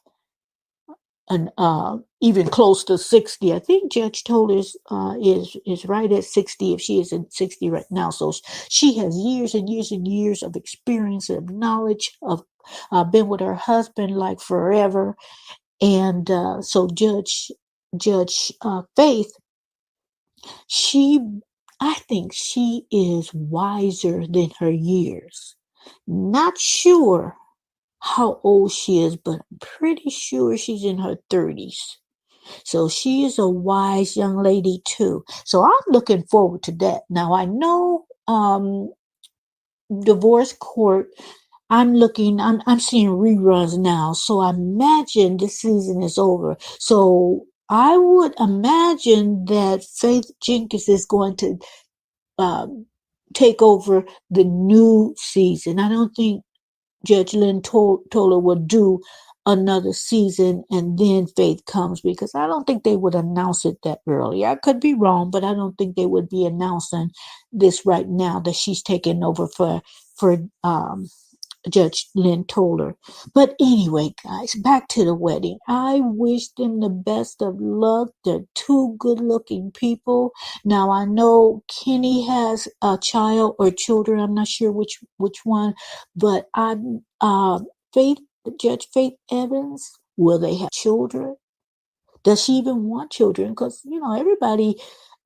even close to 60. I think Judge Toller is right at 60, if she is at 60 right now. So she has years and years and years of experience, of knowledge, of been with her husband like forever. And so Judge Faith, I think she is wiser than her years. Not sure how old she is, but I'm pretty sure she's in her 30s. So she is a wise young lady too. So I'm looking forward to that. Now, I know divorce court, I'm seeing reruns now. So I imagine this season is over. So I would imagine that Faith Jenkins is going to take over the new season. I don't think Judge Lynn Toller will do another season and then Faith comes, because I don't think they would announce it that early. I could be wrong, but I don't think they would be announcing this right now, that she's taking over for Judge Lynn told her. But anyway, guys, back to the wedding. I wish them the best of luck. They're two good looking people. Now I know Kenny has a child or children. I'm not sure which one, but Faith, Judge Faith Evans, will they have children? Does she even want children? Because everybody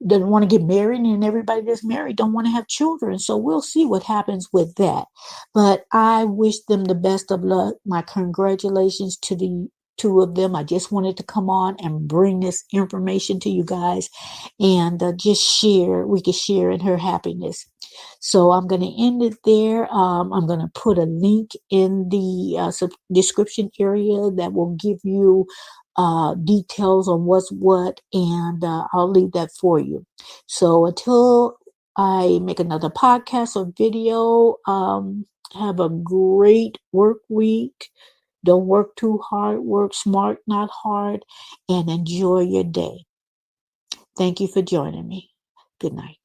doesn't want to get married, and everybody that's married don't want to have children. So we'll see what happens with that. But I wish them the best of luck. My congratulations to the two of them. I just wanted to come on and bring this information to you guys, and just share. We could share in her happiness. So I'm going to end it there. I'm going to put a link in the description area that will give you details on what's what, and I'll leave that for you. So until I make another podcast or video, have a great work week. Don't work too hard, work smart, not hard, and enjoy your day. Thank you for joining me. Good night.